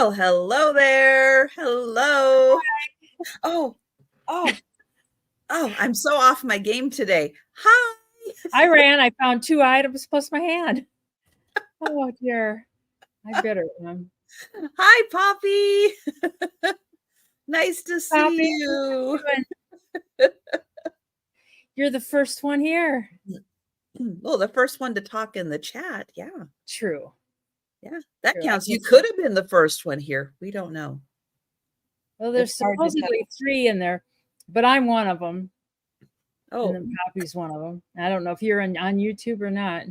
Well, hello there. Hello. Oh, oh, I'm so off my game today. Hi. I ran. I found 2 items plus my hand. Oh dear. I better. Hi, Poppy. Nice to see Poppy, you. you're the first one here. Well, the first one to talk in the chat. Yeah. True. Yeah, that True. counts. You could have been the first one here. We don't know. Well, there's supposedly 3 in there, but I'm one of them. Oh, and then Poppy's one of them. I don't know if you're on YouTube or not.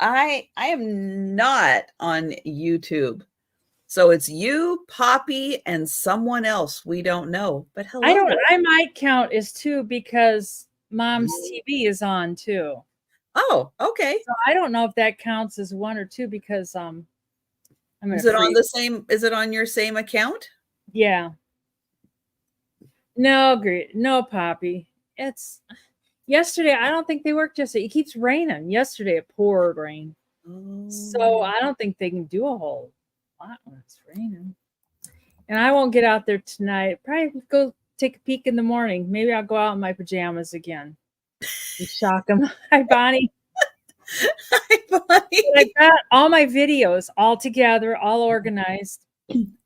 I am not on YouTube. So it's you, Poppy, and someone else we don't know. But hello. I might count as 2 because Mom's TV is on too. Oh, okay. So I don't know if that counts as 1 or 2 because Is it on the same? Is it on your same account? Yeah. No, great. No, Poppy. It's yesterday. I don't think they worked yesterday. It keeps raining. Yesterday it poured rain. So I don't think they can do a whole lot when it's raining. And I won't get out there tonight. Probably go take a peek in the morning. Maybe I'll go out in my pajamas again. And shock them. Hi, Bonnie. Hi, Bonnie. I got all my videos all together, all organized.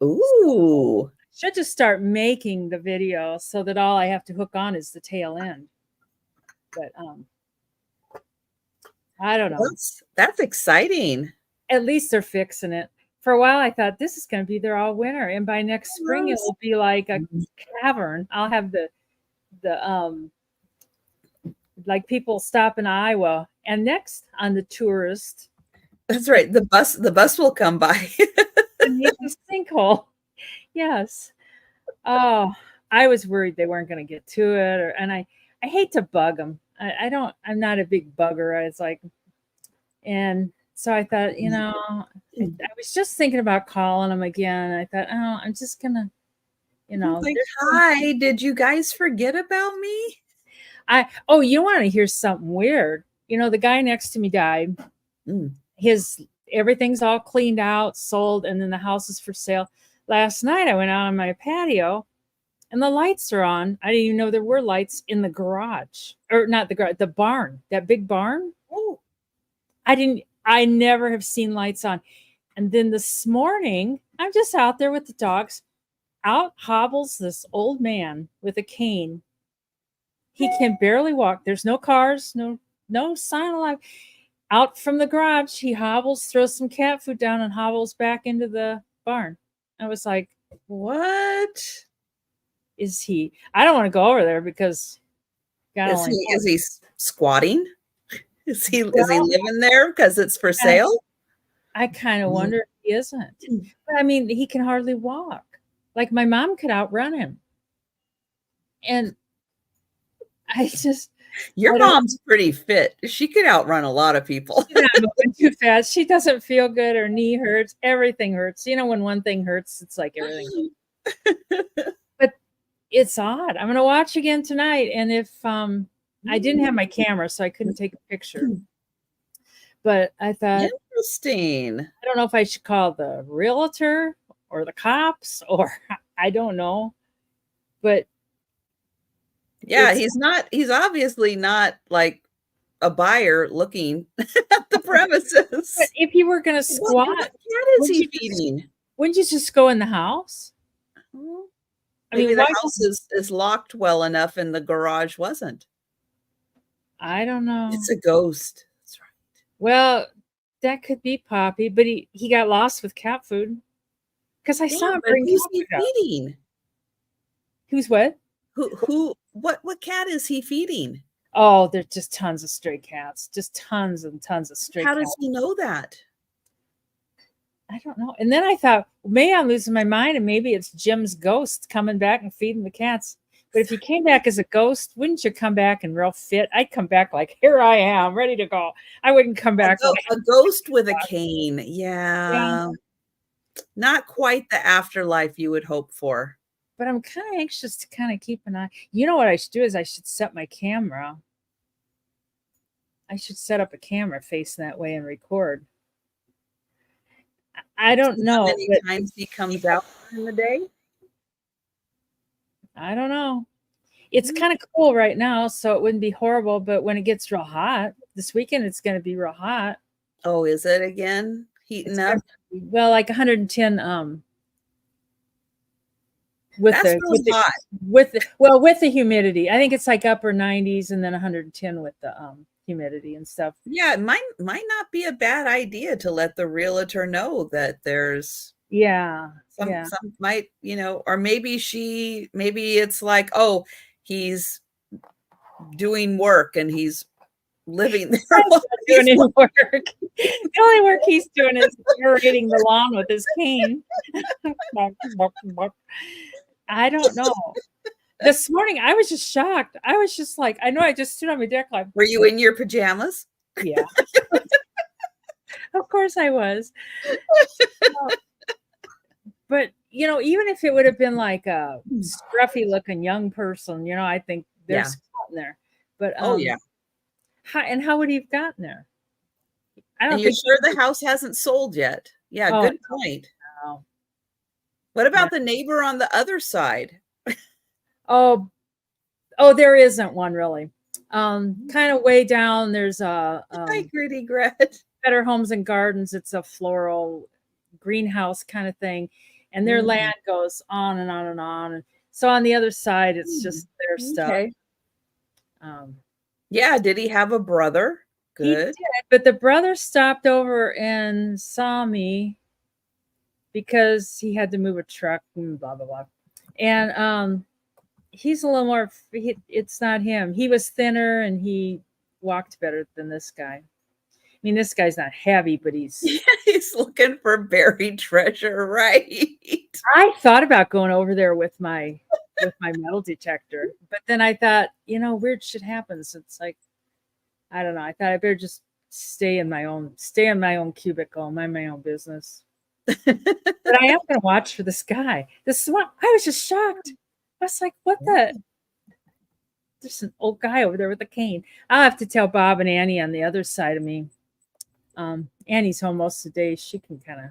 Ooh. Should just start making the video so that all I have to hook on is the tail end. But I don't know. That's exciting. At least they're fixing it. For a while, I thought this is going to be there all winter, and by next spring, it will be like a cavern. I'll have the like people stop in Iowa, and next on the tourist. That's right. The bus will come by. And hit the sinkhole. Yes. Oh, I was worried they weren't going to get to it, and I hate to bug them. I'm not a big bugger. I was like, and so I thought, I was just thinking about calling them again. I thought, oh, I'm just gonna, like, hi, did you guys forget about me? You want to hear something weird? The guy next to me died. Everything's all cleaned out, sold, and then the house is for sale. Last night I went out on my patio and the lights are on. I didn't even know there were lights in the garage, or not the garage, the barn, that big barn. Oh, I never have seen lights on. And then this morning, I'm just out there with the dogs. Out hobbles this old man with a cane. He can barely walk. There's no cars, no sign of life. Out from the garage, he hobbles, throws some cat food down, and hobbles back into the barn. I was like, what is he? I don't want to go over there because is he squatting? Is he living there because it's for sale? I kind of wonder if he isn't. But I mean, he can hardly walk. Like my mom could outrun him. And I just Your mom's pretty fit. She could outrun a lot of people. She's not moving too fast. She doesn't feel good. Her knee hurts. Everything hurts. When one thing hurts, it's like everything. But it's odd. I'm going to watch again tonight. And if I didn't have my camera, so I couldn't take a picture. But I thought, interesting. I don't know if I should call the realtor or the cops, or I don't know. But yeah, he's obviously not like a buyer looking at the premises. But if you were going to squat, what cat is he feeding? Wouldn't you just go in the house? Maybe the house is locked well enough and the garage wasn't. I don't know. It's a ghost. That's right. Well, that could be Poppy, but he got lost with cat food. Because I saw him bring who's he feeding? Who's what? What cat is he feeding? Oh, there's just tons of stray cats. Just tons and tons of stray cats. How does he know that? I don't know. And then I thought, maybe I'm losing my mind and maybe it's Jim's ghost coming back and feeding the cats. But if you came back as a ghost, wouldn't you come back and real fit? I'd come back like, here I am, ready to go. I wouldn't come back. A ghost with a cane. Yeah. Not quite the afterlife you would hope for. But I'm kind of anxious to kind of keep an eye. You know what I should do is I should set my camera. I should set up a camera facing that way and record. I don't See how know, many but times he comes out in the day? I don't know. It's Mhm. kind of cool right now, so it wouldn't be horrible. But when it gets real hot this weekend, it's going to be real hot. Oh, is it again heating It's going up? to be, well, like 110 with That the sounds hot. with the humidity. I think it's like upper 90s and then 110 with the humidity and stuff. Yeah, it might not be a bad idea to let the realtor know that there's Yeah. Yeah. some might, or maybe it's like, oh, he's doing work and he's living there He's while not he's doing any work. The only work he's doing is aerating the lawn with his cane. I don't know. This morning, I was just shocked. I was just like, I know I just stood on my deck like, Were you in your pajamas? yeah, of course I was. But, even if it would have been like a scruffy looking young person, I think Yeah. there's something there. But, Oh, yeah. how would he have gotten there? I And don't you're think. sure the house hasn't sold yet? Yeah, Oh, good point. no. What No. about the neighbor on the other side? Oh, there isn't one really. Kind of way down, there's a Hi, Gritty Gret. Better Homes and Gardens. It's a floral greenhouse kind of thing, and their Mhm. land goes on and on and on. And so on the other side, it's just their stuff. Okay. Um, Yeah, did he have a brother? he Good. did, but the brother stopped over and saw me because he had to move a truck and blah blah blah. And he's a little more. It's not him. He was thinner and he walked better than this guy. I mean, this guy's not heavy, but he's. He's looking for buried treasure, right? I thought about going over there with my metal detector, but then I thought, weird shit happens. It's like, I don't know. I thought I better just stay in my own cubicle, mind my own business. But I am going to watch for this guy. This is what I was just shocked. I was like, what the? There's an old guy over there with a cane. I'll have to tell Bob and Annie on the other side of me. Annie's home most of the day. She can kind of.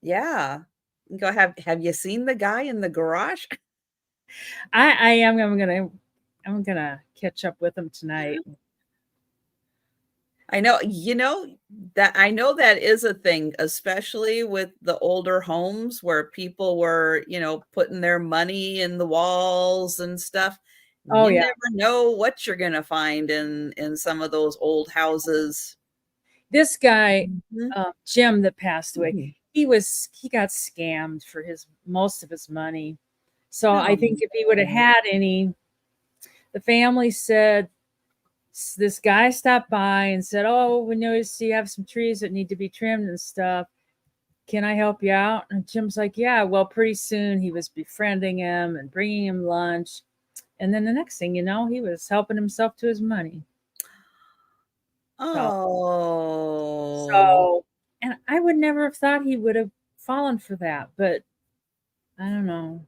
Yeah. Go have you seen the guy in the garage? I am. I'm gonna catch up with him tonight. I know, that is a thing, especially with the older homes where people were, putting their money in the walls and stuff. Oh You yeah. never know what you're gonna find in some of those old houses. This guy, Mhm. Jim, that passed away, Mhm. he got scammed for most of his money. So I think Oh, if he would have had any, the family said this guy stopped by and said, "Oh, we noticed you have some trees that need to be trimmed and stuff. Can I help you out?" And Jim's like, "Yeah." Well, pretty soon he was befriending him and bringing him lunch, and then the next thing you know, he was helping himself to his money. So oh. So, and I would never have thought he would have fallen for that, but I don't know.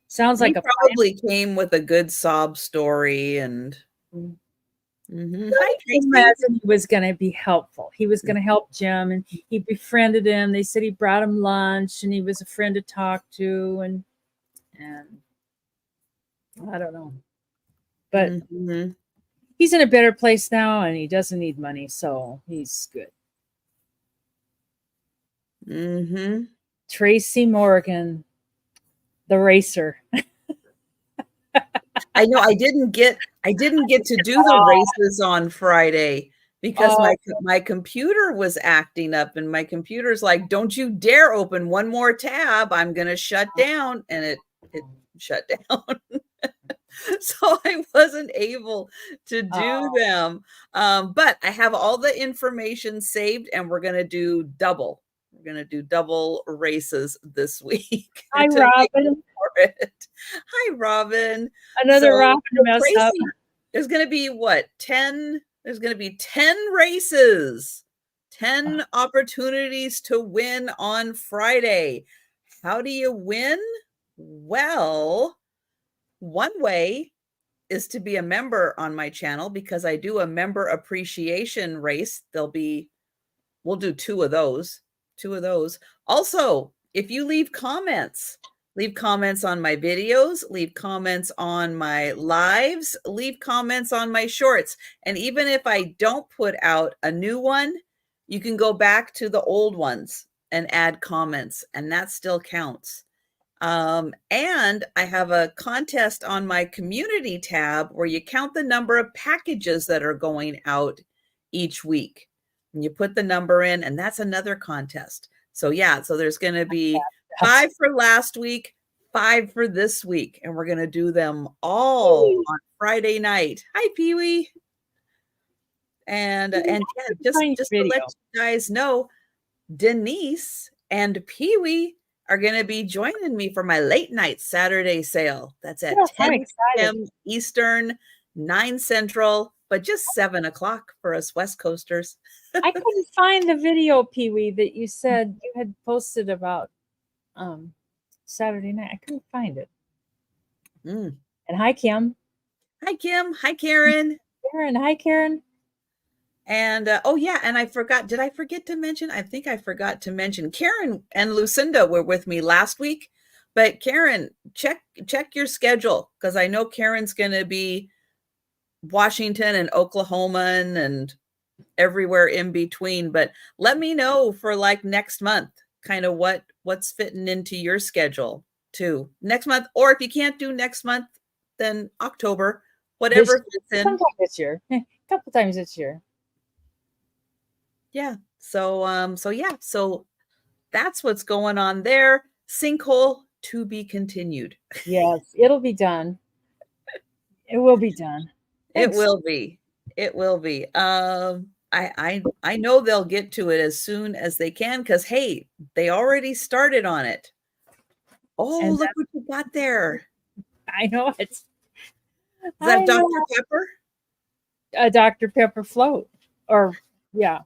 Sounds He like a probably came with a good sob story and plan. Hi, I Tracy. imagine he was going to be helpful. He was going to help Jim, and he befriended him. They said he brought him lunch, and he was a friend to talk to, and I don't know, but Mhm. he's in a better place now, and he doesn't need money, so he's good. Mhm. Tracy Morgan, the racer. I know I didn't get to do the races on Friday because Oh, my computer was acting up and my computer's like, "Don't you dare open one more tab. I'm going to shut down." And it shut down. So I wasn't able to do oh. them. But I have all the information saved and we're going to do double. We're going to do double races this week Hi, to make up Robin. for it. Hi, Robin. Another So Robin to mess up. Tracy, there's going to be what? 10, there's going to be 10 races, 10 opportunities to win on Friday. How do you win? Well, one way is to be a member on my channel because I do a member appreciation race. There'll be we'll do two of those. Also, if you leave comments on my videos, leave comments on my lives, leave comments on my shorts. And even if I don't put out a new one, you can go back to the old ones and add comments, and that still counts. And I have a contest on my community tab where you count the number of packages that are going out each week. And you put the number in, and that's another contest. So yeah, so there's going to be 5 for last week, 5 for this week, and we're going to do them all on Friday night. Hi, Pee-wee. And yeah, just to let you guys know, Denise and Pee-wee are going to be joining me for my late night Saturday sale. That's at 10 p.m. Eastern, 9 Central, but just 7 o'clock for us West Coasters. I couldn't find the video, Pee-wee, that you said you had posted about Saturday night. I couldn't find it. And hi, Kim. Hi, Kim. Hi, Karen. Hi, Karen. And oh yeah, and I forgot. Did I forget to mention? I think I forgot to mention Karen and Lucinda were with me last week. But Karen, check your schedule, because I know Karen's going to be Washington and Oklahoma and everywhere in between. But let me know for like next month, kind of what's fitting into your schedule too next month. Or if you can't do next month, then October, whatever fits in. Sometime this year, a couple times this year. Yeah. So that's what's going on there. Sinkhole to be continued. Yes, it'll be done. It will be done. Thanks. It will be. It will be. I know they'll get to it as soon as they can, because hey, they already started on it. Oh, and look what you got there. I know it. Is that Dr. Pepper? A Dr. Pepper float. Or yeah.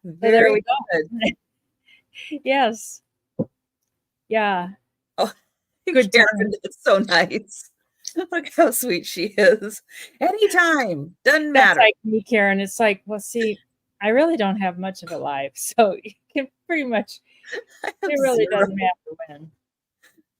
There we go. Yes. Yeah. Oh, good Karen. It's so nice. Look how sweet she is. Anytime. Doesn't matter. That's like me, Karen. It's like, well, see, I really don't have much of a life. So you can pretty much, it really doesn't matter when.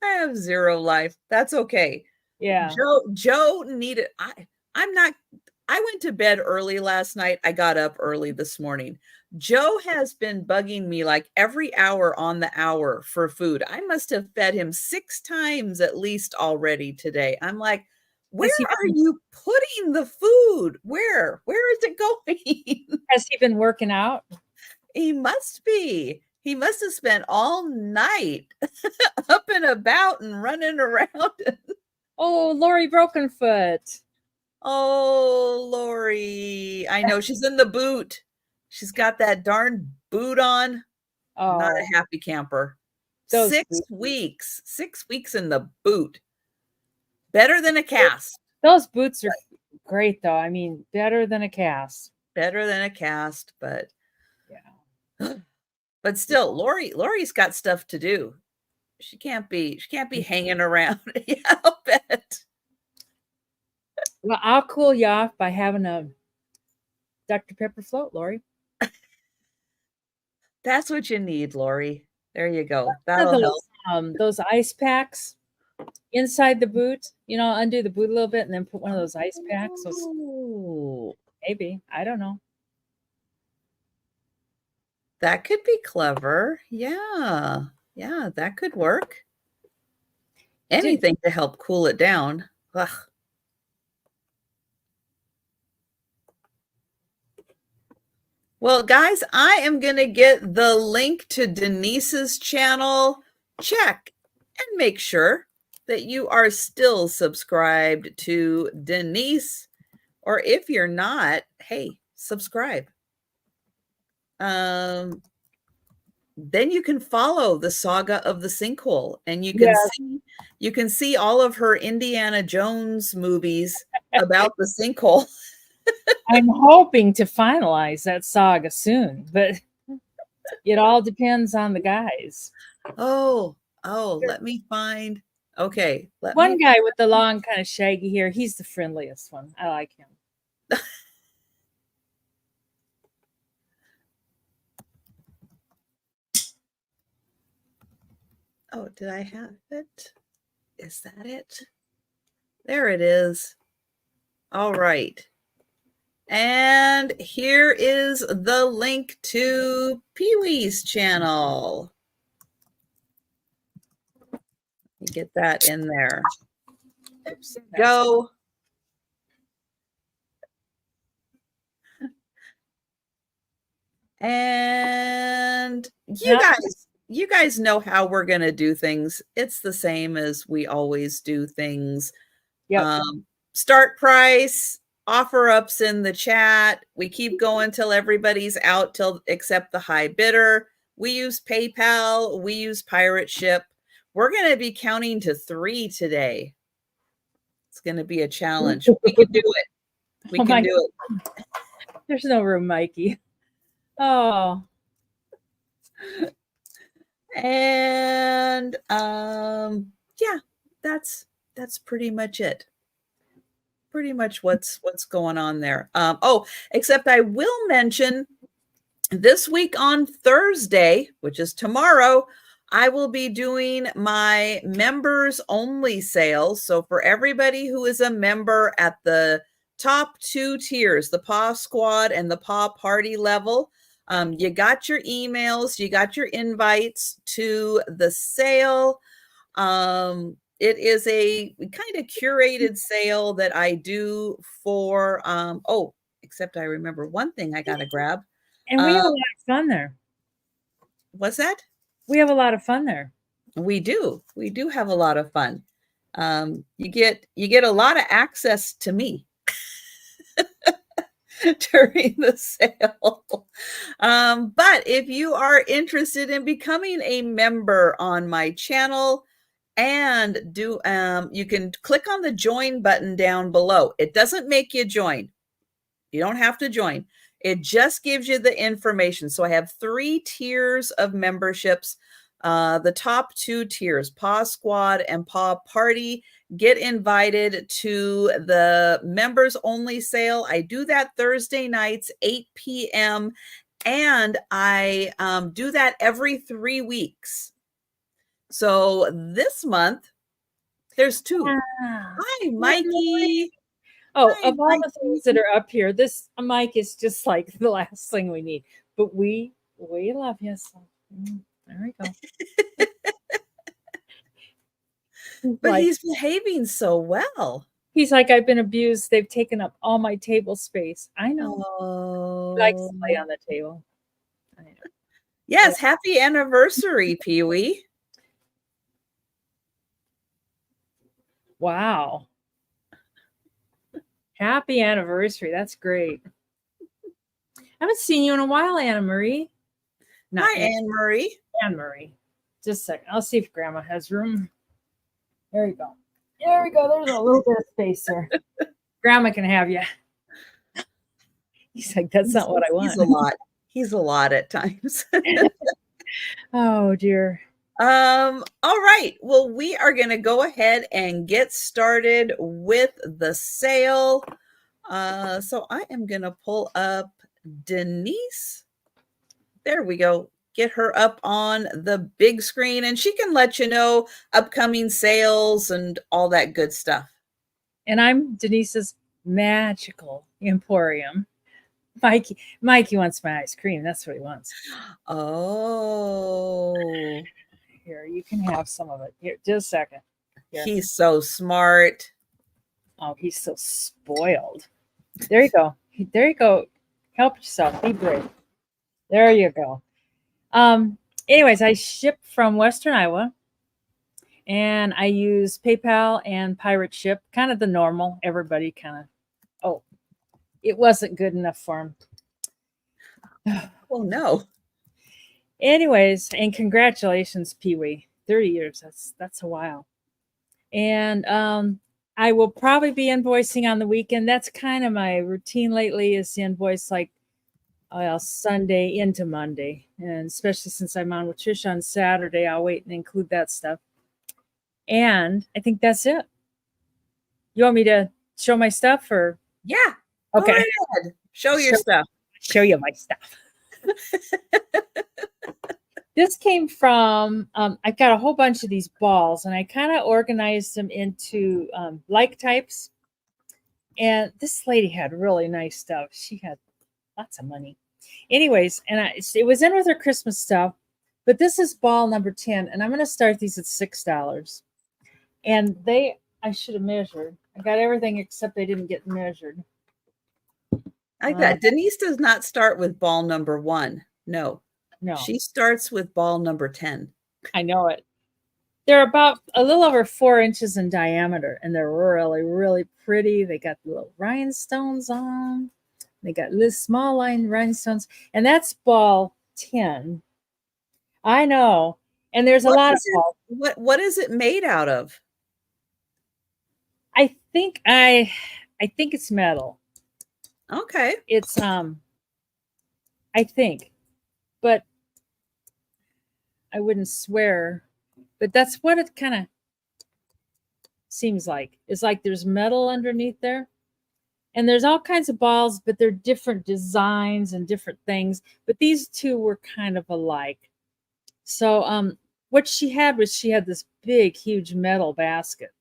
I have 0 life. That's okay. Yeah. Joe needed, I went to bed early last night. I got up early this morning. Joe has been bugging me like every hour on the hour for food. I must have fed him 6 times at least already today. I'm like, where are you putting the food? Where is it going? Has he been working out? He must be. He must have spent all night up and about and running around. Oh, Lori Brokenfoot. Oh, Lori. I know, she's in the boot. She's got that darn boot on. Oh, not a happy camper. 6 weeks. 6 weeks in the boot. Better than a cast. Those boots are great, though. I mean, better than a cast. Better than a cast, but yeah. But still, Lori's got stuff to do. She can't be hanging around. Yeah, I'll bet. Well, I'll cool you off by having a Dr. Pepper float, Lori. That's what you need, Lori. There you go. That'll help. Those ice packs inside the boot, undo the boot a little bit and then put one of those ice packs. Maybe. I don't know. That could be clever. Yeah. Yeah, that could work. Anything to help cool it down. Ugh. Well, guys, I am going to get the link to Denise's channel. Check and make sure that you are still subscribed to Denise. Or if you're not, hey, subscribe. Then you can follow the saga of the sinkhole, and you can see all of her Indiana Jones movies about the sinkhole. I'm hoping to finalize that saga soon, but it all depends on the guys. Oh, let me find. Okay. One guy with the long kind of shaggy hair, he's the friendliest one. I like him. Oh, did I have it? Is that it? There it is. All right. And here is the link to Pee-wee's channel. Let me get that in there. Oops, Go. And you guys know how we're going to do things. It's the same as we always do things. Yep. Start price, offer ups in the chat. We keep going till everybody's out except the high bidder. We use PayPal. We use Pirate Ship. We're going to be counting to 3 today. It's going to be a challenge. We can do it. We can do it. There's no room, Mikey. Oh. And yeah, that's pretty much it. Pretty much what's going on there. Oh, except I will mention this week on Thursday, which is tomorrow, I will be doing my members only sale. So for everybody who is a member at the top 2 tiers, the Paw Squad and the Paw Party level, you got your emails, you got your invites to the sale. It is a kind of curated sale that I do for, oh, except I remember one thing I got to grab. And we have a lot of fun there. What's that? We have a lot of fun there. We do. We do have a lot of fun. You get a lot of access to me during the sale. But if you are interested in becoming a member on my channel, and you can click on the join button down below. It doesn't make you join. You don't have to join. It just gives you the information. So I have 3 tiers of memberships. The top 2 tiers, Paw Squad and Paw Party, get invited to the members only sale. I do that Thursday nights, 8 p.m. And I do that every 3 weeks. So this month, there's 2. Hi, Mikey. Oh, Hi, of all the things that are up here, this mic is just like the last thing we need. But we love you. So there we go. But he's behaving so well. He's like, I've been abused. They've taken up all my table space. I know. Oh. He likes to lay on the table. I know. Yes, happy anniversary, Pee-wee. Wow. Happy anniversary. That's great. I haven't seen you in a while, Anna Marie. Hi, Anne Marie. Anne Marie. Just a second. I'll see if Grandma has room. There you go. There we go. There's a little bit of space there. Grandma can have you. He's like, that's not what I want. He's a lot. He's a lot at times. Oh, dear. All right. Well, we are going to go ahead and get started with the sale. So I am going to pull up Denise. There we go. Get her up on the big screen and she can let you know upcoming sales and all that good stuff. And I'm Denise's magical emporium. Mikey wants my ice cream. That's what he wants. Oh. Here, you can have some of it. Here, just a second. Here. He's so smart. Oh, he's so spoiled. There you go. There you go. Help yourself. Be brave. There you go. Anyways, I ship from Western Iowa and I use PayPal and Pirate Ship, kind of the normal. Everybody kind of, oh, it wasn't good enough for him. Well, no. Anyways, and congratulations, Pee-wee. 30 years. That's a while. And I will probably be invoicing on the weekend. That's kind of my routine lately, is to invoice like Sunday into Monday. And especially since I'm on with Trisha on Saturday, I'll wait and include that stuff. And I think that's it. You want me to show my stuff or? Yeah. Okay. Go ahead. Show your stuff. Show you my stuff. This came from, I got a whole bunch of these balls and I kind of organized them into like types. And this lady had really nice stuff. She had lots of money. Anyways, and it was in with her Christmas stuff. But this is ball number 10. And I'm going to start these at $6. And I should have measured. I got everything except they didn't get measured. I like that. Denise does not start with ball number 1. No. She starts with ball number 10. I know it. They're about a little over 4 inches in diameter, and they're really, really pretty. They got little rhinestones on. They got little small line rhinestones, and that's ball 10. I know. And there's a lot of balls. What is it made out of? I think it's metal. Okay. It's I think, but I wouldn't swear. But that's what it kind of seems like. It's like there's metal underneath there. And there's all kinds of balls, but they're different designs and different things. But these two were kind of alike. So what she had this big, huge metal basket.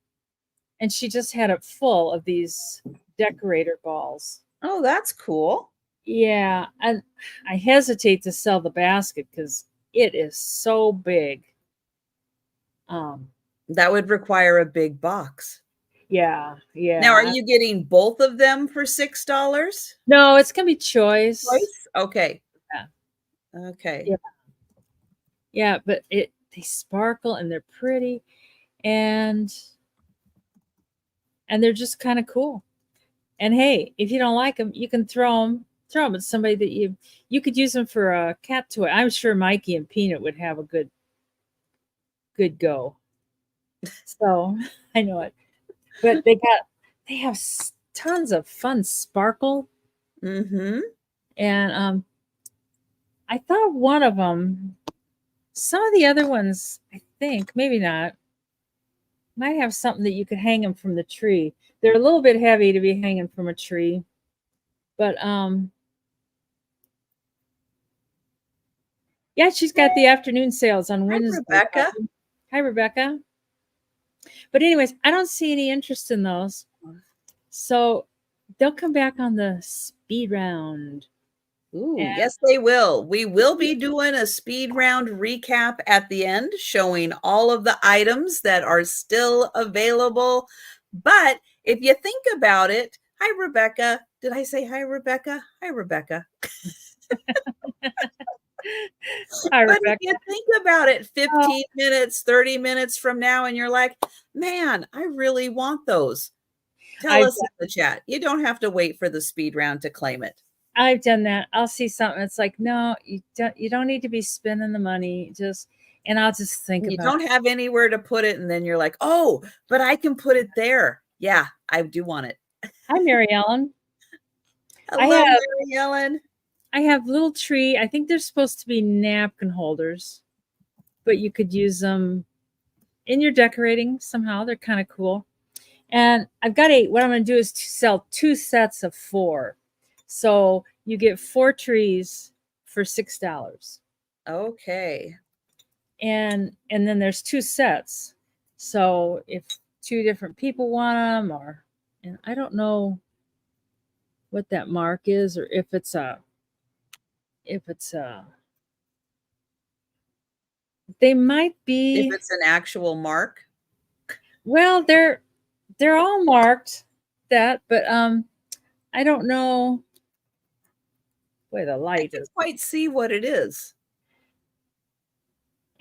And she just had it full of these decorator balls. Oh, that's cool. Yeah. And I hesitate to sell the basket because it is so big. That would require a big box. Yeah. Now, are you getting both of them for $6? No, it's gonna be choice. Okay. Yeah. Okay. Yeah, but they sparkle and they're pretty, and they're just kind of cool. And hey, if you don't like them, you can throw them at somebody that you could use them for a cat toy. I'm sure Mikey and Peanut would have a good go. So I know it. But they have tons of fun sparkle. Mm-hmm. And I thought one of them, some of the other ones, I think, maybe not, might have something that you could hang them from the tree. They're a little bit heavy to be hanging from a tree. But yeah, she's got the afternoon sales on Wednesday. Rebecca. Hi, Rebecca. But anyways, I don't see any interest in those. So they'll come back on the speed round. Ooh, yes, they will. We will be doing a speed round recap at the end, showing all of the items that are still available. But if you think about it, hi, Rebecca. Did I say hi, Rebecca? Hi, Rebecca. Hi, but Rebecca. if you think about it, 15 minutes, 30 minutes from now, and you're like, man, I really want those. Tell us in the chat. You don't have to wait for the speed round to claim it. I've done that. I'll see something. It's like, no, you don't need to be spending the money. And I'll just think you about don't have anywhere to put it. And then you're like, oh, but I can put it there. Yeah, I do want it. Hi, Mary Ellen. Hello, Mary Ellen. I have little tree. I think they're supposed to be napkin holders, but you could use them in your decorating somehow. They're kind of cool. And I've got what I'm going to do is to sell 2 sets of 4. So you get 4 trees for $6. Okay. And then there's 2 sets. So if 2 different people want them, and I don't know what that mark is, or if it's they might be, if it's an actual mark. Well, they're all marked that, but I don't know where the light is. Quite see what it is.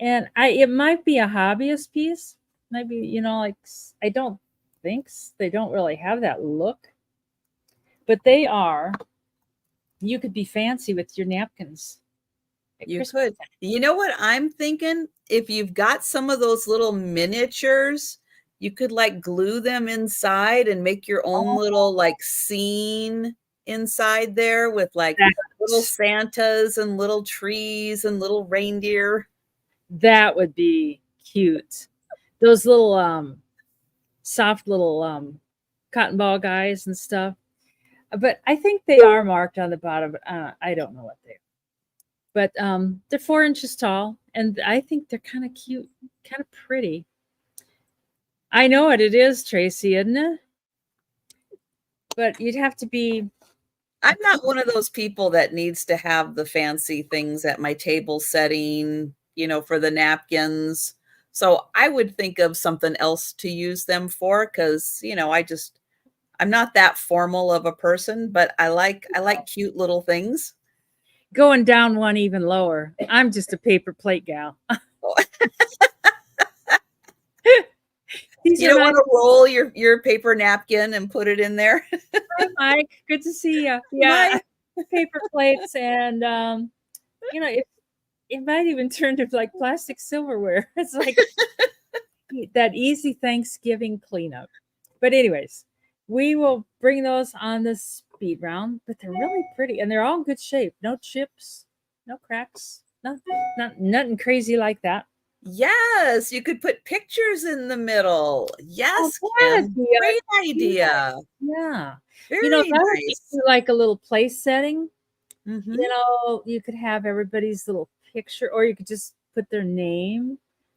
And it might be a hobbyist piece. Maybe, like, I don't think they don't really have that look, but they are. You could be fancy with your napkins. You could. You know what I'm thinking? If you've got some of those little miniatures, you could like glue them inside and make your own little like scene inside there with like little Santas and little trees and little reindeer. That would be cute. Those little soft little cotton ball guys and stuff. But I think they are marked on the bottom. I don't know what they are. But they're 4 inches tall, and I think they're kind of cute, kind of pretty. I know what it is, Tracy, isn't it? But you'd have to be. I'm not one of those people that needs to have the fancy things at my table setting, for the napkins. So I would think of something else to use them for because, I'm not that formal of a person, but I like cute little things. Going down one even lower. I'm just a paper plate gal. These You are don't my. want to roll your paper napkin and put it in there. Hi, Mike. Good to see you. Yeah, Mike. paper plates, and it might even turn to like plastic silverware. It's like that easy Thanksgiving cleanup. But anyways, we will bring those on the speed round. But they're really pretty, and they're all in good shape. No chips, no cracks, nothing crazy like that. Yes, you could put pictures in the middle. Oh, Yes, that'd Kim. be Great a idea. yeah. Very That would nice. be like a little place setting. Hmm. You could have everybody's little picture, or you could just put their name.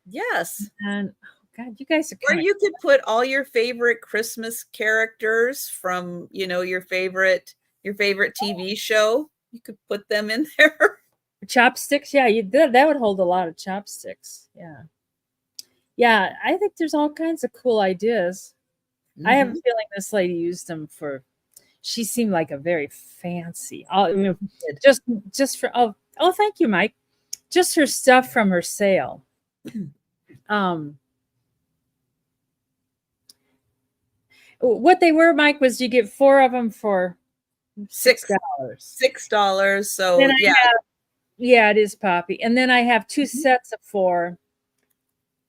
Yes. And oh God, you guys are Or kind of you could put all your favorite Christmas characters from, your favorite TV show. You could put them in there. chopsticks. Yeah, that would hold a lot of chopsticks. Yeah, yeah. I think there's all kinds of cool ideas. I have a Mhm. feeling this lady used them for. She seemed like a very fancy. Good. Just for thank you, Mike. Just her stuff from her sale. Um, what they were, Mike, was you get 4 of them for Six $6. $6. So Then I yeah. have, yeah, it is Poppy. And then I have 2 Mhm. sets of 4.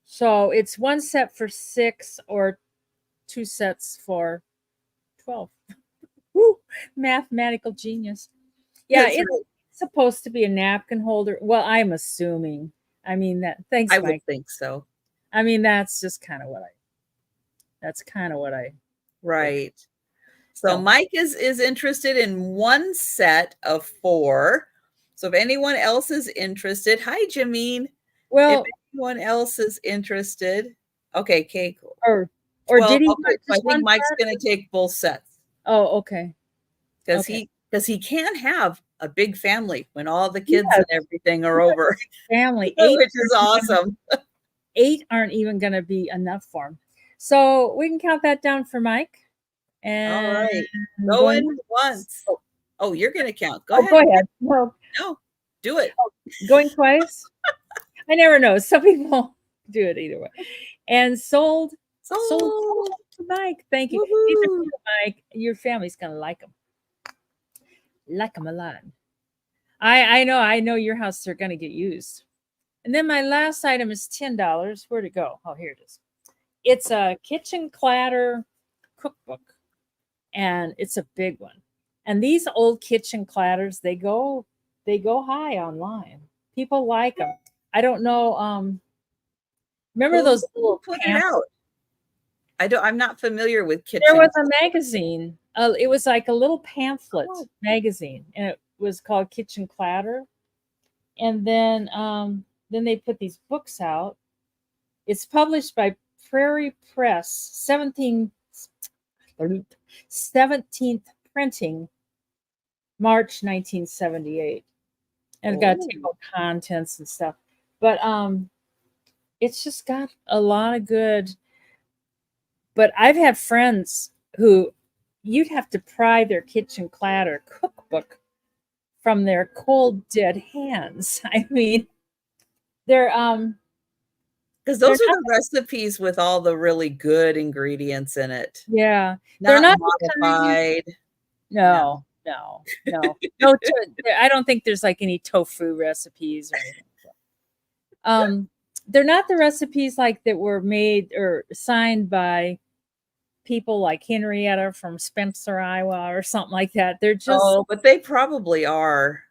So it's 1 set for 6 or 2 sets for 12. Woo, mathematical genius. Yeah, That's it's right. supposed to be a napkin holder. Well, I'm assuming. I mean I thanks, would Mike. think so. I mean, that's kind of what I think. Right. So So, Mike is interested in 1 set of 4. So if anyone else is interested, hi Jameen. If well, anyone else is interested, okay, cool. or 12. did he Okay, want so I just think one Mike's set? going to take both sets Oh, okay. because Okay. he can have a big family when all the kids Yes, and everything are over, family. which is awesome. 8 aren't even going to be enough for him. So we can count that down for Mike. All And right. going Going once. oh, Oh, you're going to count. Go oh, ahead. go ahead. No, No, do it. going twice. I never know. Some people do it either way. And sold Sold. to Mike. Thank you. These are Woohoo. for Mike. Your family's gonna like them a lot. I know your house are gonna get used. And then my last item is $10. Where'd it go? Oh, here it is. It's a kitchen clatter cookbook, and it's a big one. And these old kitchen clatters, they go high online. People like them. I don't know. Remember Who those little put it pamphlets? out? I'm not familiar with There kitchen. was a magazine. It was like a little pamphlet Oh, magazine, and it was called Kitchen Clatter. And then they put these books out. It's published by Prairie Press, 17th printing, March 1978. And it got oh. table of contents and stuff. But it's just got a lot of good. But I've had friends who you'd have to pry their kitchen clatter cookbook from their cold dead hands. I mean, they're Because they're those are not, the recipes with all the really good ingredients in it, yeah, they're not not the kind. modified. No. No. I don't think there's like any tofu recipes or anything. Um, they're not the recipes like that were made or signed by people like Henrietta from Spencer, Iowa, or something like that. They're just Oh, but they probably are.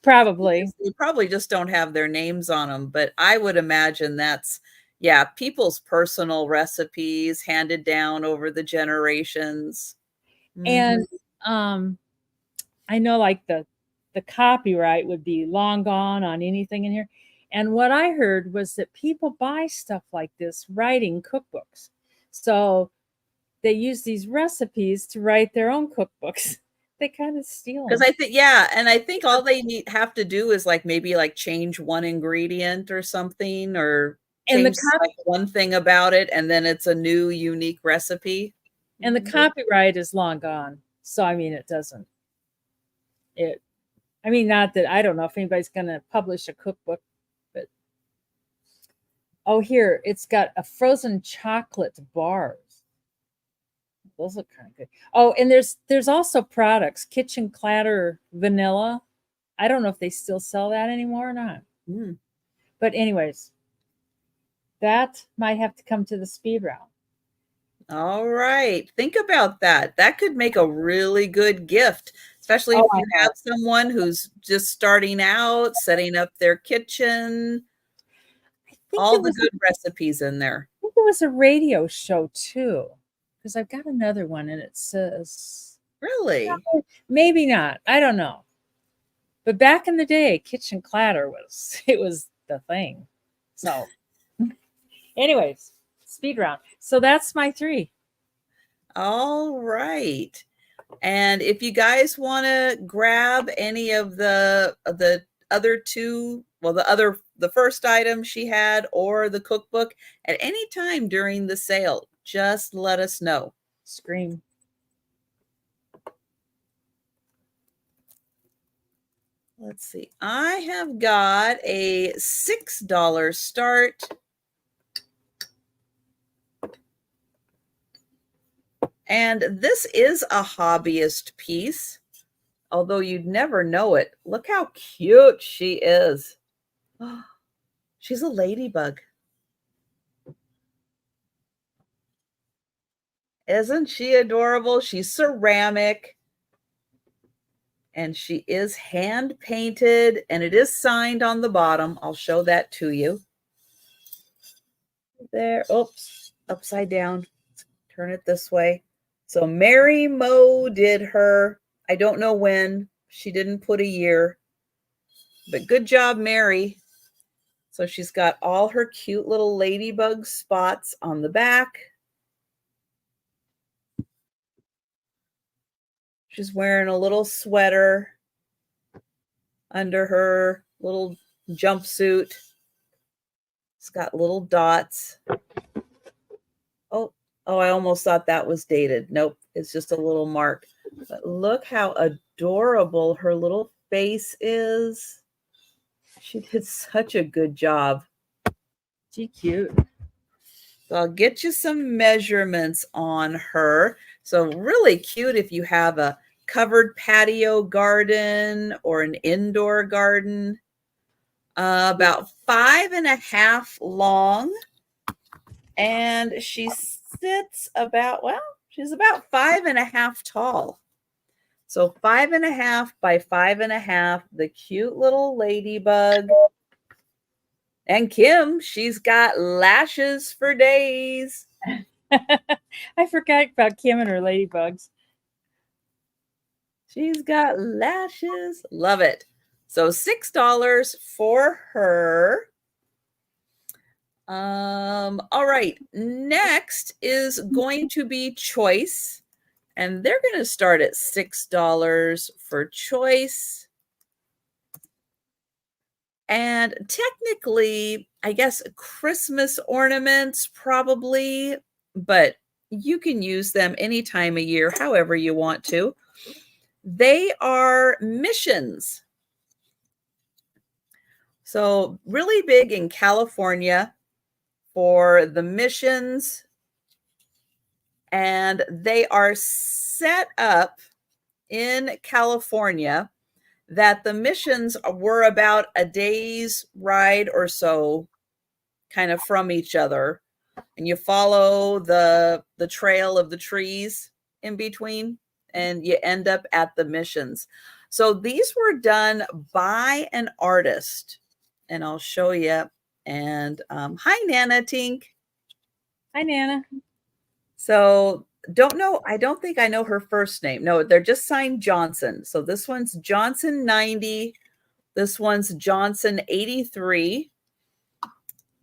probably. They probably just don't have their names on them, but I would imagine that's, yeah, people's personal recipes handed down over the generations. Mhm. And um, I know like the the copyright would be long gone on anything in here. And what I heard was that people buy stuff like this writing cookbooks. So they use these recipes to write their own cookbooks. They kind of steal Because them. I think, and I think all they have to do is like maybe like change one ingredient or something, or And change like one thing about it, and then it's a new unique recipe. And the copyright is long gone. So I mean, it doesn't. I mean, not that I don't know if anybody's going to publish a cookbook, but oh, here it's got a frozen chocolate bars. Those look kind of good. Oh, and there's also products, kitchen clatter vanilla. I don't know if they still sell that anymore or not. But anyways, that might have to come to the speed round. All right. Think about that. That could make a really good gift, especially if you have someone who's just starting out, setting up their kitchen. All the good recipes in there. I think it was a radio show too, because I've got another one and it says, really? Maybe not. I don't know. But back in the day, kitchen clatter was the thing. So anyways, speed round. So that's my 3. All right. And if you guys want to grab any of the other 2, well, the first item she had or the cookbook at any time during the sale, just let us know. Scream. Let's see. I have got a $6 start. And this is a hobbyist piece, although you'd never know it. Look how cute she is. She's a ladybug. Isn't she adorable? She's ceramic. And she is hand painted, and it is signed on the bottom. I'll show that to you. There. Oops. Upside down. Turn it this way. So Mary Mo did her. I don't know when. She didn't put a year. But good job, Mary. So she's got all her cute little ladybug spots on the back. She's wearing a little sweater under her little jumpsuit. It's got little dots. Oh, I almost thought that was dated. Nope, it's just a little mark. But look how adorable her little face is. She did such a good job. She's cute. So I'll get you some measurements on her. So really cute if you have a covered patio garden or an indoor garden. About 5.5 long. And she sits about, well, she's about 5.5 tall. So 5.5 by 5.5, the cute little ladybug. And Kim, she's got lashes for days. I forgot about Kim and her ladybugs. She's got lashes. Love it. So $6 for her. All right. Next is going to be Choice. And they're going to start at $6 for Choice. And technically, I guess Christmas ornaments probably, but you can use them any time of year, however you want to. They are missions. So really big in California for the missions. And they are set up in California that the missions were about a day's ride or so kind of from each other. And you follow the trail of the trees in between and you end up at the missions. So these were done by an artist. And I'll show you. And hi, Nana Tink. Hi, Nana. So don't know. I don't think I know her first name. No, they're just signed Johnson. So this one's Johnson 90. This one's Johnson 83.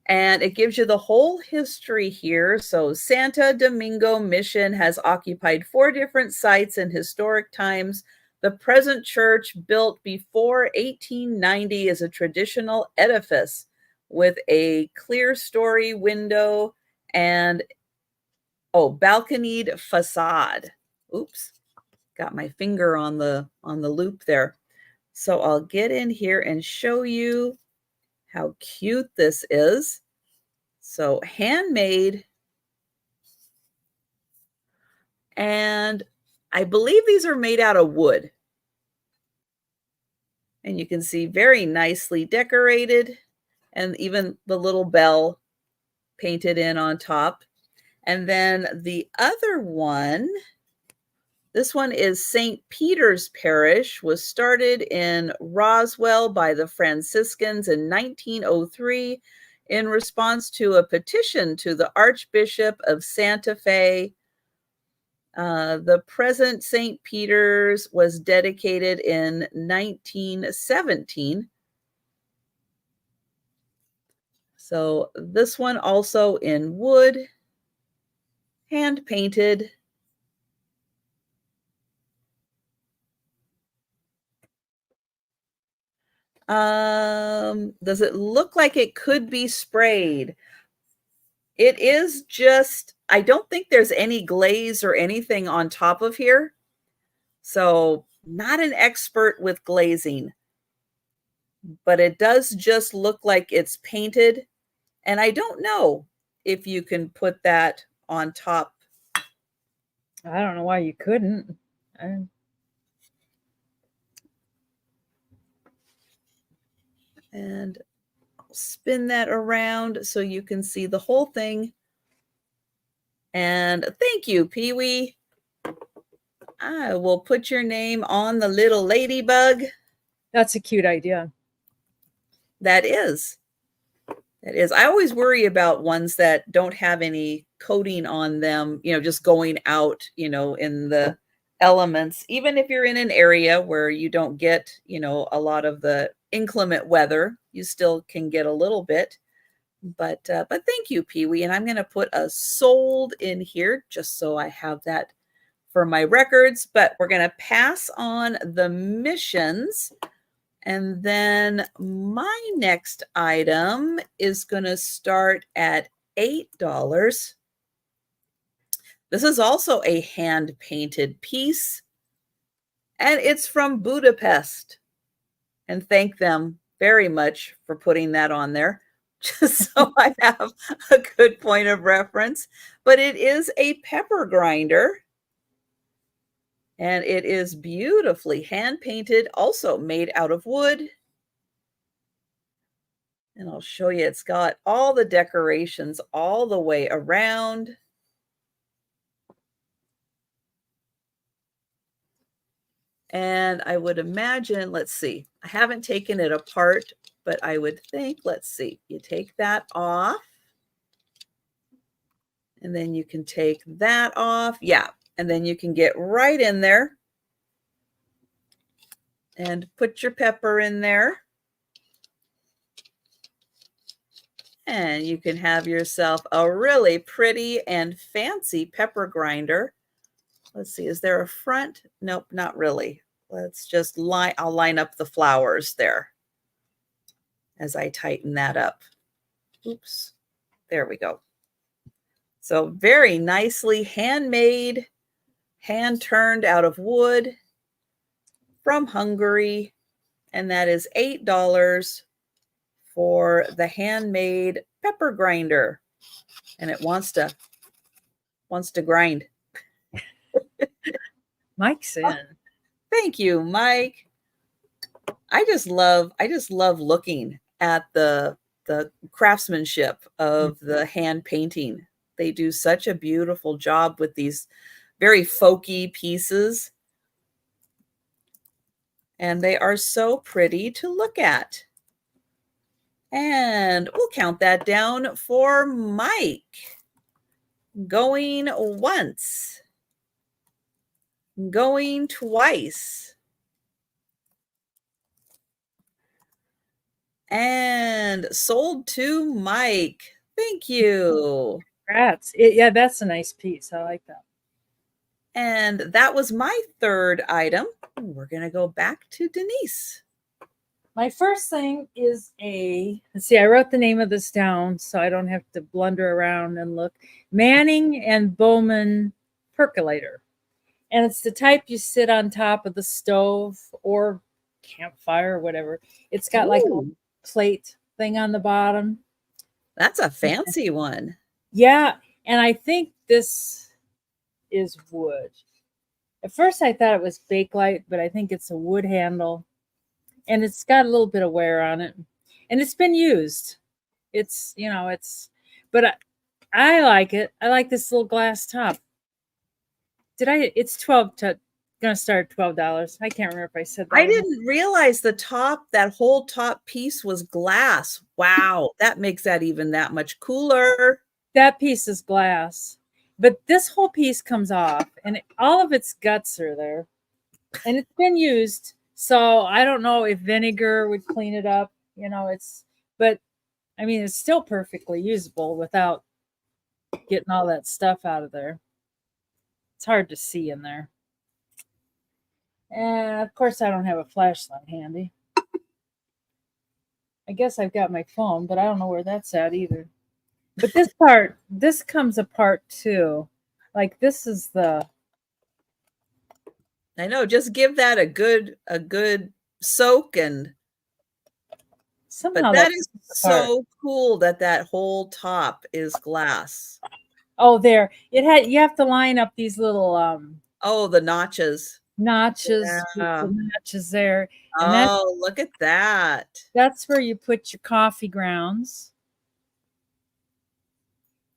And it gives you the whole history here. So Santo Domingo Mission has occupied 4 different sites in historic times. The present church, built before 1890, is a traditional edifice with a clear story window and balconied facade. Oops, got my finger on the loop there. So I'll get in here and show you how cute this is. So handmade, and I believe these are made out of wood. And you can see very nicely decorated, and even the little bell painted in on top. And then the other one, this one is St. Peter's Parish, was started in Roswell by the Franciscans in 1903 in response to a petition to the Archbishop of Santa Fe. The present St. Peter's was dedicated in 1917. So this one also in wood, hand painted. Does it look like it could be sprayed? It is just, I don't think there's any glaze or anything on top of here. So not an expert with glazing, but it does just look like it's painted. And I don't know if you can put that on top. I don't know why you couldn't. And I'll spin that around so you can see the whole thing. And thank you, Pee-wee. I will put your name on the little ladybug. That's a cute idea. That is. I always worry about ones that don't have any coating on them, just going out, in the elements. Even if you're in an area where you don't get, a lot of the inclement weather, you still can get a little bit. But thank you, Pee-wee. And I'm going to put a sold in here just so I have that for my records. But we're going to pass on the missions. And then my next item is going to start at $8. This is also a hand-painted piece, and it's from Budapest. And thank them very much for putting that on there, just so I have a good point of reference. But it is a pepper grinder. And it is beautifully hand-painted, also made out of wood. And I'll show you, it's got all the decorations all the way around. And I would imagine, let's see, I haven't taken it apart, but I would think, let's see, you take that off. And then you can take that off. Yeah. And then you can get right in there and put your pepper in there. And you can have yourself a really pretty and fancy pepper grinder. Let's see, is there a front? Nope, not really. Let's just I'll line up the flowers there as I tighten that up. Oops, there we go. So very nicely handmade, hand-turned out of wood from Hungary. And that is $8 for the handmade pepper grinder. And it wants to grind. Mike's in. Oh, thank you, Mike. I just love looking at the craftsmanship of the hand painting. They do such a beautiful job with these very folky pieces. And they are so pretty to look at. And we'll count that down for Mike. Going once. Going twice. And sold to Mike. Thank you. Congrats. Yeah, that's a nice piece. I like that. And that was my third item. We're going to go back to Denise. My first thing is let's see, I wrote the name of this down so I don't have to blunder around and look. Manning and Bowman percolator. And it's the type you sit on top of the stove or campfire or whatever. It's got like a plate thing on the bottom. That's a fancy one. Yeah. And I think this is wood. At first I thought it was Bakelite, but I think it's a wood handle. And it's got a little bit of wear on it. And it's been used. It's, but I like it. I like this little glass top. It's gonna start $12. I can't remember if I said that. I didn't realize that whole top piece was glass. Wow, that makes that even that much cooler. That piece is glass, but this whole piece comes off, and all of its guts are there, and it's been used. So I don't know if vinegar would clean it up. But I mean, it's still perfectly usable without getting all that stuff out of there. It's hard to see in there. And of course, I don't have a flashlight handy. I guess I've got my phone, but I don't know where that's at either. But this comes apart too. Like this is I know, just give that a good soak and somehow but that is so cool that whole top is glass. Oh, there. You have to line up these little the notches. The notches there. And look at that. That's where you put your coffee grounds.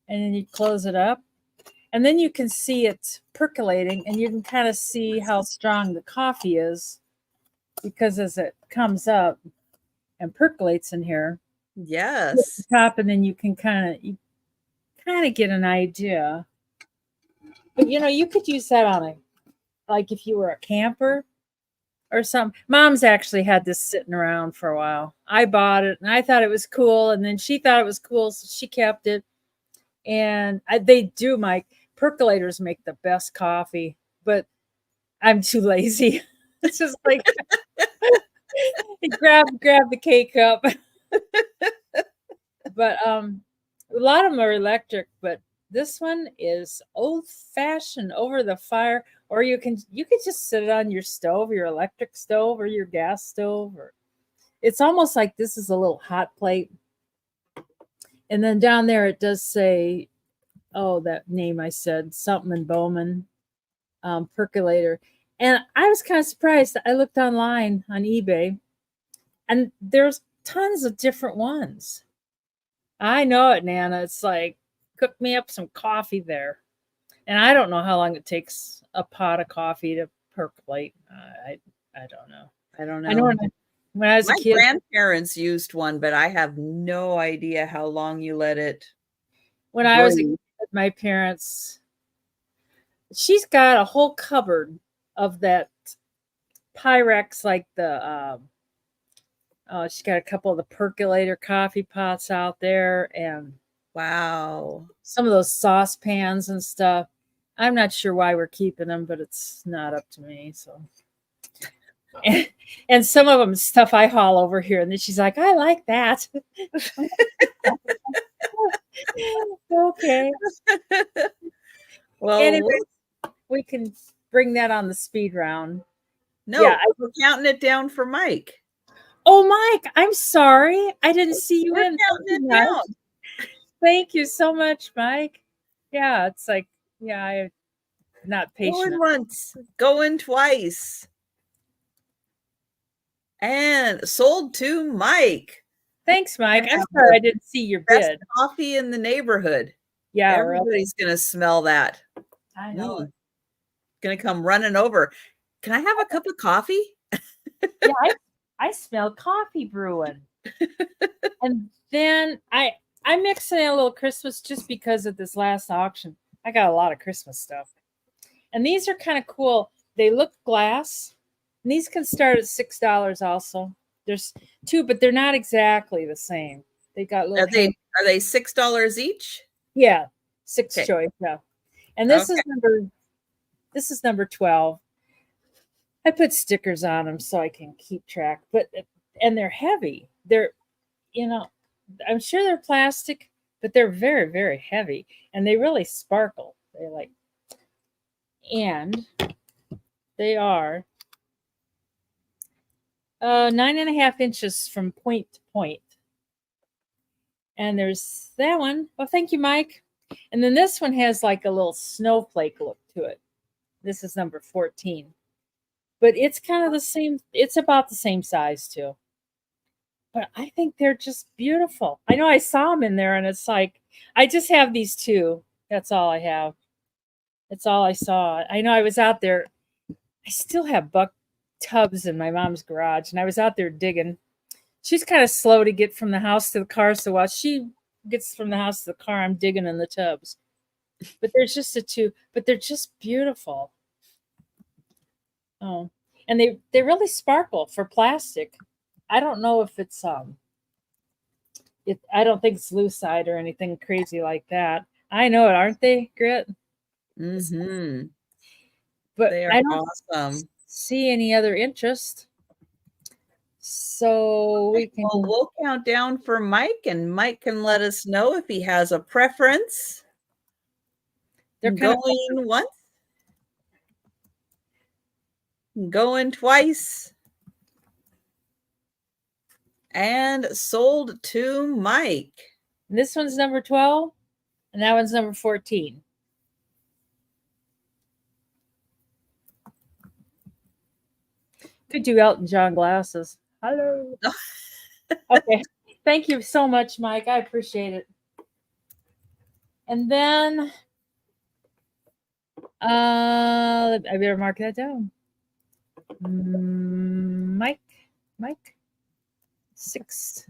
And then you close it up. And then you can see it percolating, and you can kind of see how strong the coffee is, because as it comes up and percolates in here, yes, the top, and then you can kind of get an idea. But you could use that like if you were a camper or something. Mom's actually had this sitting around for a while. I bought it and I thought it was cool, and then she thought it was cool, so she kept it. And my percolators make the best coffee, but I'm too lazy. It's just like grab the K-cup. But a lot of them are electric, but this one is old-fashioned over the fire, or you could just sit it on your stove, your electric stove or your gas stove, or it's almost like this is a little hot plate. And then down there it does say, that name I said, something and Bowman percolator. And I was kind of surprised. I looked online on eBay, and there's tons of different ones. I know it, Nana. It's like, cook me up some coffee there. And I don't know how long it takes a pot of coffee to percolate. I don't know. I don't know. I know when I was a kid, my grandparents used one, but I have no idea how long you let it. When I was a kid, my parents, she's got a whole cupboard of that Pyrex, like the she's got a couple of the percolator coffee pots out there, and wow, some of those saucepans and stuff. I'm not sure why we're keeping them, but it's not up to me. So, and some of them stuff I haul over here, and then she's like, "I like that." Okay. Well, anyway, we can bring that on the speed round. No, yeah, we're counting it down for Mike. Oh, Mike, I'm sorry. I didn't see you in. Counting it down. Thank you so much, Mike. Yeah, it's like, I'm not patient. Going once, going twice. And sold to Mike. Thanks, Mike. I'm sorry I didn't see your bid. Coffee in the neighborhood. Yeah, everybody's gonna smell that. I know. Gonna come running over. Can I have a cup of coffee? Yeah, I smell coffee brewing. And then I'm mixing in a little Christmas just because of this last auction. I got a lot of Christmas stuff. And these are kind of cool. They look glass. And these can start at $6 also. There's two, but they're not exactly the same. They got little Are they $6 each? Yeah, six Okay. choice. Yeah. And Okay. this is number 12. I put stickers on them so I can keep track. And they're heavy. They're, I'm sure they're plastic, but they're very, very heavy. And they really sparkle. And they are 9.5 inches from point to point. And there's that one. Oh, thank you, Mike. And then this one has like a little snowflake look to it. This is number 14. But it's kind of the same. It's about the same size too. But I think they're just beautiful. I know I saw them in there, and it's like, I just have these two. That's all I have. That's all I saw. I know I was out there. I still have buck tubs in my mom's garage, and I was out there digging. She's kind of slow to get from the house to the car, so while she gets from the house to the car, I'm digging in the tubs. But there's just the two, but they're just beautiful. Oh, and they really sparkle for plastic. I don't know if it's I don't think it's lucite or anything crazy like that. I know it, aren't they, Grit? Mm-hmm. But they are I don't awesome. see any other interest. So we can. Well, we'll count down for Mike, and Mike can let us know if he has a preference. They're going once, going twice, and sold to Mike. And this one's number 12, and that one's number 14. Could do Elton John glasses. Hello. Okay. Thank you so much, Mike. I appreciate it. And then I better mark that down. Mike, 6.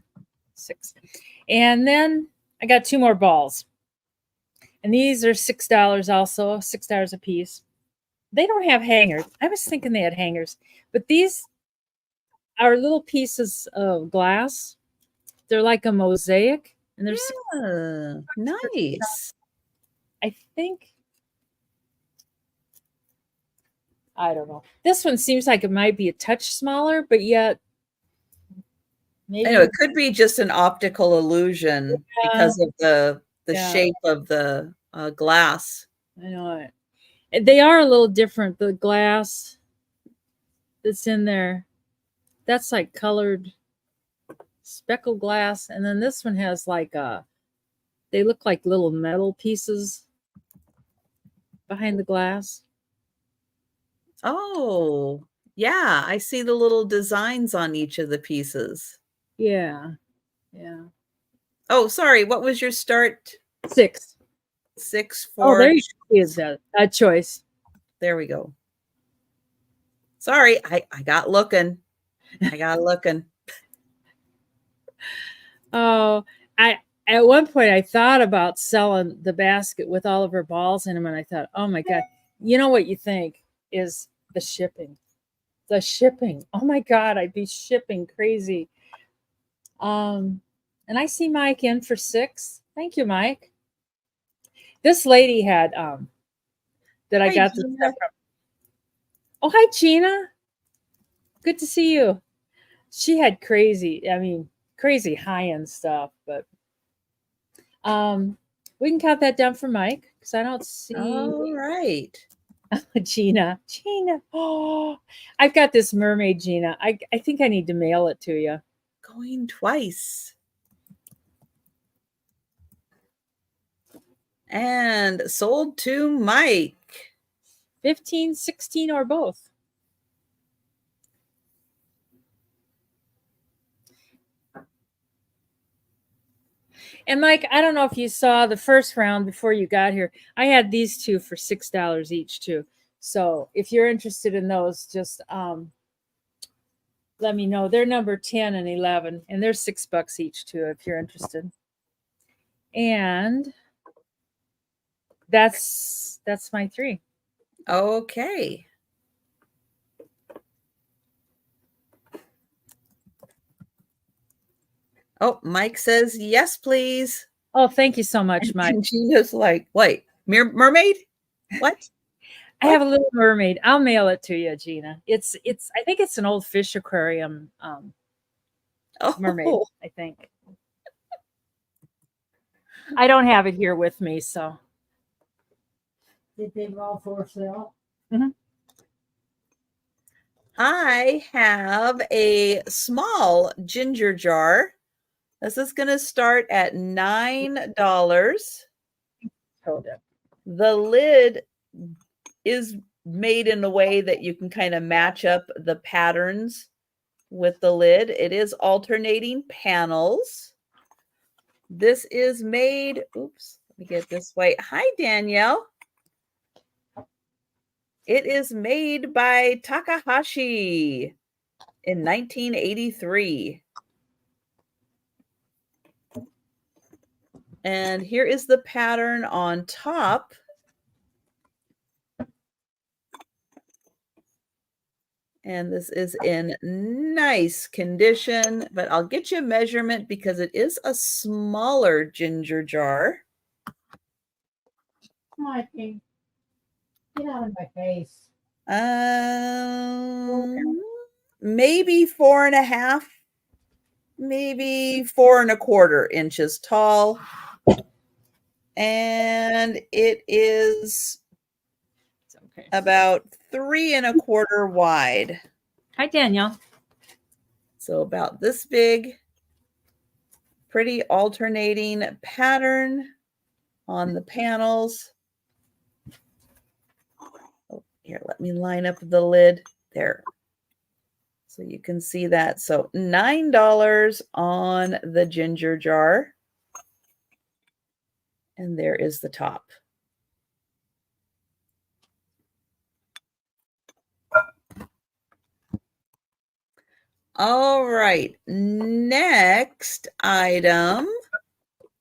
And then I got 2 more balls. And these are $6 also, $6 a piece. They don't have hangers. I was thinking they had hangers, but these are little pieces of glass. They're like a mosaic, and they're nice. I think, I don't know. This one seems like it might be a touch smaller, but yet maybe I know it could be just an optical illusion because of the shape of the glass. I know it. They are a little different. The glass that's in there, that's like colored speckled glass, and then this one has like they look like little metal pieces behind the glass. Oh, yeah, I see the little designs on each of the pieces. Yeah. Oh, sorry, what was your start? 6. 6 for. Oh, there is a choice. There we go. Sorry, I got looking. Oh, at one point I thought about selling the basket with all of her balls in them, and I thought, oh my God, you know what you think is the shipping. Oh my God, I'd be shipping crazy. And I see Mike in for 6. Thank you, Mike. This lady had that I got the stuff from. Oh, hi, Gina. Good to see you. She had crazy high-end stuff, but we can count that down for Mike because I don't see. All right. Gina. Oh, I've got this mermaid, Gina. I think I need to mail it to you. Going twice. And sold to Mike. 15, 16, or both. And Mike, I don't know if you saw the first round before you got here. I had these 2 for $6 each too. So if you're interested in those, just let me know. They're number 10 and 11, and they're $6 each too if you're interested. And that's my 3. Okay. Oh, Mike says, yes, please. Oh, thank you so much, Mike. And Gina's like, wait, mermaid? What? I have a little mermaid. I'll mail it to you, Gina. It's I think it's an old fish aquarium mermaid, Oh, I think. I don't have it here with me, so. Did they all for sale? I have a small ginger jar. This is going to start at $9. Hold it. The lid is made in a way that you can kind of match up the patterns with the lid. It is alternating panels. This is made, oops, let me get this way. Hi, Danielle. It is made by Takahashi in 1983. And here is the pattern on top. And this is in nice condition, but I'll get you a measurement because it is a smaller ginger jar. Mikey, get out of my face. Maybe 4.5, maybe 4.25 inches tall. And it is Okay. about 3.25 wide. Hi, Danielle. So about this big, pretty alternating pattern on the panels. Oh, here, let me line up the lid there. So you can see that. So $9 on the ginger jar. And there is the top. All right, next item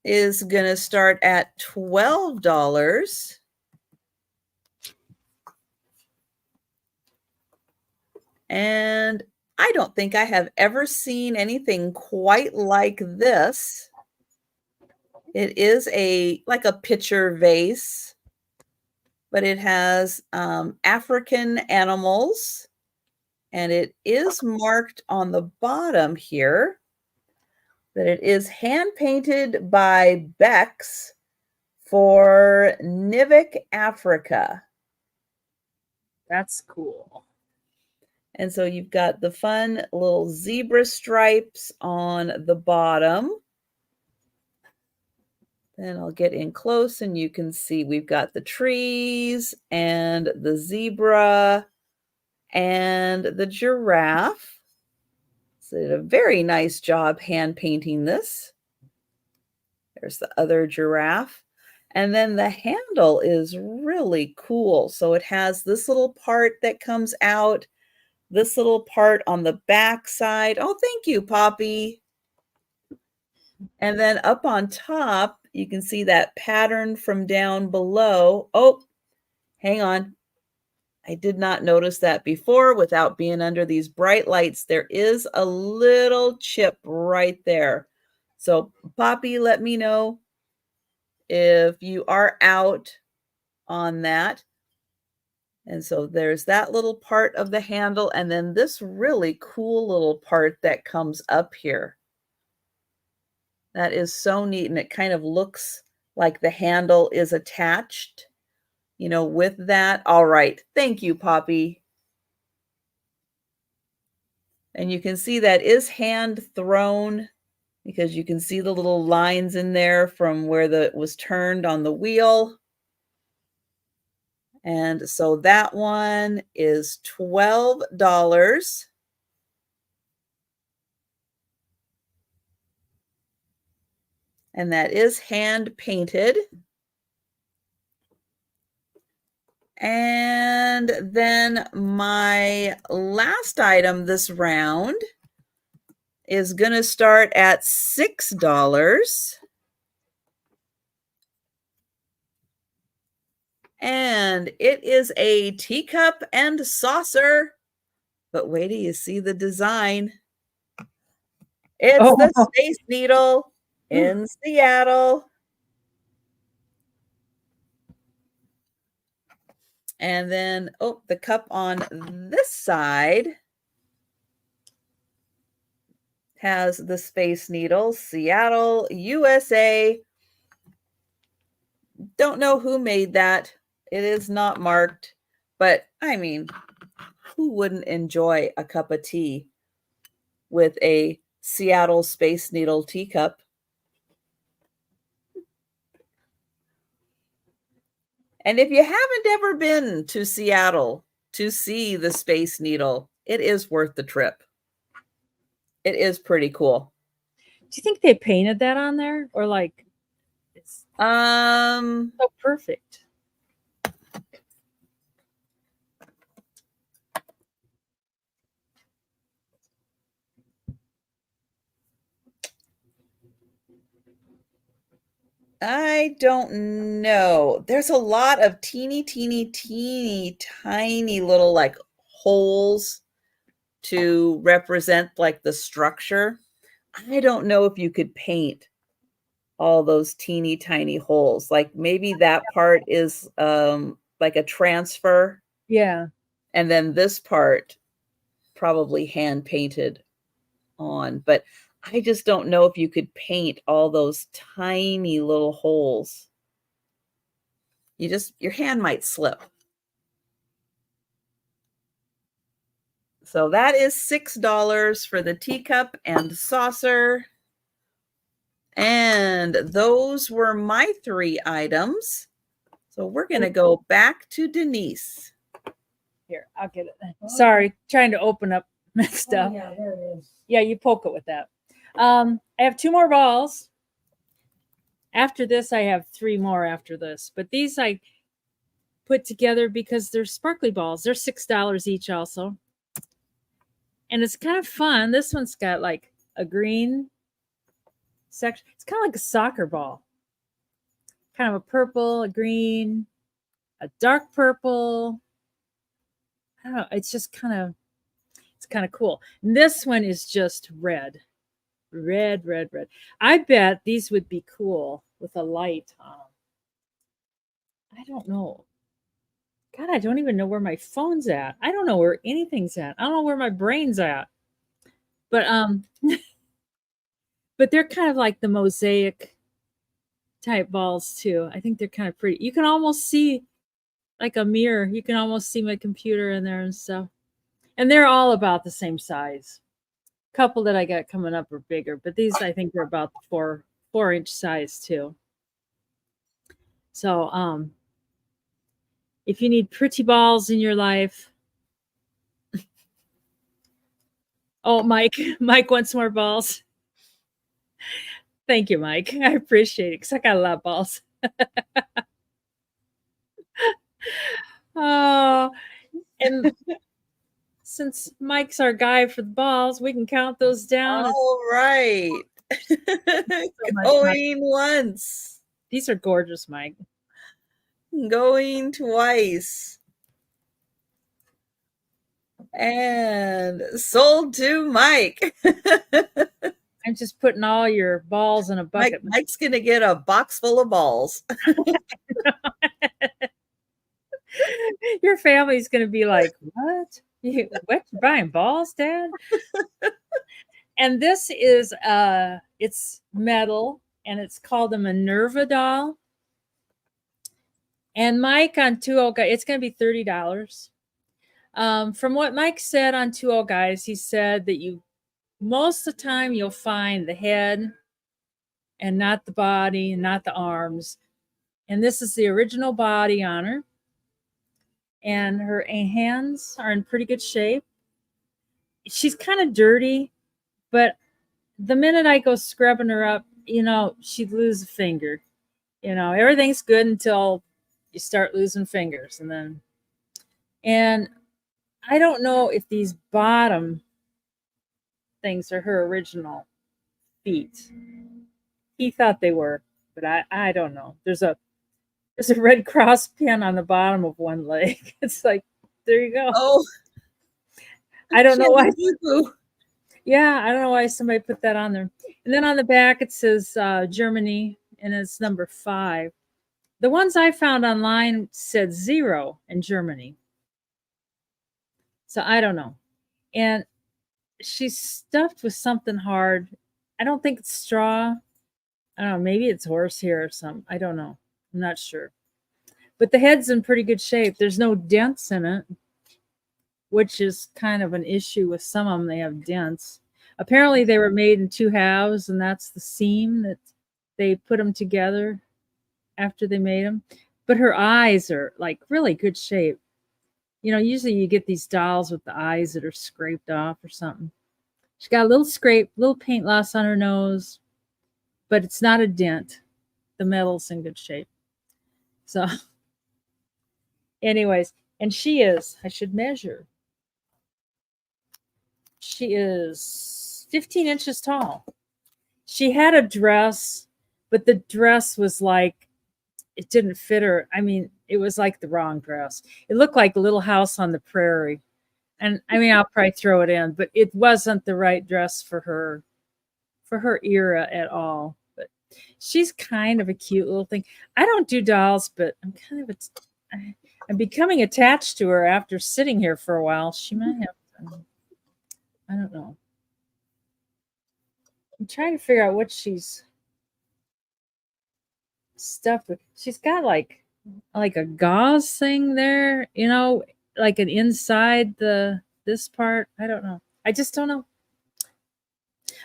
is going to start at $12. And I don't think I have ever seen anything quite like this. It is like a pitcher vase, but it has African animals. And it is marked on the bottom here that it is hand painted by Bex for Nivik, Africa. That's cool. And so you've got the fun little zebra stripes on the bottom. Then I'll get in close and you can see we've got the trees and the zebra and the giraffe. So they did a very nice job hand painting this. There's the other giraffe. And then the handle is really cool. So it has this little part that comes out, this little part on the back side. Oh, thank you, Poppy. And then up on top, you can see that pattern from down below. Oh, hang on. I did not notice that before without being under these bright lights. There is a little chip right there. So Poppy, let me know if you are out on that. And so there's that little part of the handle and then this really cool little part that comes up here. That is so neat and it kind of looks like the handle is attached. You know, with that. All right. Thank you, Poppy. And you can see that is hand thrown because you can see the little lines in there from where it was turned on the wheel. And so that one is $12. And that is hand painted. And then my last item this round is going to start at $6. And it is a teacup and saucer. But wait till you see the design. It's Oh, the Space Needle in Seattle. And then, oh, the cup on this side has the Space Needle, Seattle, USA. Don't know who made that. It is not marked, but I mean, who wouldn't enjoy a cup of tea with a Seattle Space Needle teacup? And if you haven't ever been to Seattle to see the Space Needle, it is worth the trip. It is pretty cool. do you think they painted that on there, or like it's so perfect? I don't know. There's a lot of teeny, teeny, teeny, tiny little like holes to represent like the structure. I don't know if you could paint all those teeny tiny holes. Like maybe that part is like a transfer, Yeah. and then this part probably hand painted on. But I just don't know if you could paint all those tiny little holes. Your hand might slip. So that is $6 for the teacup and saucer. And those were my 3 items. So we're going to go back to Denise. Here, I'll get it. Sorry, trying to open up stuff. Oh, yeah, there it is. Yeah, you poke it with that. I have 2 more balls. After this, I have 3 more after this. But these I put together because they're sparkly balls. They're $6 each also. And it's kind of fun. This one's got like a green section. It's kind of like a soccer ball. Kind of a purple, a green, a dark purple. I don't know. It's just kind of cool. And this one is just red. Red, red, red. I bet these would be cool with a light on them. I don't know. God, I don't even know where my phone's at. I don't know where anything's at. I don't know where my brain's at. But but they're kind of like the mosaic type balls too. I think they're kind of pretty. You can almost see like a mirror. You can almost see my computer in there and stuff. And they're all about the same size. Couple that I got coming up are bigger, but these I think are about the 4-inch size too. So if you need pretty balls in your life. Oh, Mike wants more balls. Thank you, Mike. I appreciate it because I got a lot of balls. Oh, and since Mike's our guy for the balls, we can count those down. All right. Going once. These are gorgeous, Mike. Going twice. And sold to Mike. I'm just putting all your balls in a bucket. Mike's going to get a box full of balls. Your family's going to be like, what? You're buying balls, Dad? And this is it's metal, and it's called a Minerva doll. And Mike on 2 Guys, it's going to be $30. From what Mike said on 2 Guys, he said that most of the time you'll find the head and not the body and not the arms. And this is the original body on her. And her hands are in pretty good shape. She's kind of dirty, but the minute I go scrubbing her up, she'd lose a finger. Everything's good until you start losing fingers. And I don't know if these bottom things are her original feet. He thought they were, but I don't know. There's a Red Cross pin on the bottom of one leg. It's like, there you go. Oh, I don't know why. Yeah, I don't know why somebody put that on there. And then on the back it says Germany, and it's number 5. The ones I found online said 0 in Germany. So I don't know. And she's stuffed with something hard. I don't think it's straw. I don't know. Maybe it's horsehair or something. I don't know. I'm not sure. But the head's in pretty good shape. There's no dents in it, which is kind of an issue with some of them. They have dents. Apparently, they were made in 2 halves, and that's the seam that they put them together after they made them. But her eyes are like really good shape. You know, usually you get these dolls with the eyes that are scraped off or something. She got a little scrape, little paint loss on her nose, but it's not a dent. The metal's in good shape. So, anyways, and she is, I should measure. She is 15 inches tall. She had a dress, but the dress was like, it didn't fit her. I mean, it was like the wrong dress. It looked like a Little House on the Prairie. And I mean, I'll probably throw it in, but it wasn't the right dress for her era at all. But she's kind of a cute little thing. I don't do dolls, but I'm becoming attached to her after sitting here for a while. She might have, I don't know. I'm trying to figure out what she's stuffed with. She's got like a gauze thing there, you know, like an inside this part. I don't know. I just don't know.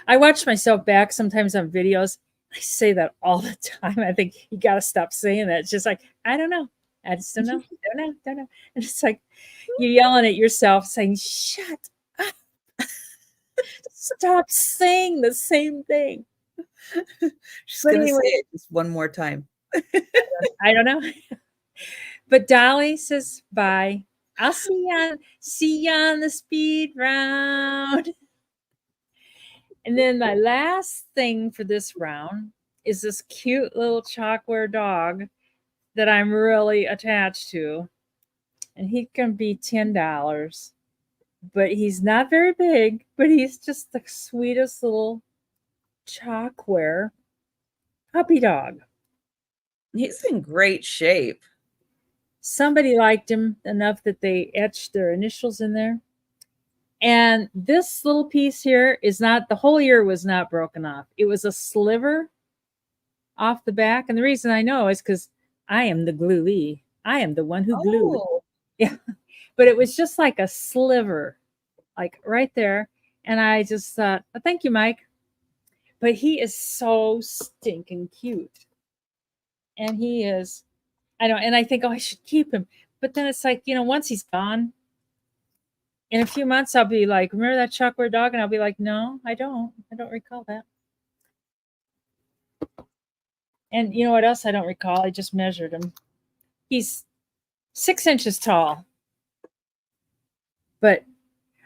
I watch myself back sometimes on videos. I say that all the time. I think you got to stop saying that. It's just like, I don't know. I just don't know. Don't know. And it's like you're yelling at yourself saying, shut up. Stop saying the same thing. She's going to say it just one more time. I don't know. But Dolly says bye. I'll see you on the speed round. And then my last thing for this round is this cute little chalkware dog that I'm really attached to. And he can be $10. But he's not very big, but he's just the sweetest little chalkware puppy dog. He's in great shape. Somebody liked him enough that they etched their initials in there. And this little piece here is not, the whole ear was not broken off. It was a sliver off the back. And the reason I know is because I am the gluey. I am the one who glued. Oh. Yeah. But it was just like a sliver, like right there. And I just thought, oh, thank you, Mike. But he is so stinking cute. And he is, I don't, and I think, oh, I should keep him. But then it's like, you know, once he's gone, in a few months, I'll be like, remember that chalkware dog? And I'll be like, no, I don't. I don't recall that. And you know what else I don't recall? I just measured him. He's 6 inches tall. But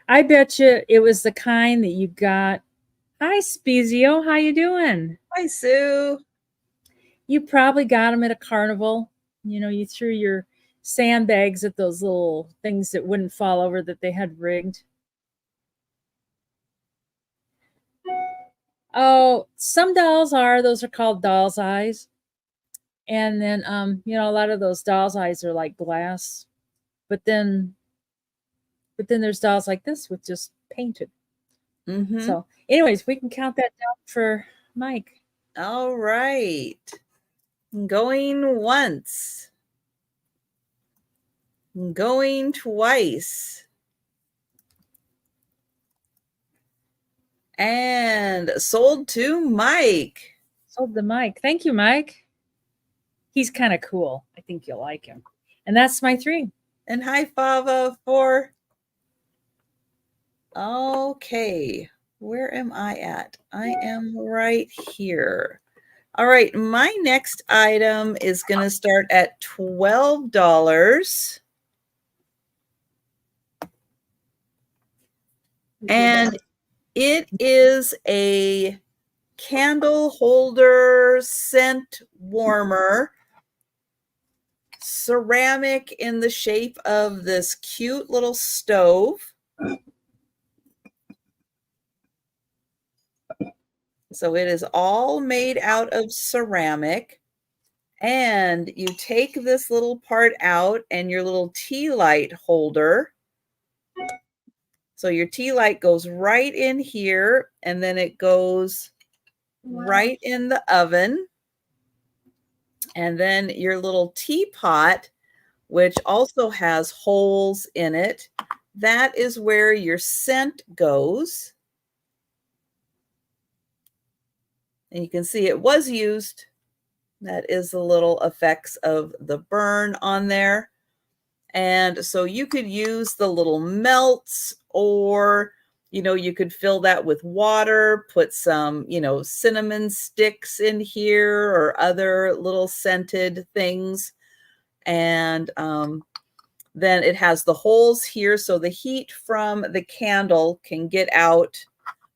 I bet you it was the kind that you got. Hi, Spezio. How you doing? Hi, Sue. You probably got him at a carnival. You know, you threw your sandbags at those little things that wouldn't fall over that they had rigged. Oh, some dolls are. Those are called doll's eyes. And then, you know, a lot of those doll's eyes are like glass. But then there's dolls like this with just painted. Mm-hmm. So, anyways, we can count that down for Mike. All right. Going once. Going twice. And sold to Mike. Sold to Mike. Thank you, Mike. He's kind of cool. I think you'll like him. And that's my 3. And hi, Fava, for... Okay. Where am I at? I am right here. All right. My next item is going to start at $12. And it is a candle holder scent warmer, ceramic in the shape of this cute little stove. So it is all made out of ceramic. And you take this little part out and your little tea light holder. So your tea light goes right in here, and then it goes right in the oven. And then your little teapot, which also has holes in it, that is where your scent goes. And you can see it was used. That is the little effects of the burn on there. And so you could use the little melts, or, you could fill that with water, put some, cinnamon sticks in here or other little scented things. And then it has the holes here, so the heat from the candle can get out,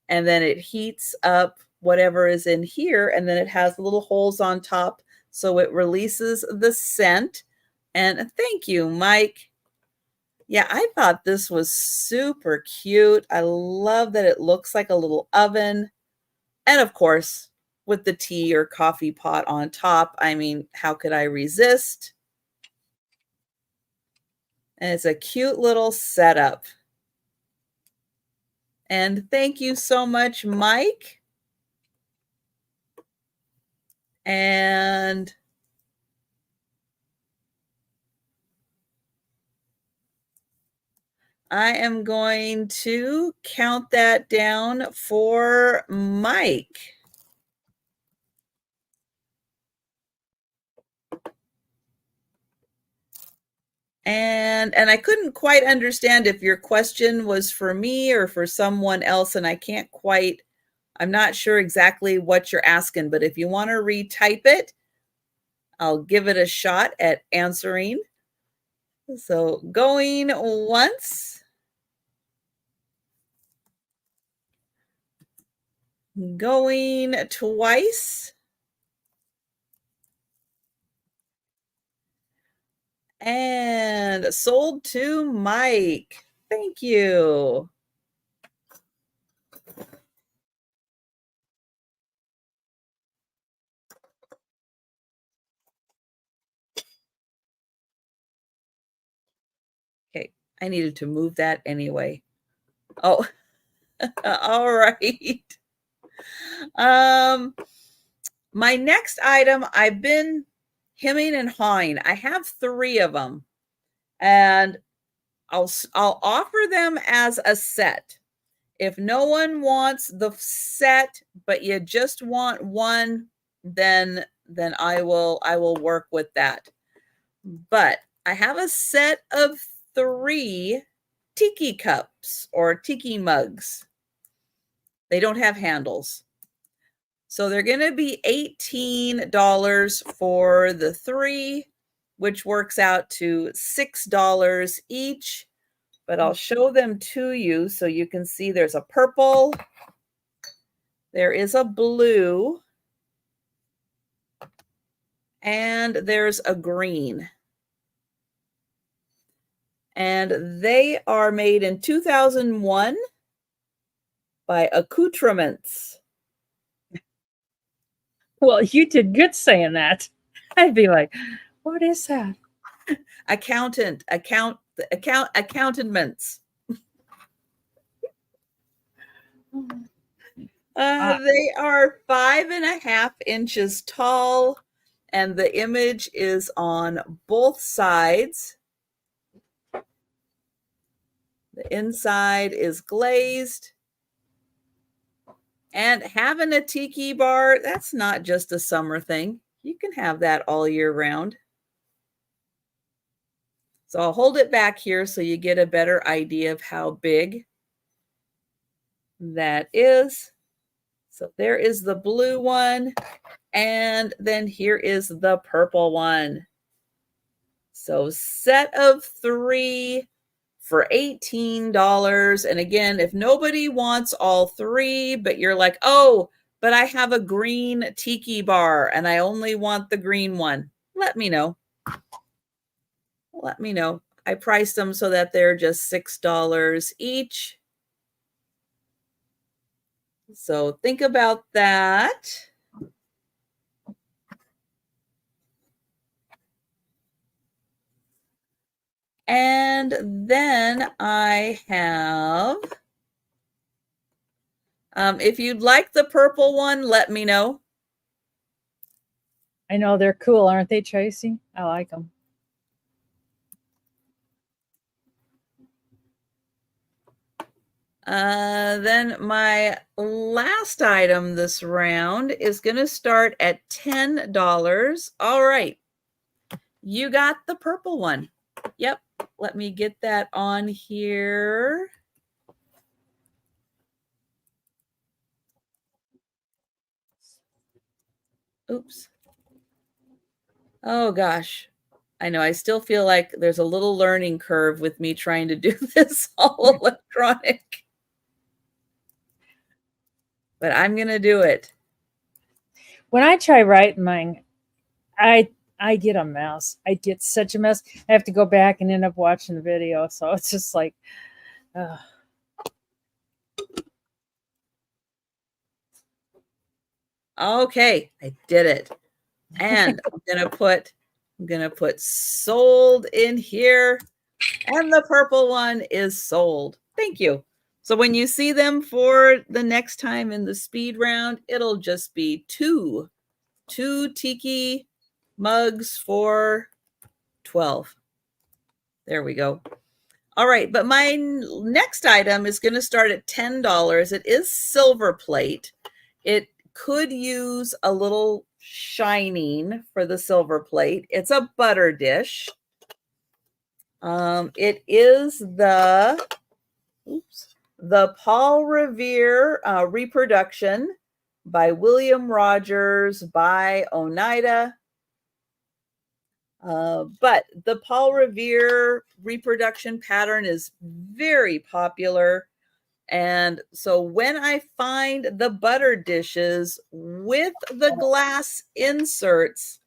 and then it heats up whatever is in here, and then it has little holes on top, so it releases the scent. And thank you, Mike. Yeah, I thought this was super cute. I love that it looks like a little oven. And of course, with the tea or coffee pot on top, I mean, how could I resist? And it's a cute little setup. And thank you so much, Mike. And I am going to count that down for Mike. And I couldn't quite understand if your question was for me or for someone else, and I'm not sure exactly what you're asking, but if you want to retype it, I'll give it a shot at answering. So going once, going twice, and sold to Mike. Thank you. Okay, I needed to move that anyway. Oh, all right. My next item, I've been hemming and hawing. I have 3 of them, and I'll offer them as a set. If no one wants the set, but you just want one, then I will work with that. But I have a set of 3 tiki cups or tiki mugs. They don't have handles. So they're going to be $18 for the 3, which works out to $6 each. But I'll show them to you so you can see there's a purple, there is a blue, and there's a green. And they are made in 2001 by Accoutrements. Well, you did good saying that. I'd be like, what is that? Accountants. They are 5.5 inches tall, and the image is on both sides. The inside is glazed. And having a tiki bar, that's not just a summer thing. You can have that all year round. So I'll hold it back here so you get a better idea of how big that is. So there is the blue one, and then here is the purple one. So set of 3 for $18. And again, if nobody wants all 3, but you're like, oh, but I have a green tiki bar and I only want the green one, let me know. Let me know. I priced them so that they're just $6 each. So think about that. And then I have, if you'd like the purple one, let me know. I know they're cool, aren't they, Tracy? I like them. Then my last item this round is going to start at $10. All right. You got the purple one. Yep. Let me get that on here. Oops. Oh, gosh. I know. I still feel like there's a little learning curve with me trying to do this all electronic. But I'm going to do it. When I try writing mine, I get a mess. I get such a mess. I have to go back and end up watching the video. So it's just like, okay, I did it. And I'm gonna put sold in here. And the purple one is sold. Thank you. So when you see them for the next time in the speed round, it'll just be two tiki mugs for 12. There we go. All right, but my next item is going to start at $10. It is silver plate. It could use a little shining for the silver plate. It's a butter dish. It is the Paul Revere reproduction by William Rogers by Oneida. But the Paul Revere reproduction pattern is very popular. And so when I find the butter dishes with the glass inserts,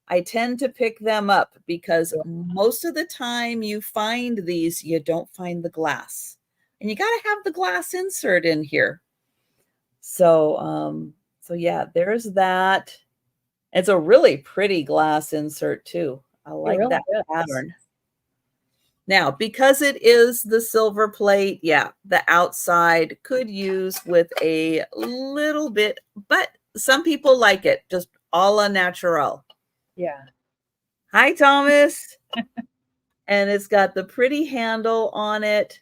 I tend to pick them up because most of the time you find these, you don't find the glass. And you got to have the glass insert in here. So, yeah, there's that. It's a really pretty glass insert too. I like really that is. pattern. Now, because it is the silver plate, yeah, the outside could use with a little bit, but some people like it just a la natural. Yeah. Hi, Thomas. And it's got the pretty handle on it,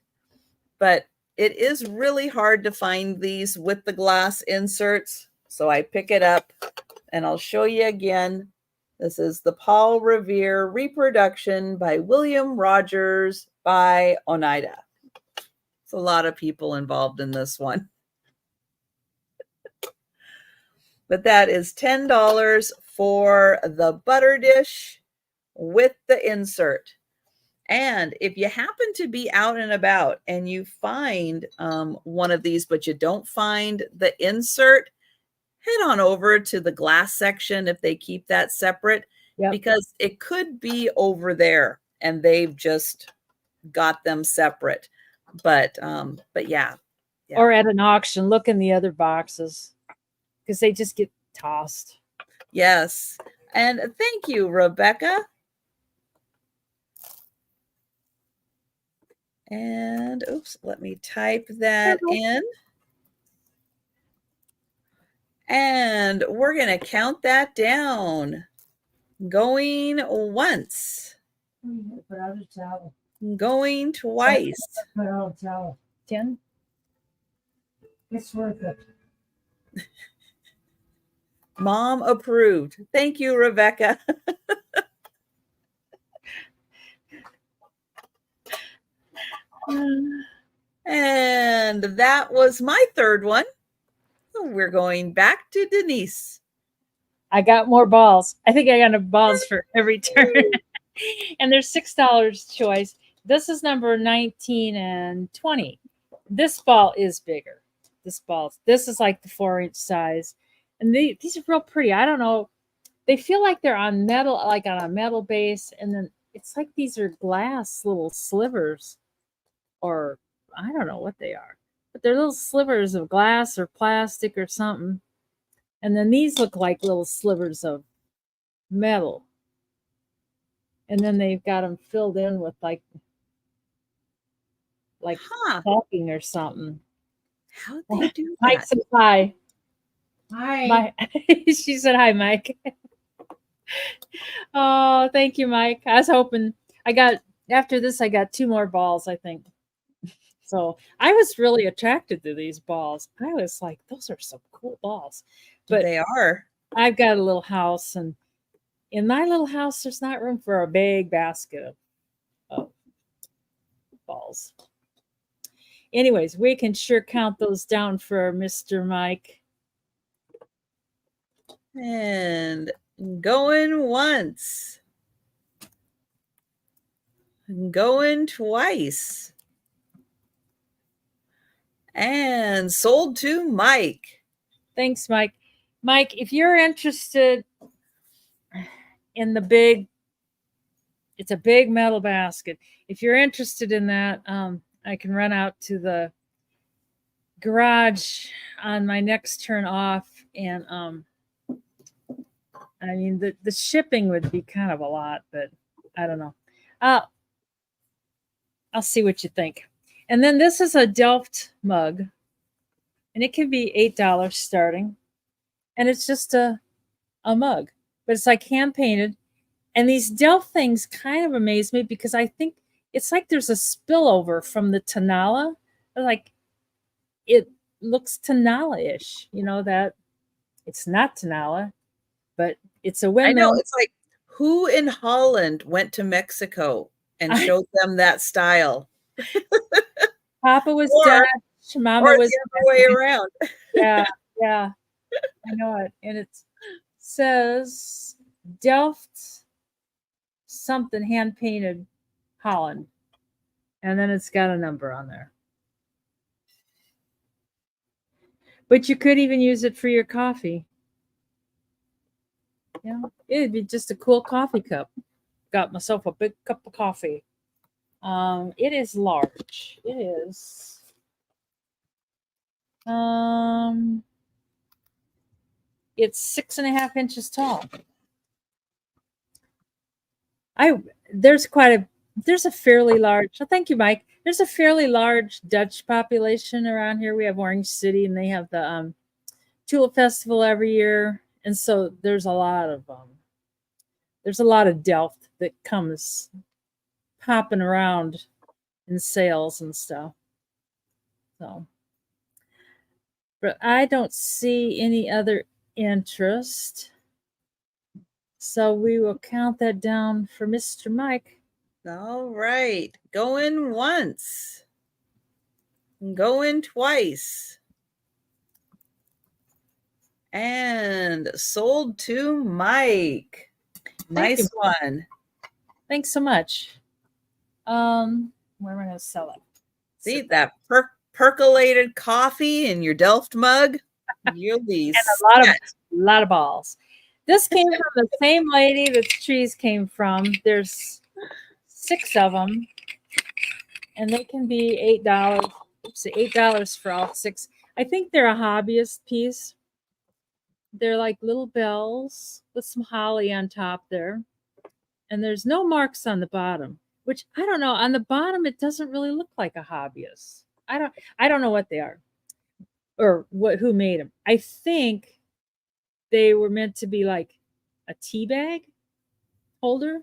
but it is really hard to find these with the glass inserts. So I pick it up and I'll show you again. This is the Paul Revere reproduction by William Rogers by Oneida. It's a lot of people involved in this one. But that is $10 for the butter dish with the insert. And if you happen to be out and about and you find one of these, but you don't find the insert, head on over to the glass section if they keep that separate, because it could be over there and they've just got them separate. But yeah. Or at an auction, look in the other boxes because they just get tossed. Yes. And thank you, Rebecca. And oops, let me type that in. And we're going to count that down. Going once. Put out a towel. Going twice. Put out a towel. 10. It's worth it. Mom approved. Thank you, Rebecca. And that was my third one. So we're going back to Denise. I got more balls. I think I got enough balls for every turn. And there's $6 choice. This is number 19 and 20. This ball is bigger. This is like the 4-inch size. And these are real pretty. I don't know. They feel like they're on metal, like on a metal base. And then it's like these are glass little slivers. Or I don't know what they are. but they're little slivers of glass or plastic or something. And then these look like little slivers of metal. And then they've got them filled in with like Huh. caulking or something. How'd they do Mike that? said hi. Hi. She said hi, Mike. Oh, thank you, Mike. I was hoping after this I got 2 more balls, I think. So I was really attracted to these balls. I was like, those are some cool balls. But They are. I've got a little house, and in my little house, there's not room for a big basket of balls. Anyways, we can sure count those down for Mr. Mike. And going once. Going twice. And sold to Mike. Thanks, Mike. Mike, if you're interested in it's a big metal basket. If you're interested in that, I can run out to the garage on my next turn off. And I mean, the shipping would be kind of a lot, but I don't know. I'll see what you think. And then this is a Delft mug, and it can be $8 starting. And it's just a mug, but it's like hand painted. And these Delft things kind of amaze me because I think it's like there's a spillover from the Tanala. Like it looks Tanala-ish, that it's not Tanala, but it's a windmill. I know, it's like who in Holland went to Mexico and showed them that style? Papa was Dutch, Mama or was the other way around. Yeah, I know it. And it says Delft something hand painted Holland. And then it's got a number on there. But you could even use it for your coffee. Yeah, it'd be just a cool coffee cup. Got myself a big cup of coffee. It is large. It is. It's 6.5 inches tall. There's a fairly large. Oh, thank you, Mike. There's a fairly large Dutch population around here. We have Orange City, and they have the Tulip Festival every year, and so there's a lot of Delft that comes popping around in sales and stuff. So, but I don't see any other interest. So we will count that down for Mr. Mike. All right. Going once. Going twice. And sold to Mike. Nice one. Thanks so much. Where am I going to sell it? See that percolated coffee in your Delft mug? You'll be and a lot of balls. This came from the same lady that the trees came from. There's 6 of them, and they can be $8. Oops, $8 for all 6. I think they're a hobbyist piece. They're like little bells with some holly on top there, and there's no marks on the bottom. Which I don't know. On the bottom, it doesn't really look like a hobbyist. I don't know what they are, or who made them. I think they were meant to be like a tea bag holder,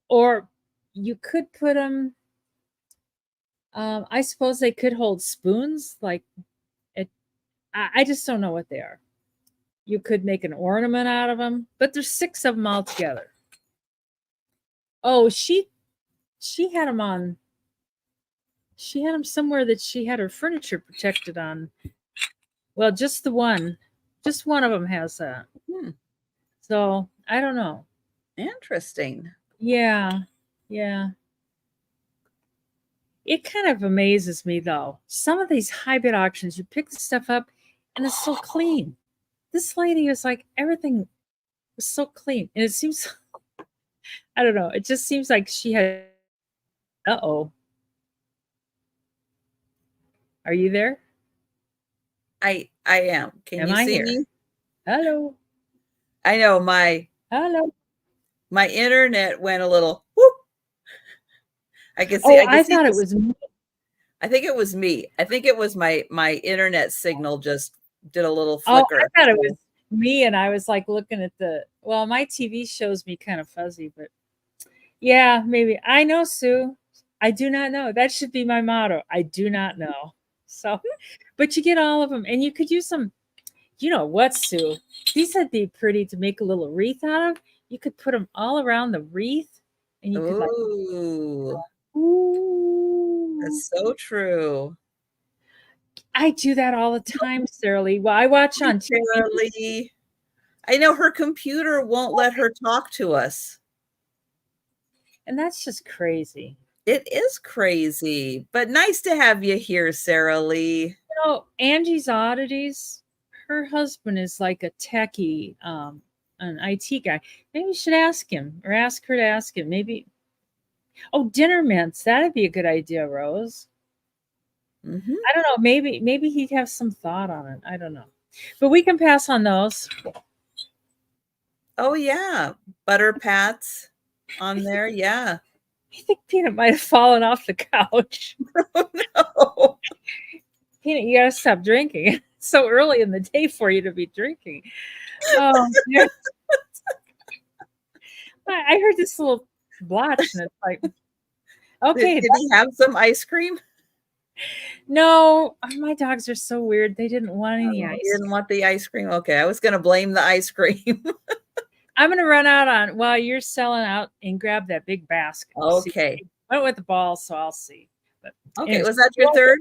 or you could put them. I suppose they could hold spoons. Like it, I just don't know what they are. You could make an ornament out of them, but there's 6 of them all together. Oh, she had them on. She had them somewhere that she had her furniture protected on. Well, just one of them has that. So I don't know. Interesting. Yeah. It kind of amazes me though. Some of these high bid auctions, you pick the stuff up and it's so clean. This lady was like, everything was so clean. And it seems, I don't know, it just seems like she had, are Are you there? I am. Can Am you I see here? me? Hello. I know my Hello. internet went a little whoop. I can see. Oh, I can I see. thought it was me. I think it was me. I think it was my internet signal just did a little Oh, flicker. I thought it was me, and I was like looking at my TV shows me kind of fuzzy, but yeah, maybe. I know, Sue. I do not know. That should be my motto. I do not know. So, but you get all of them, and you could use some. You know what, Sue? These would be pretty to make a little wreath out of. You could put them all around the wreath, and you could like, Ooh, ooh. that's so true. I do that all the time, Sarah Lee. Well, I watch on TV. Sarah Lee. I know her computer won't let her talk to us. And that's just crazy. It is crazy, but nice to have you here, Sarah Lee. You know, Angie's Oddities, her husband is like a techie, an IT guy. Maybe you should ask him or ask her to ask him. Maybe. Oh, dinner mints. That'd be a good idea, Rose. Mm-hmm. I don't know. Maybe he'd have some thought on it. I don't know. But we can pass on those. Oh, yeah. Butter pats on there. Yeah. I think Peanut might have fallen off the couch. Oh, no. Peanut, you gotta stop drinking. It's so early in the day for you to be drinking. Oh, yeah. I heard this little blotch, and it's like, okay. Did he have some ice cream? No, my dogs are so weird. They didn't want any You ice. didn't want the ice cream? Okay, I was going to blame the ice cream. I'm going to run out on while you're selling out and grab that big basket. Okay. Went with the ball, so I'll see. But Okay, anyways, was that your third?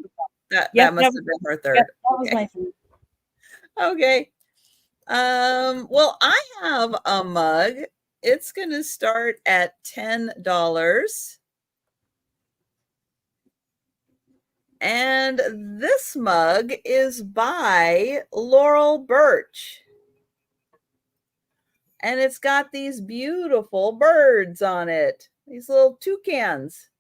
That must have been her third. Yep, that was my third. Okay. Well, I have a mug. It's going to start at $10. And this mug is by Laurel Birch. And it's got these beautiful birds on it, these little toucans.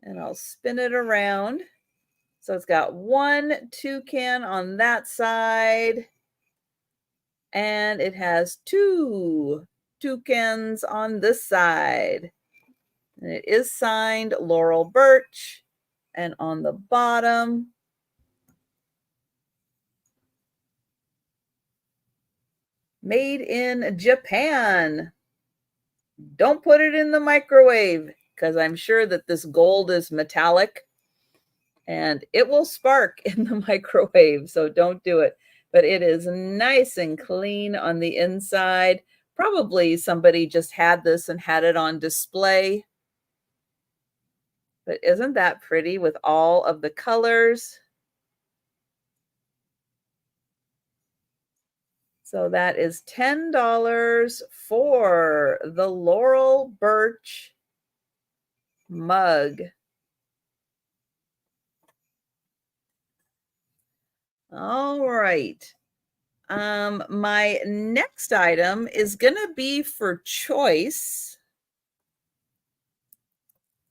And I'll spin it around. So it's got one toucan on that side, and it has two toucans on this side. And it is signed Laurel Birch. And on the bottom, made in Japan. Don't put it in the microwave, because I'm sure that this gold is metallic and it will spark in the microwave. So don't do it. But it is nice and clean on the inside. Probably somebody just had this and had it on display. But isn't that pretty with all of the colors? So that is $10 for the Laurel Birch mug. All right. My next item is going to be for choice.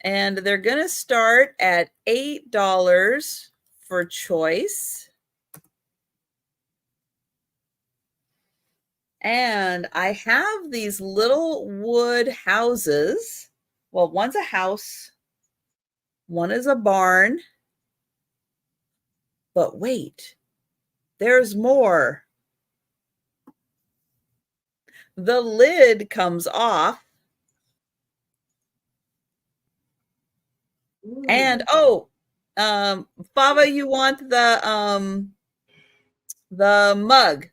And they're going to start at $8 for choice. And I have these little wood houses. Well, one's a house, one is a barn. But wait, there's more. The lid comes off. Ooh. And Fava, you want the mug?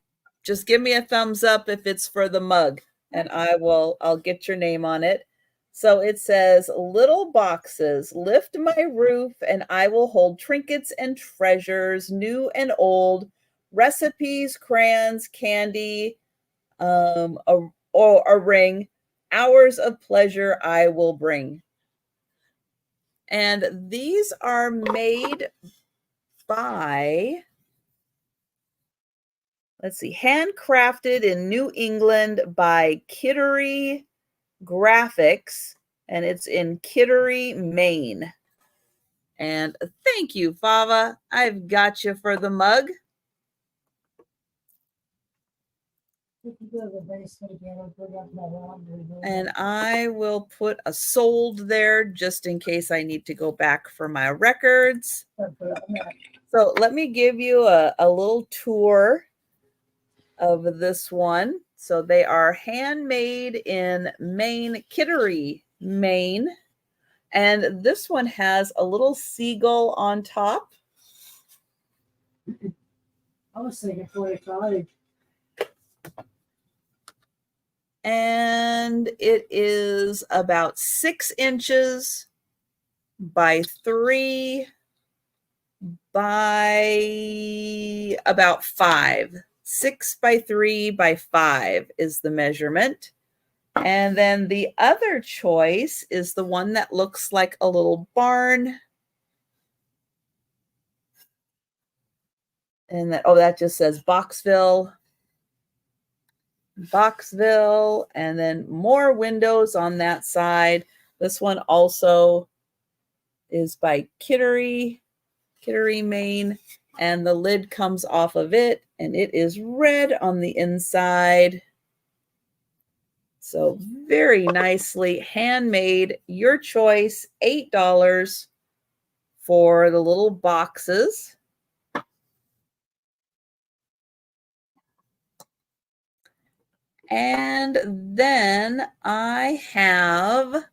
Just give me a thumbs up if it's for the mug, and I'll get your name on it. So it says, little boxes, lift my roof, and I will hold trinkets and treasures, new and old, recipes, crayons, candy, a ring, hours of pleasure I will bring. And these are made by, let's see, handcrafted in New England by Kittery Graphics, and it's in Kittery, Maine. And thank you, Fava. I've got you for the mug. And I will put a sold there just in case I need to go back for my records. So let me give you a little tour of this one. So they are handmade in Maine, Kittery, Maine. And this one has a little seagull on top. I was thinking 45. And it is about 6 inches by 3 by about 5. 6 by 3 by 5 is the measurement. And then the other choice is the one that looks like a little barn. And that, oh, that just says Boxville. Boxville, and then more windows on that side. This one also is by Kittery, Maine, and the lid comes off of it, and it is red on the inside. So very nicely handmade. Your choice, $8 for the little boxes. And then I have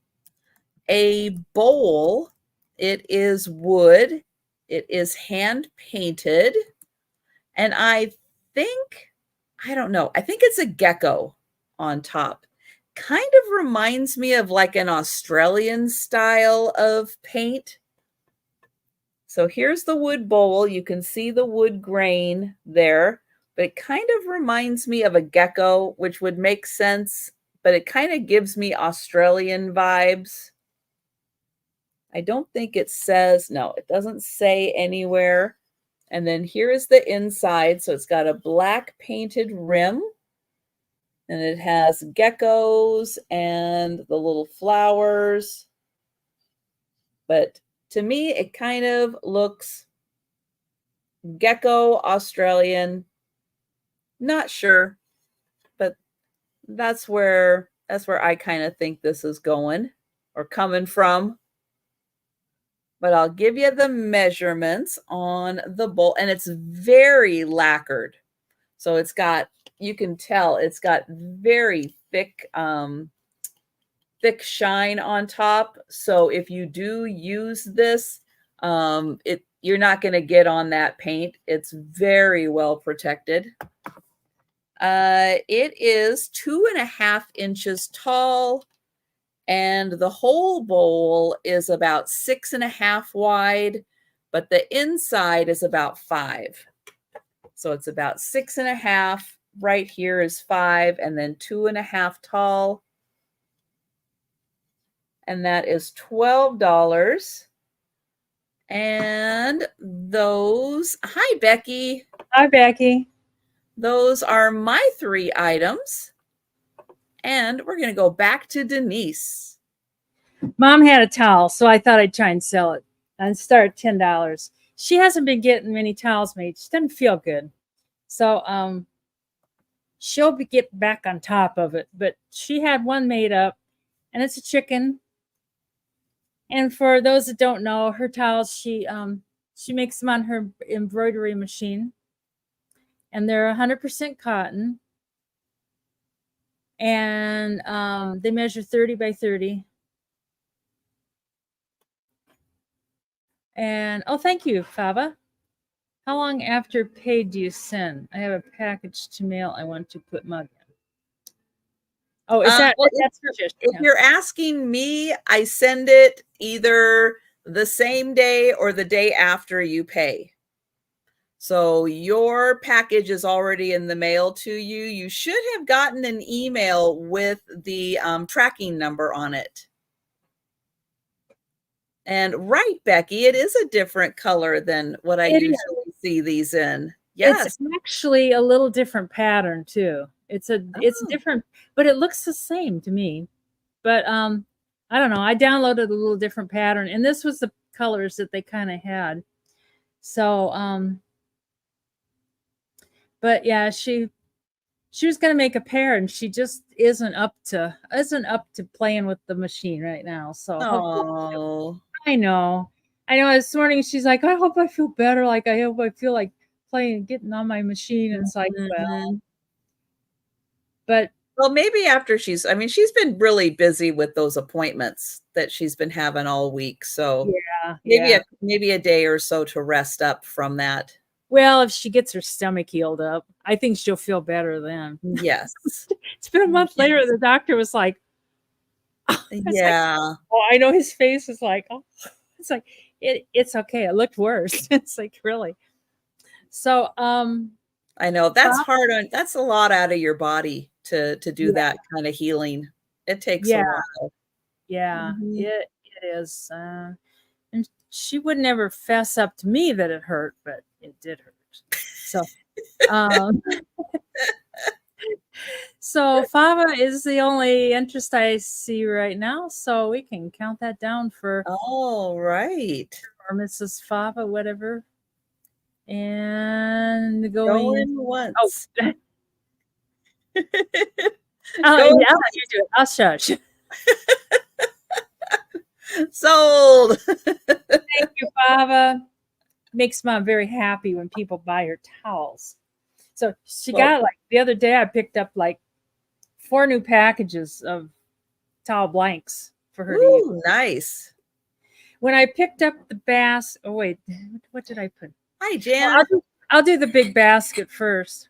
a bowl. It is wood. It is hand painted. And I think, I don't know, I think it's a gecko on top. Kind of reminds me of like an Australian style of paint. So here's the wood bowl. You can see the wood grain there. But it kind of reminds me of a gecko, which would make sense, but it kind of gives me Australian vibes. I don't think it says, no, it doesn't say anywhere. And then here is the inside. So it's got a black painted rim, and it has geckos and the little flowers. But to me, it kind of looks gecko Australian. Not sure, but that's where I kind of think this is going or coming from. But I'll give you the measurements on the bowl, and it's very lacquered. So it's got, you can tell it's got very thick thick shine on top. So if you do use this, you're not going to get on that paint. It's very well protected. It is 2.5 inches tall, and the whole bowl is about 6.5 wide, but the inside is about 5. So it's about 6.5. Right here is 5, and then 2.5 tall. And that is $12. And those, hi, Becky. Hi, Becky. Those are my 3 items. And we're going to go back to Denise. Mom had a towel, so I thought I'd try and sell it and start $10. She hasn't been getting many towels made. She doesn't feel good. So she'll get back on top of it. But she had one made up, and it's a chicken. And for those that don't know, her towels, she makes them on her embroidery machine. And they're 100% cotton. And they measure 30 by 30. And, oh, thank you, Fava. How long after paid do you send? I have a package to mail I want to put mug in. Oh, is that, well, that's if you're asking me, I send it either the same day or the day after you pay. So your package is already in the mail to you. You should have gotten an email with the tracking number on it. And right, Becky, it is a different color than what I usually see these in. Yes. It's actually a little different pattern too. It's different, but it looks the same to me. But I don't know. I downloaded a little different pattern, and this was the colors that they kind of had. So, but yeah, she was going to make a pair, and she just isn't up to playing with the machine right now. So Oh, I know. This morning she's like, I hope I feel better. Like, I hope I feel like playing, getting on my machine. And it's like, well, but well, maybe after she's been really busy with those appointments that she's been having all week. So maybe a day or so to rest up from that. Well, if she gets her stomach healed up, I think she'll feel better then. Yes. It's been a month later. The doctor was like, yeah. Like, oh, I know his face is like, oh, it's like, it's okay. It looked worse. It's like, really. So, I know that's hard that's a lot out of your body to do that kind of healing. It takes a while. Yeah, it is. And she would never fess up to me that it hurt, but it did hurt. So, so Fava is the only interest I see right now. So we can count that down for all right. Or Mrs. Fava, whatever. And going once. Oh. Oh, yeah, you do it. I'll shush. Sold. Thank you, Fava. Makes Mom very happy when people buy her towels. So she got, like, the other day I picked up like 4 new packages of towel blanks for her to use. Nice. When I picked up the basket, oh wait, what did I put? Hi, Jan. I'll do the big basket first.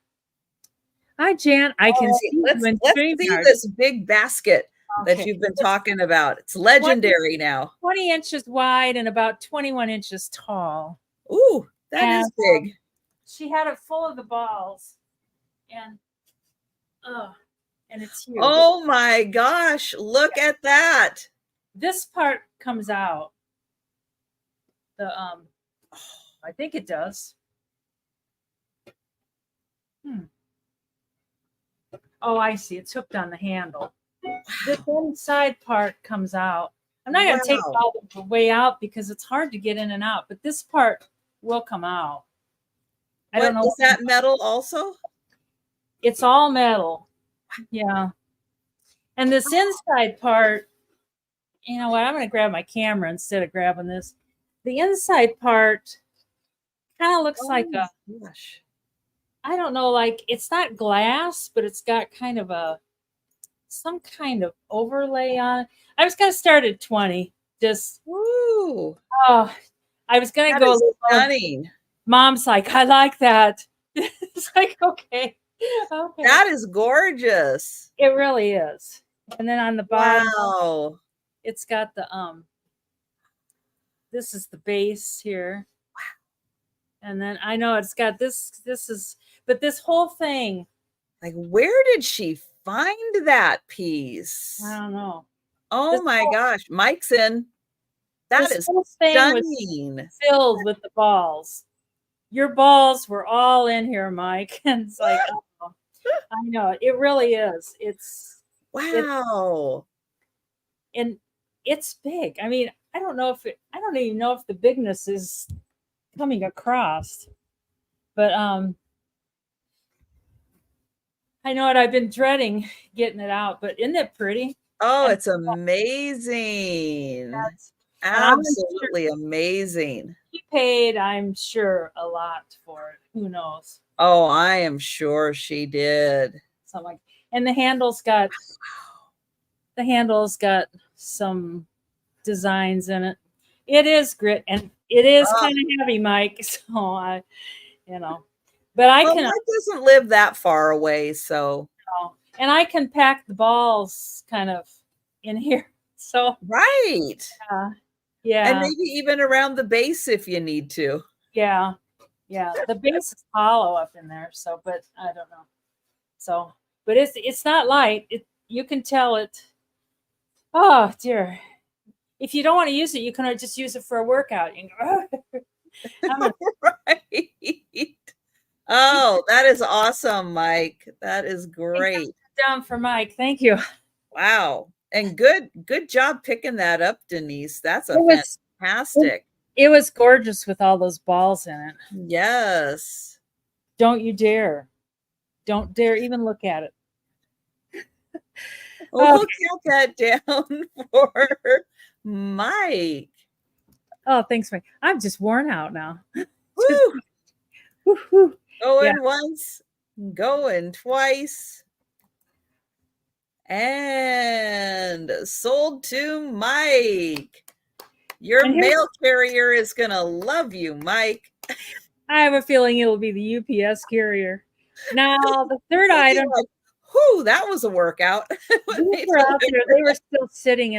Hi, Jan. I can see let's see this big basket that you've been talking about. It's legendary now. 20 inches wide and about 21 inches tall. Ooh, that is big. She had it full of the balls. And it's huge. Oh my gosh, look at that. This part comes out. I think it does. Oh, I see. It's hooked on the handle. This inside part comes out. I'm not going to take it all the way out because it's hard to get in and out, but this part will come out. I don't know. Is that metal also? It's all metal. Yeah. And this inside part, you know what? I'm going to grab my camera instead of grabbing this. The inside part kind of looks like a, I don't know, like it's not glass, but it's got kind of some kind of overlay on it. I was going to start at 20. Just, I was going to go stunning. Mom's like, I like that. It's like, okay. That is gorgeous. It really is. And then on the bottom, it's got the this is the base here. Wow. And then I know it's got this is, but this whole thing, like, where did she find that piece? I don't know. Oh my gosh, Mike's in. That is stunning. Filled with the balls. Your balls were all in here, Mike. And it's like, oh, I know it really is. It's wow. And it's big. I mean, I don't even know if the bigness is coming across. But I know what I've been dreading getting it out, but isn't it pretty? Oh, it's amazing. Absolutely amazing. She paid, I'm sure, a lot for it. Who knows? Oh, I am sure she did. Something like, and the handle's got some designs in it. It is grit and it is kind of heavy, Mike. So but I can. It doesn't live that far away, so. And I can pack the balls kind of in here. So right. Yeah. And maybe even around the base if you need to. Yeah. Yeah. The base is hollow up in there. So, but I don't know. So, but it's not light. You can tell it. Oh dear. If you don't want to use it, you can just use it for a workout. Right. Oh, that is awesome, Mike. That is great. Down for Mike. Thank you. Wow. And good job picking that up, Denise. That's fantastic. It was gorgeous with all those balls in it. Yes. Don't you dare. Don't dare even look at it. We'll count that down for Mike. Oh, thanks, Mike. I'm just worn out now. Woo! Woo-hoo. Going once, going twice. And sold to Mike. Your mail carrier is going to love you, Mike. I have a feeling it'll be the UPS carrier. Now, the third item. Like, whew, that was a workout. These were out there. They were still sitting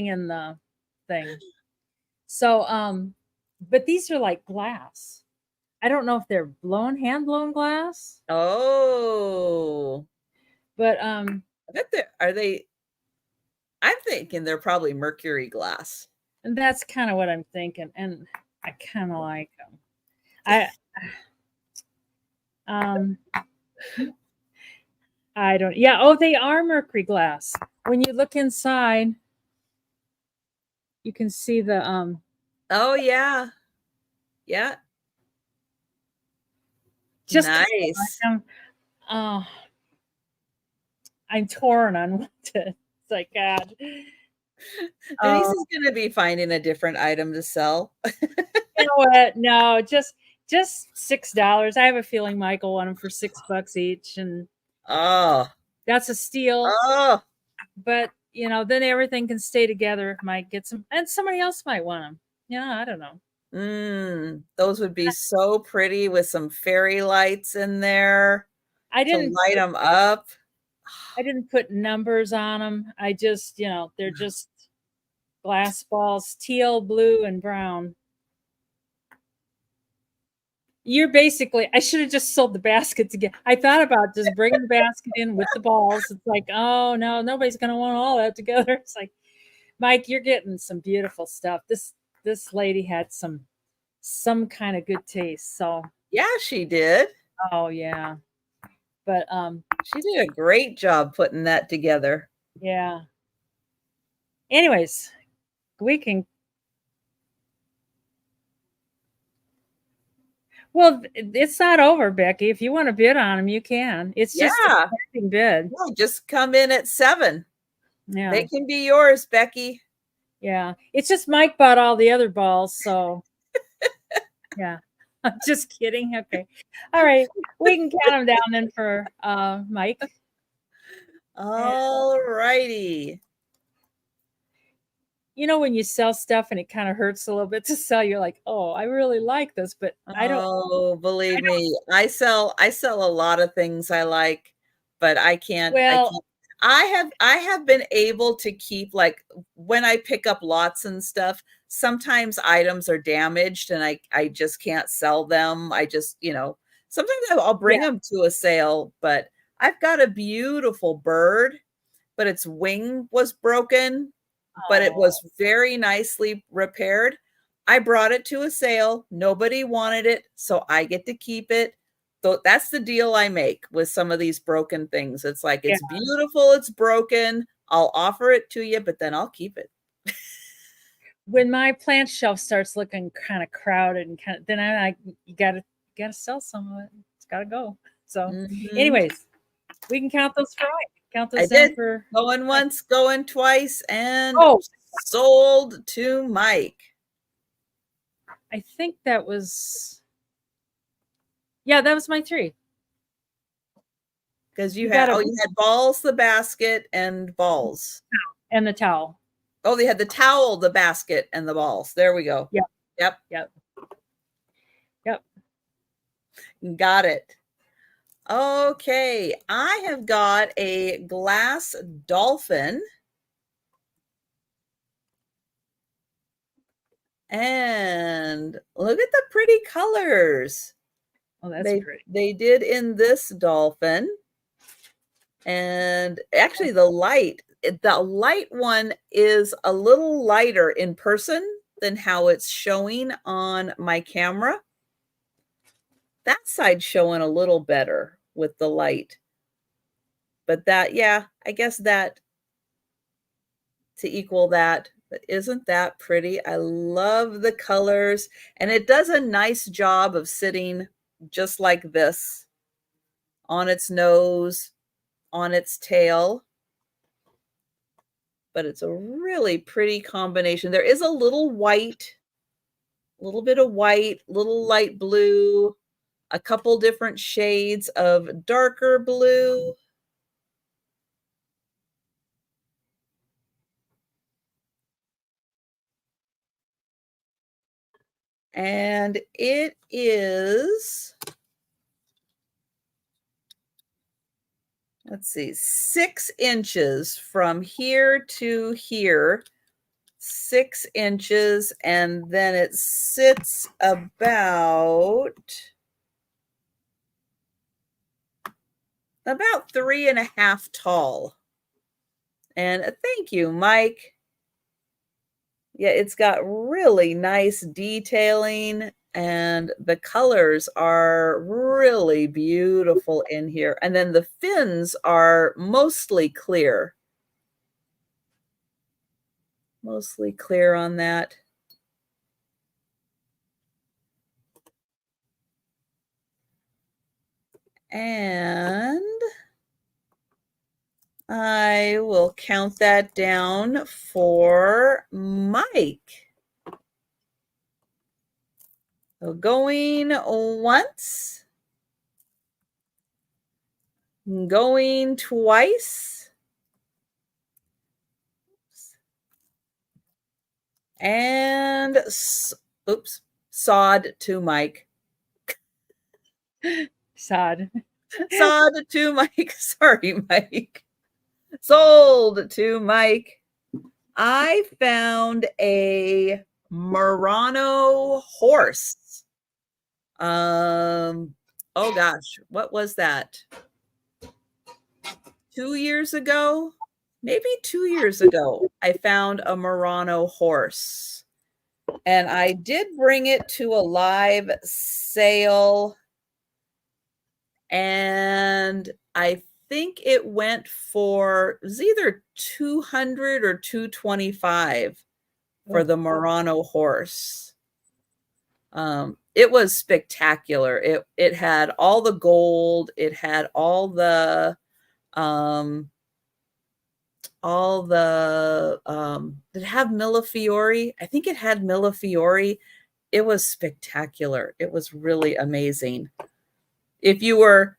in the thing. So, but these are like glass. I don't know if they're hand blown glass. Oh. But I bet I'm thinking they're probably mercury glass. And that's kind of what I'm thinking. And I kind of like them. I don't. Yeah. Oh, they are mercury glass. When you look inside, you can see the Oh yeah. Yeah. Just nice. I'm torn on what to. It's like God. Denise is going to be finding a different item to sell. You know what? No, just $6. I have a feeling Michael want them for $6 each, and that's a steal. But then everything can stay together. Might get some, and somebody else might want them. Yeah, I don't know. Those would be so pretty with some fairy lights in there. I didn't light them up. I didn't put numbers on them. I just, they're just glass balls, teal, blue, and brown. You're basically, I should have just sold the basket together. I thought about just bringing the basket in with the balls. It's like, oh no, nobody's going to want all that together. It's like, Mike, you're getting some beautiful stuff. This lady had some kind of good taste. So yeah, she did. Oh yeah. But she did a great job putting that together. Yeah. Anyways, we can. Well, it's not over, Becky. If you want to bid on them, you can. It's just a bid. Yeah, just come in at 7. Yeah, they can be yours, Becky. Yeah, it's just Mike bought all the other balls, so yeah. I'm just kidding. Okay. All right. We can count them down then for Mike. All righty. When you sell stuff and it kind of hurts a little bit to sell, you're like, oh, I really like this, but I don't. Oh, believe me, I sell a lot of things I like, but I can't. Well, I have been able to keep, like, when I pick up lots and stuff, sometimes items are damaged and I just can't sell them. I just, sometimes I'll bring them to a sale, but I've got a beautiful bird, but its wing was broken, but it was very nicely repaired. I brought it to a sale. Nobody wanted it, so I get to keep it. So that's the deal I make with some of these broken things. It's like, it's beautiful, it's broken. I'll offer it to you, but then I'll keep it. When my plant shelf starts looking kind of crowded and then I'm like, you gotta sell some of it. It's gotta go. So anyways, we can count those for count those down for going once, going twice, and sold to Mike. I think that was that was my 3. Because you had balls, the basket, and balls. And the towel. Oh, they had the towel, the basket, and the balls. There we go. Yep. Got it. Okay. I have got a glass dolphin. And look at the pretty colors. Oh, that's pretty. They did in this dolphin. And actually the light one is a little lighter in person than how it's showing on my camera. That side's showing a little better with the light. But I guess that to equal that, But isn't that pretty? I love the colors, and it does a nice job of sitting just like this on its nose, on its tail. But it's a really pretty combination. There is a little white, a little bit of white, little light blue, a couple different shades of darker blue. And it is, let's see, 6 inches from here to here, 6 inches, and then it sits about 3.5 tall. And thank you, Mike. Yeah, it's got really nice detailing, and the colors are really beautiful in here. And then the fins are mostly clear. Mostly clear on that. And I will count that down for Mike. So going once, going twice, and oops, sod to Mike. Sod. Sod to Mike. Sorry, Mike. Sold to Mike. I found a Murano horse. Oh gosh, what was that? 2 years ago? Maybe 2 years ago, I found a Murano horse. And I did bring it to a live sale. And I think it went for, it was either 200 or 225 for the Murano horse. It was spectacular. It had all the gold. It had all the did it have Millefiori? I think it had Millefiori. It was spectacular. It was really amazing. If you were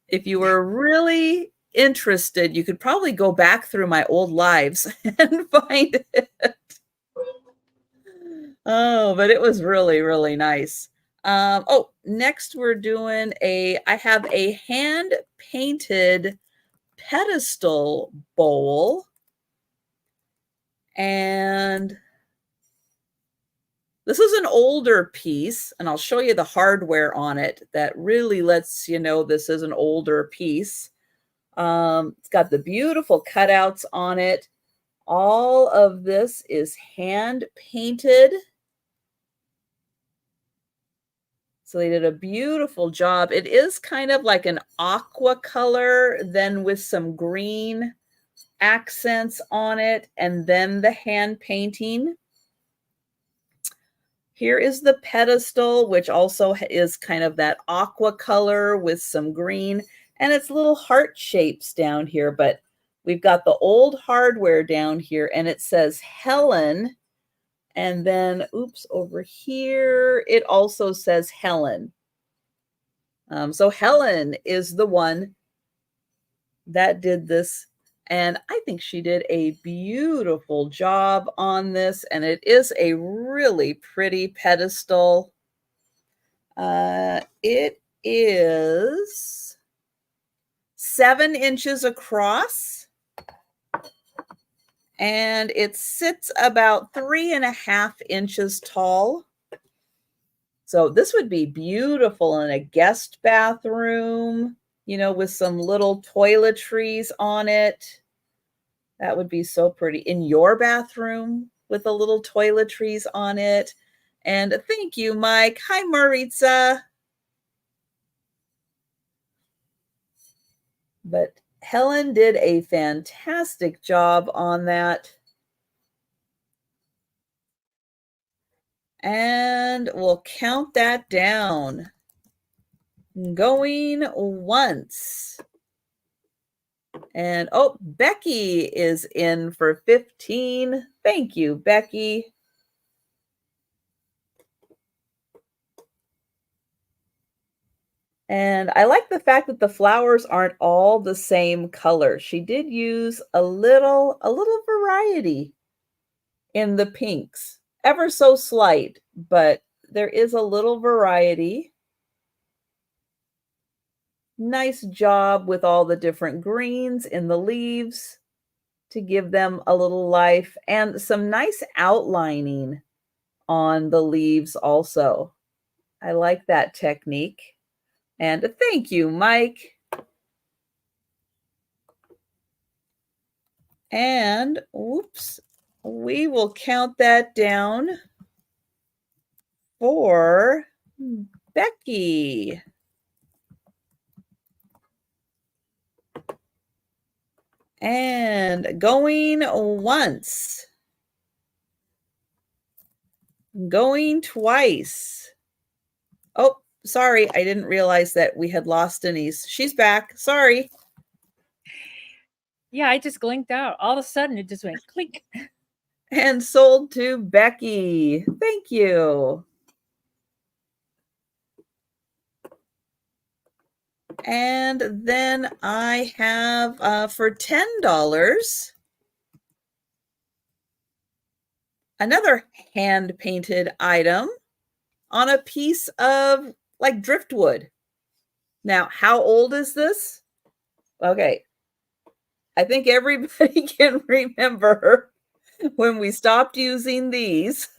really interested, you could probably go back through my old lives and find it. Oh, but it was really, really nice. Oh, next we're doing I have a hand painted pedestal bowl. And this is an older piece, and I'll show you the hardware on it that really lets you know this is an older piece. It's got the beautiful cutouts on it. All of this is hand painted. So they did a beautiful job. It is kind of like an aqua color, then with some green accents on it, and then the hand painting. Here is the pedestal, which also is kind of that aqua color with some green, and it's little heart shapes down here, but we've got the old hardware down here, and it says Helen. And then, oops, over here, it also says Helen. So Helen is the one that did this. And I think she did a beautiful job on this. And it is a really pretty pedestal. It is 7 inches across. And it sits about 3.5 inches tall. So this would be beautiful in a guest bathroom, you know, with some little toiletries on it. That would be so pretty. In your bathroom with the little toiletries on it. And thank you, Mike. Hi, Maritza. But Helen did a fantastic job on that. And we'll count that down. Going once. And oh, Becky is in for 15. Thank you, Becky. And I like the fact that the flowers aren't all the same color. She did use a little variety in the pinks. Ever so slight, but there is a little variety. Nice job with all the different greens in the leaves to give them a little life, and some nice outlining on the leaves also. I like that technique. And thank you, Mike. And whoops, we will count that down for Becky. And going once. Going twice. Oh, sorry. I didn't realize that we had lost Denise. She's back. Sorry. Yeah, I just blinked out. All of a sudden, it just went clink. And sold to Becky. Thank you. And then I have for $10 another hand painted item on a piece of like driftwood. Now, how old is this? Okay. I think everybody can remember when we stopped using these.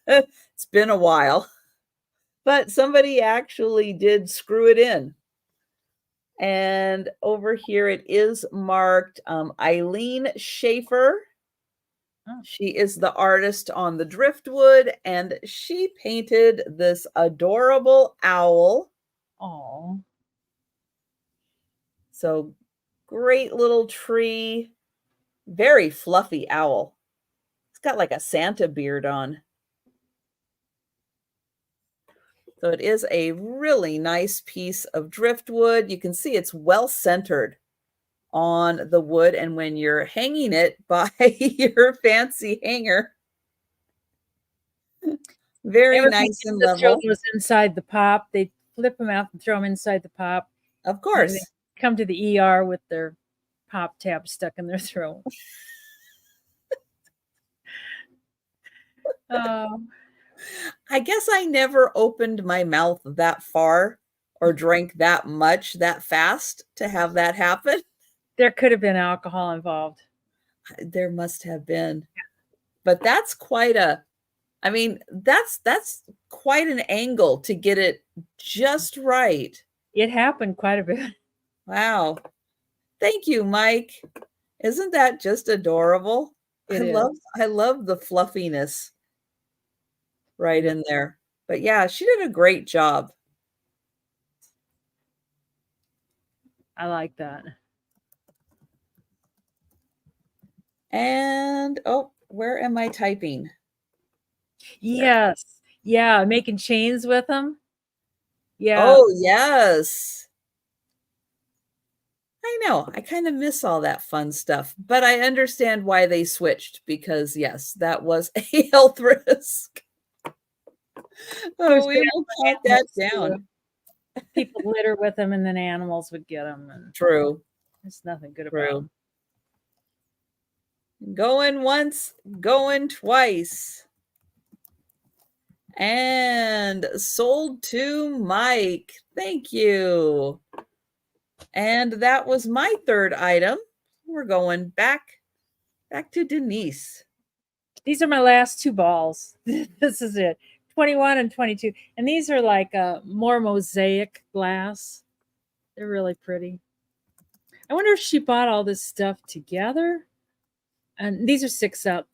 It's been a while, but somebody actually did screw it in. And over here it is marked Eileen Schaefer. Oh. She is the artist on the driftwood, and she painted this adorable owl. Oh. So great little tree, very fluffy owl. It's got like a Santa beard on. So it is a really nice piece of driftwood. You can see it's well centered on the wood, and when you're hanging it by your fancy hanger, very Everybody nice and used to throw level. those inside the pop. They flip them out and throw them inside the pop. Of course. They come to the ER with their pop tab stuck in their throat. I guess I never opened my mouth that far or drank that much that fast to have that happen. There could have been alcohol involved. There must have been. But that's quite a, I mean, that's quite an angle to get it just right. It happened quite a bit. Wow. Thank you, Mike. Isn't that just adorable? I love the fluffiness right in there. But yeah, she did a great job. I like that. And oh, where am I typing? Yes. Yeah, making chains with them. Yeah. Oh, yes. I know. I kind of miss all that fun stuff, but I understand why they switched because yes, that was a health risk. Oh, we will count that down. People litter with them, and then animals would get them. And True. there's nothing good about them. Going once, going twice. And sold to Mike. Thank you. And that was my third item. We're going back to Denise. These are my last two balls. This is it. 21 and 22. And these are like more mosaic glass. They're really pretty. I wonder if she bought all this stuff together. And these are $6.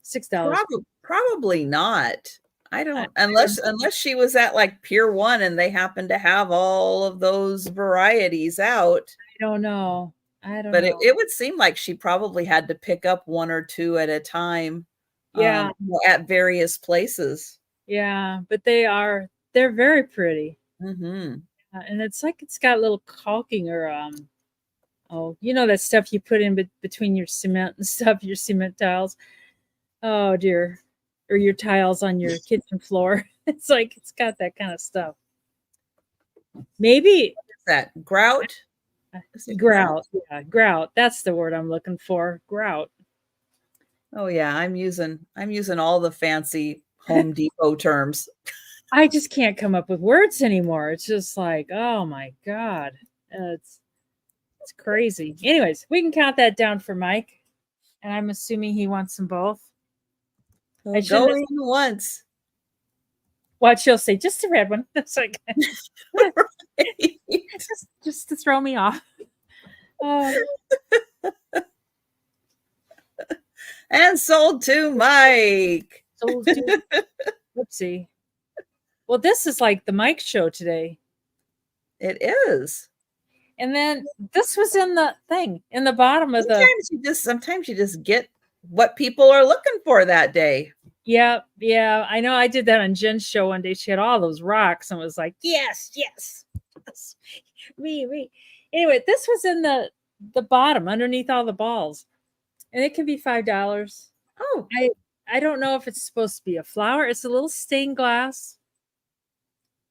Probably not. I don't, unless she was at like Pier 1 and they happen to have all of those varieties out. I don't know. But it would seem like she probably had to pick up one or two at a time. Yeah. At various places. Yeah, but they're very pretty. Mm-hmm. And it's like it's got little caulking or oh, you know that stuff you put in between your cement and stuff, your cement tiles. Oh dear. Or your tiles on your kitchen floor. It's like it's got that kind of stuff. Maybe That grout? Is it grout. Yeah, grout. That's the word I'm looking for. Grout. Oh yeah, I'm using all the fancy Home Depot terms. I just can't come up with words anymore. It's just like, oh my god. It's crazy. Anyways, we can count that down for Mike. And I'm assuming he wants them both. I shouldn't have, Going once. what she'll say, just a red one. It's like just to throw me off. Oh, And sold to Mike. so whoopsie. Well, this is like the Mike show today. It is. And then this was in the thing in the bottom of the. Sometimes you just get what people are looking for that day. Yeah. I know. I did that on Jen's show one day. She had all those rocks and was like, yes. Me. Anyway, this was in the bottom underneath all the balls, and it can be $5. Oh, I don't know if it's supposed to be a flower. It's a little stained glass,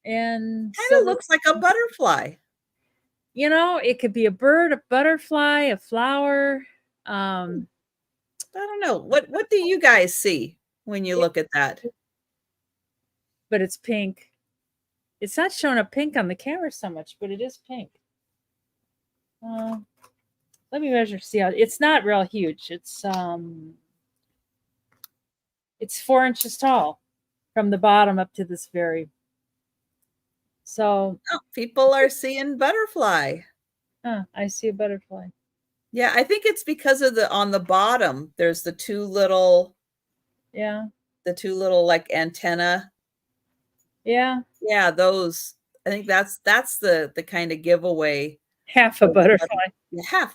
and kind of looks like a butterfly. You know, it could be a bird, a butterfly, a flower. I don't know. What do you guys see when you look at that? But it's pink. It's not showing up pink on the camera so much, but it is pink. Let me measure. See how it's not real huge. It's 4 inches tall from the bottom up to this very. So people are seeing butterfly. I see a butterfly. Yeah, I think it's because of on the bottom. There's the two little. Yeah. The two little like antenna. Yeah. Yeah, those. I think that's the kind of giveaway. Half a butterfly. Half.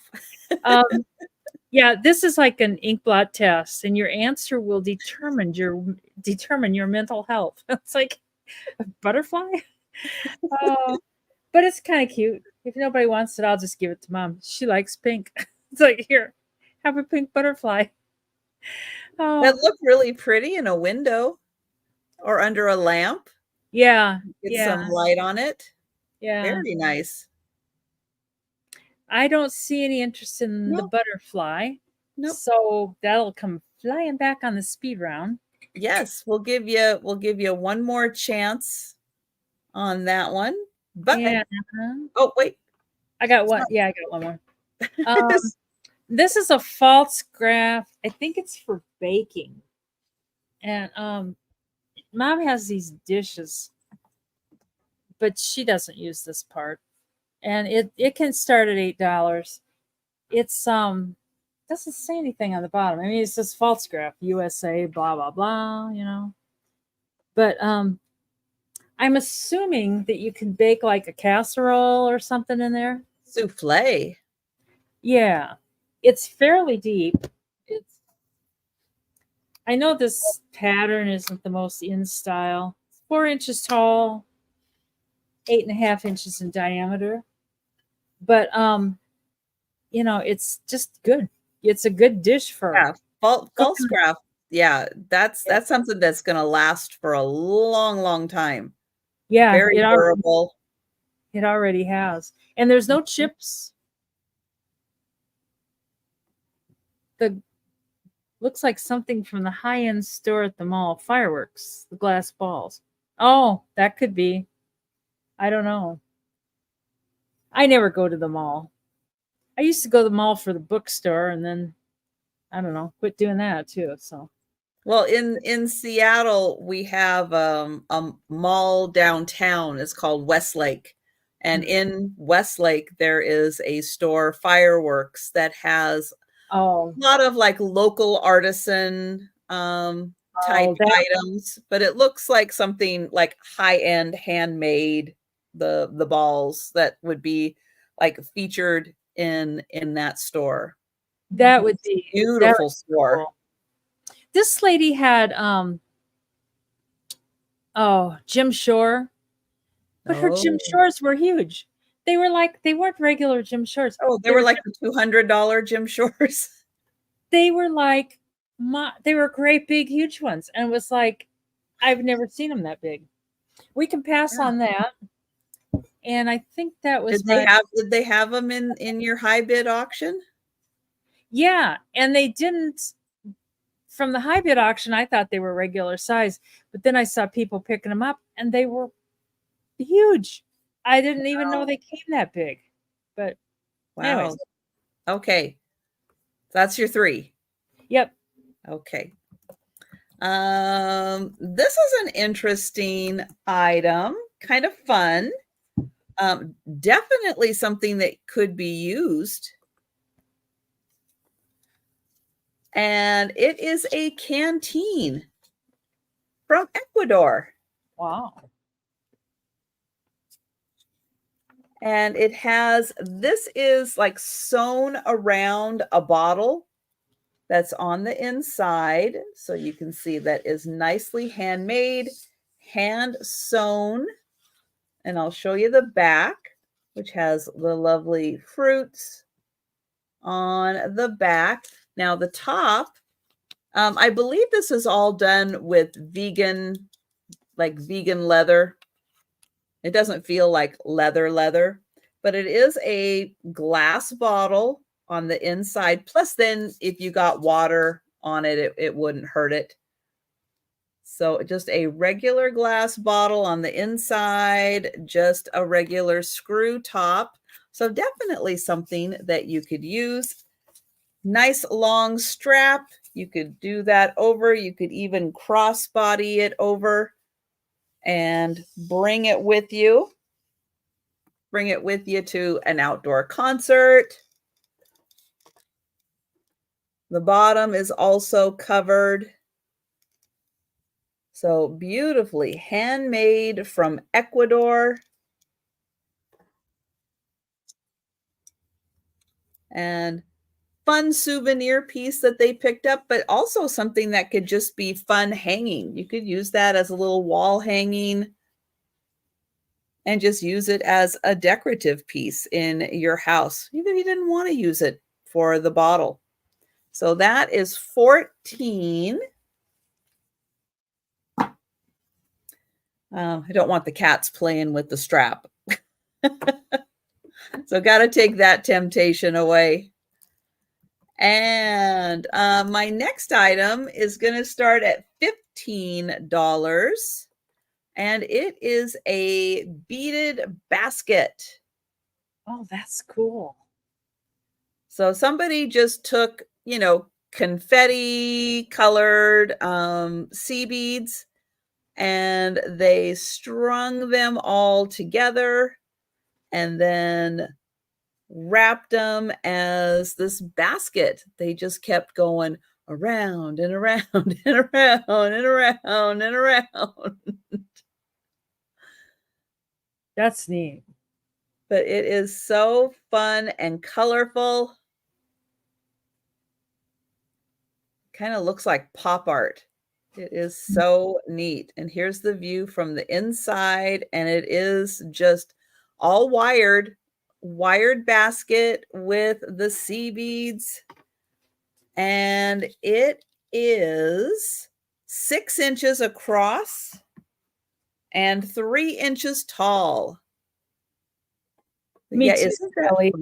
Yeah, this is like an ink blot test, and your answer will determine your mental health. It's like a butterfly. But it's kind of cute. If nobody wants it, I'll just give it to Mom. She likes pink. It's like, here, have a pink butterfly. That look really pretty in a window or under a lamp. Yeah. Get some light on it. Yeah. Very nice. I don't see any interest in the butterfly. Nope. So that'll come flying back on the speed round. Yes, we'll give you one more chance on that one. But oh wait, I got one. Yeah, I got one more. This is a false graph. I think it's for baking. And Mom has these dishes, but she doesn't use this part. And it can start at $8. It's doesn't say anything on the bottom. I mean, it's just false graph, USA, blah blah blah, you know. But I'm assuming that you can bake like a casserole or something in there. Souffle. Yeah, it's fairly deep. I know this pattern isn't the most in style. It's 4 inches tall, 8.5 inches in diameter. But you know, it's just good. It's a good dish for false graph. Yeah, that's something that's going to last for a long time. Yeah, very durable. It already has, and there's no chips. Looks like something from the high-end store at the mall. Fireworks, the glass balls. Oh, that could be. I don't know. I never go to the mall. I used to go to the mall for the bookstore, and then I don't know, quit doing that too. So, well, in Seattle, we have a mall downtown. It's called Westlake, and in Westlake there is a store, Fireworks, that has a lot of like local artisan type items, but it looks like something like high-end handmade. The balls that would be like featured in that store. That would be beautiful store. Cool. This lady had Oh, Jim Shore. But her Jim Oh. Shores were huge. They weren't regular Jim Shores. Oh, they were like the $200 Jim Shores. They were like they were great big huge ones. And it was like I've never seen them that big. We can pass Yeah. on that. And I think that was Did they have them in your high bid auction? Yeah, and they didn't from the high bid auction. I thought they were regular size, but then I saw people picking them up and they were huge. I didn't even know they came that big. But Wow. anyways. Okay. That's your 3. Yep. Okay. This is an interesting item, kind of fun. Definitely something that could be used. And it is a canteen from Ecuador. Wow. And it has, this is like sewn around a bottle that's on the inside. So you can see that is nicely handmade, hand sewn. And I'll show you the back, which has the lovely fruits on the back. Now the top, I believe this is all done with vegan leather. It doesn't feel like leather, but it is a glass bottle on the inside. Plus then if you got water on it, it wouldn't hurt it. So just a regular glass bottle on the inside, just a regular screw top. So definitely something that you could use. Nice long strap. You could do that over. You could even crossbody it over and bring it with you. Bring it with you to an outdoor concert. The bottom is also covered. So beautifully handmade from Ecuador. And fun souvenir piece that they picked up, but also something that could just be fun hanging. You could use that as a little wall hanging and just use it as a decorative piece in your house, even if you didn't want to use it for the bottle. So that is 14. I don't want the cats playing with the strap. So got to take that temptation away. And my next item is going to start at $15. And it is a beaded basket. Oh, that's cool. So somebody just took, confetti colored sea beads and they strung them all together and then wrapped them as this basket. They just kept going around and around and around and around and around. That's neat. But it is so fun and colorful. Kind of looks like pop art. It is so neat. And here's the view from the inside. And it is just all wired basket with the sea beads. And it is 6 inches across and 3 inches tall. Me too, Kelly.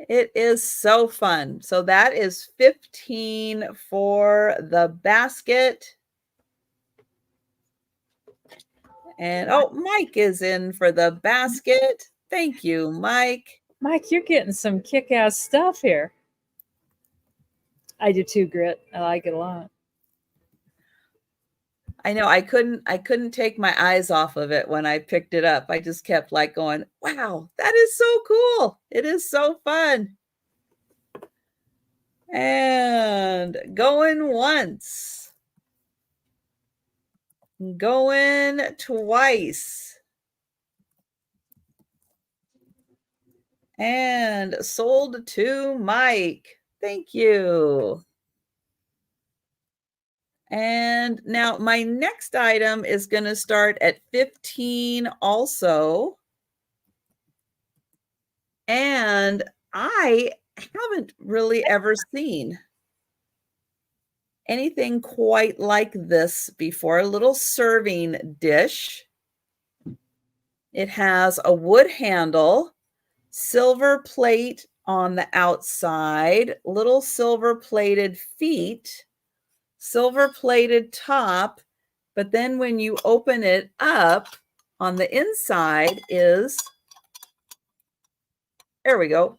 It is so fun. So that is 15 for the basket. And oh, Mike is in for the basket. Thank you, Mike. Mike, you're getting some kick-ass stuff here. I do too, Grit. I like it a lot. I know I couldn't take my eyes off of it when I picked it up. I just kept like going, wow, that is so cool. It is so fun. And going once. Going twice. And sold to Mike. Thank you. And now my next item is going to start at 15 also. And I haven't really ever seen anything quite like this before. A little serving dish. It has a wood handle, silver plate on the outside, little silver plated feet, silver plated top, but then when you open it up on the inside is, there we go.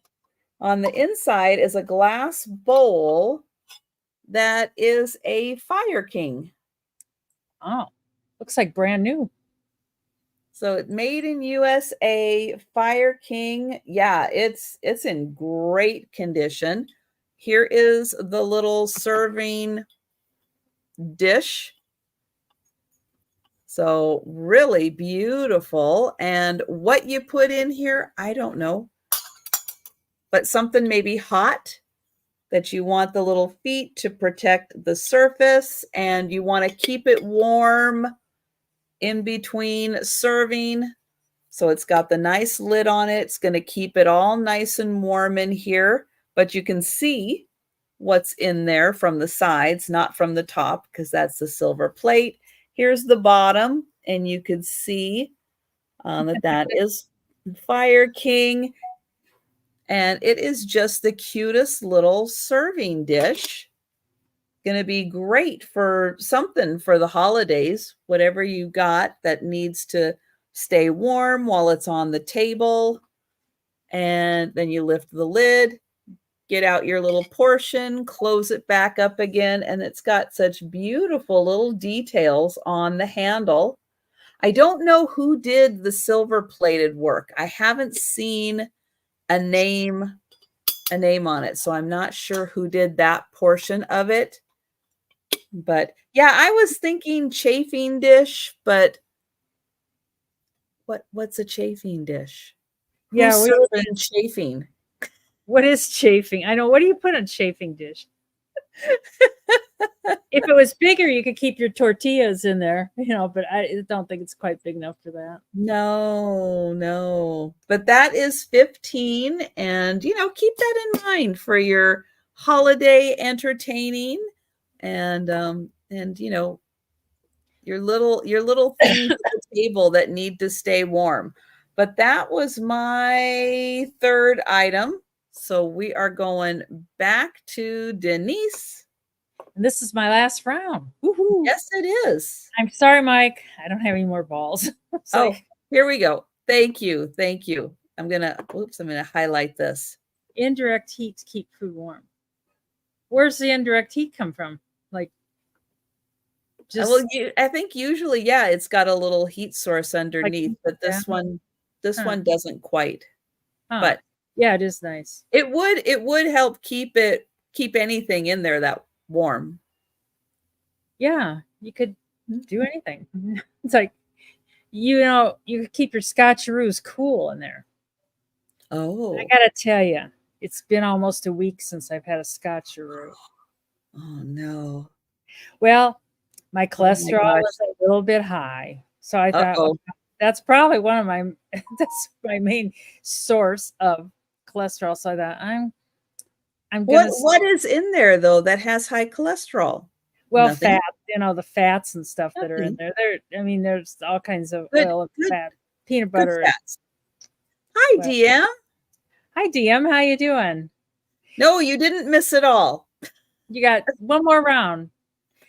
On the inside is a glass bowl that is a Fire King. Oh, looks like brand new. So it made in USA, Fire King. Yeah, it's in great condition. Here is the little serving dish. So really beautiful. And what you put in here, I don't know. But something maybe hot that you want the little feet to protect the surface, and you want to keep it warm in between serving. So it's got the nice lid on it. It's going to keep it all nice and warm in here, but you can see what's in there from the sides, not from the top, because that's the silver plate. Here's the bottom, and you could see that is Fire King. And it is just the cutest little serving dish. Going to be great for something for the holidays, whatever you got that needs to stay warm while it's on the table. And then you lift the lid, get out your little portion, close it back up again, and it's got such beautiful little details on the handle. I don't know who did the silver plated work. I haven't seen a name on it, so I'm not sure who did that portion of it. But yeah, I was thinking chafing dish, but what's a chafing dish? Yeah, Who's serving chafing? what is chafing? I know. What do you put on chafing dish? If it was bigger, you could keep your tortillas in there, but I don't think it's quite big enough for that. No. But that is 15, and keep that in mind for your holiday entertaining, and your little things at the table that need to stay warm. But that was my third item. So we are going back to Denise. And this is my last round. Woo-hoo. Yes, it is. I'm sorry, Mike. I don't have any more balls. So here we go. Thank you. I'm gonna highlight this. Indirect heat to keep food warm. Where's the indirect heat come from? Like, just I think usually, yeah, it's got a little heat source underneath, but this one doesn't quite. But yeah, it is nice. It would help keep anything in there that warm. Yeah, you could do anything. It's like, you could keep your scotcheroos cool in there. Oh, I gotta tell you, it's been almost a week since I've had a scotcheroo. Oh no. Well, my cholesterol was a little bit high, so I thought, well, that's probably that's my main source of cholesterol. So I thought, I'm gonna. What is in there though that has high cholesterol? Well, fat, the fats and stuff that are in there. There's all kinds of oil and fat, peanut butter. Hi, DM. Hi, DM. How you doing? No, you didn't miss it all. You got one more round.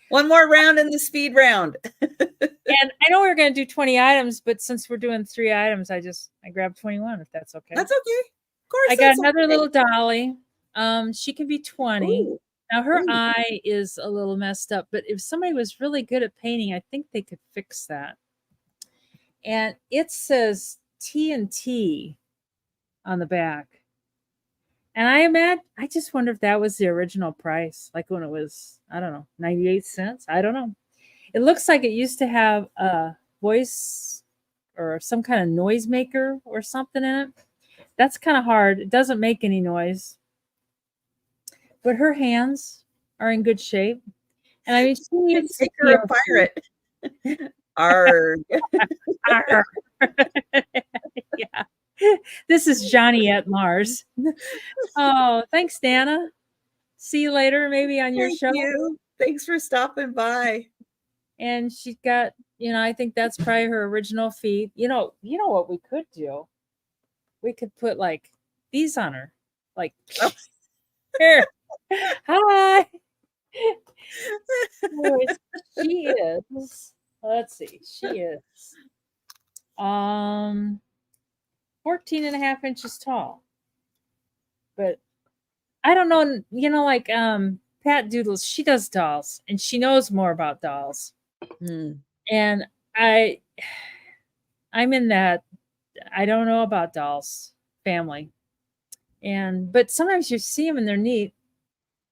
One more round in the speed round. And I know we were going to do 20 items, but since we're doing 3 items, I grabbed 21, if that's okay. That's okay. Of course. I got another little dolly. She can be 20. Ooh. Now her eye is a little messed up, but if somebody was really good at painting, I think they could fix that. And it says TNT on the back. And I just wonder if that was the original price, like when it was, I don't know, 98 cents. I don't know. It looks like it used to have a voice or some kind of noise maker or something in it. That's kind of hard. It doesn't make any noise. But her hands are in good shape. And I mean, You can she's make her a pirate. Arg. Arr. Yeah. This is Johnny at Mars. Oh, thanks, Dana. See you later, maybe on your Thank show. you. Thanks for stopping by. And she's got, I think that's probably her original feet. You know what we could do? We could put like these on her. Like Oh. here. Hi. Anyways, she is, let's see, she is 14 and a half inches tall. But I don't know, like Pat Doodles, she does dolls and she knows more about dolls. And I'm in that I don't know about dolls family. But sometimes you see them and they're neat.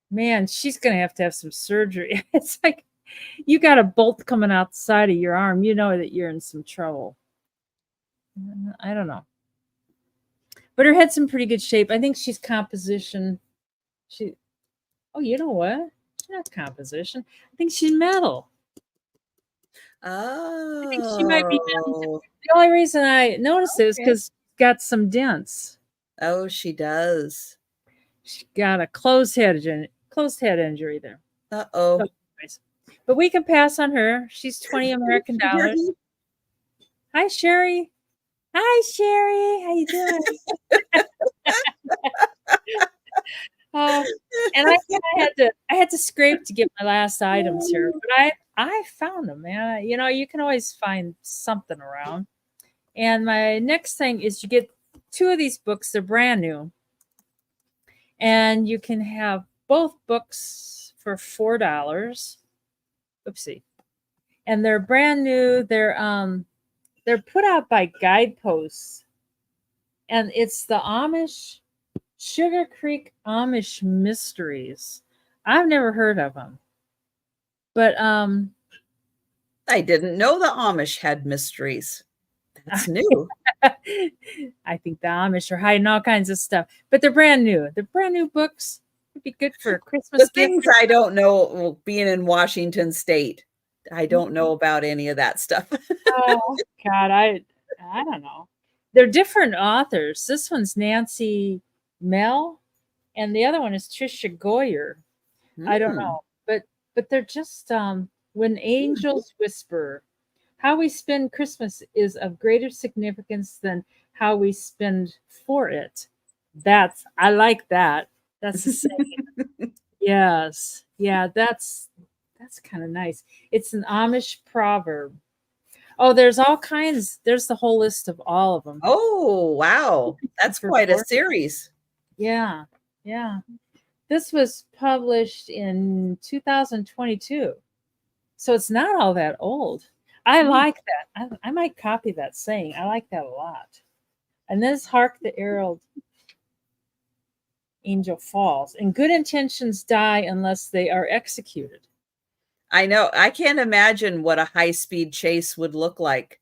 Man, she's gonna have to have some surgery. It's like you got a bolt coming out the side of your arm. You know that you're in some trouble. I don't know. But her head's in pretty good shape. I think she's composition. You know what? She's not composition. I think she's metal. Oh. I think she might be metal. The only reason I noticed it is because she's got some dents. Oh, she does. She's got a closed head injury there. Uh-oh. But we can pass on her. She's 20 American dollars. Hi, Sherry. Hi, Sherry. How you doing? And I had to scrape to get my last items here, but I found them, man. You can always find something around. And my next thing is you get 2 of these books. They're brand new, and you can have both books for $4. Oopsie, and they're brand new. They're put out by Guideposts, and it's the Amish Sugar Creek Amish Mysteries. I've never heard of them, but I didn't know the Amish had mysteries. That's new. I think the Amish are hiding all kinds of stuff, but they're brand new. They're brand new books. Would be good for a Christmas The things I don't know, being in Washington State, I don't know about any of that stuff. Oh God, I don't know. They're different authors. This one's Nancy Mel, and the other one is Trisha Goyer. I don't know, but they're just When Angels Whisper. How we spend Christmas is of greater significance than how we spend for it. I like that. That's the saying. Yes. Yeah, that's kind of nice. It's an Amish proverb. Oh, there's all kinds. There's the whole list of all of them. Oh, wow. That's quite a series. Yeah. Yeah. This was published in 2022. So it's not all that old. I like that. I might copy that saying. I like that a lot. And then Hark the Herald Angel Falls. And good intentions die unless they are executed. I know. I can't imagine what a high-speed chase would look like.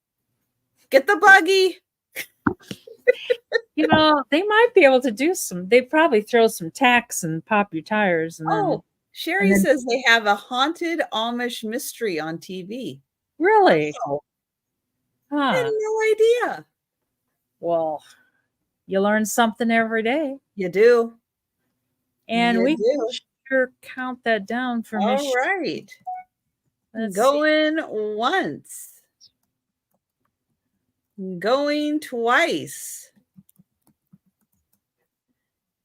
Get the buggy. They might be able to do they'd probably throw some tacks and pop your tires. And Sherry says they have a haunted Amish mystery on TV. Really? Oh, huh. I had no idea. Well, you learn something every day. You do. And we can sure count that down for me. All right. Going once. Going twice.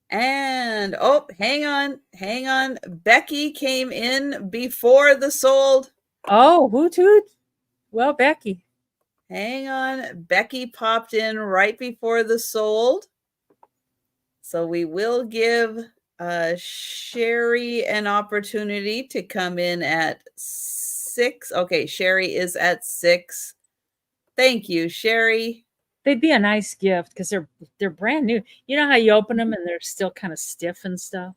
And hang on. Becky came in before the sold. Oh, hoot hoot. Well, Becky. Hang on. Becky popped in right before the sold. So we will give Sherry an opportunity to come in at 6. Okay, Sherry is at 6. Thank you, Sherry. They'd be a nice gift because they're brand new. You know how you open them and they're still kind of stiff and stuff?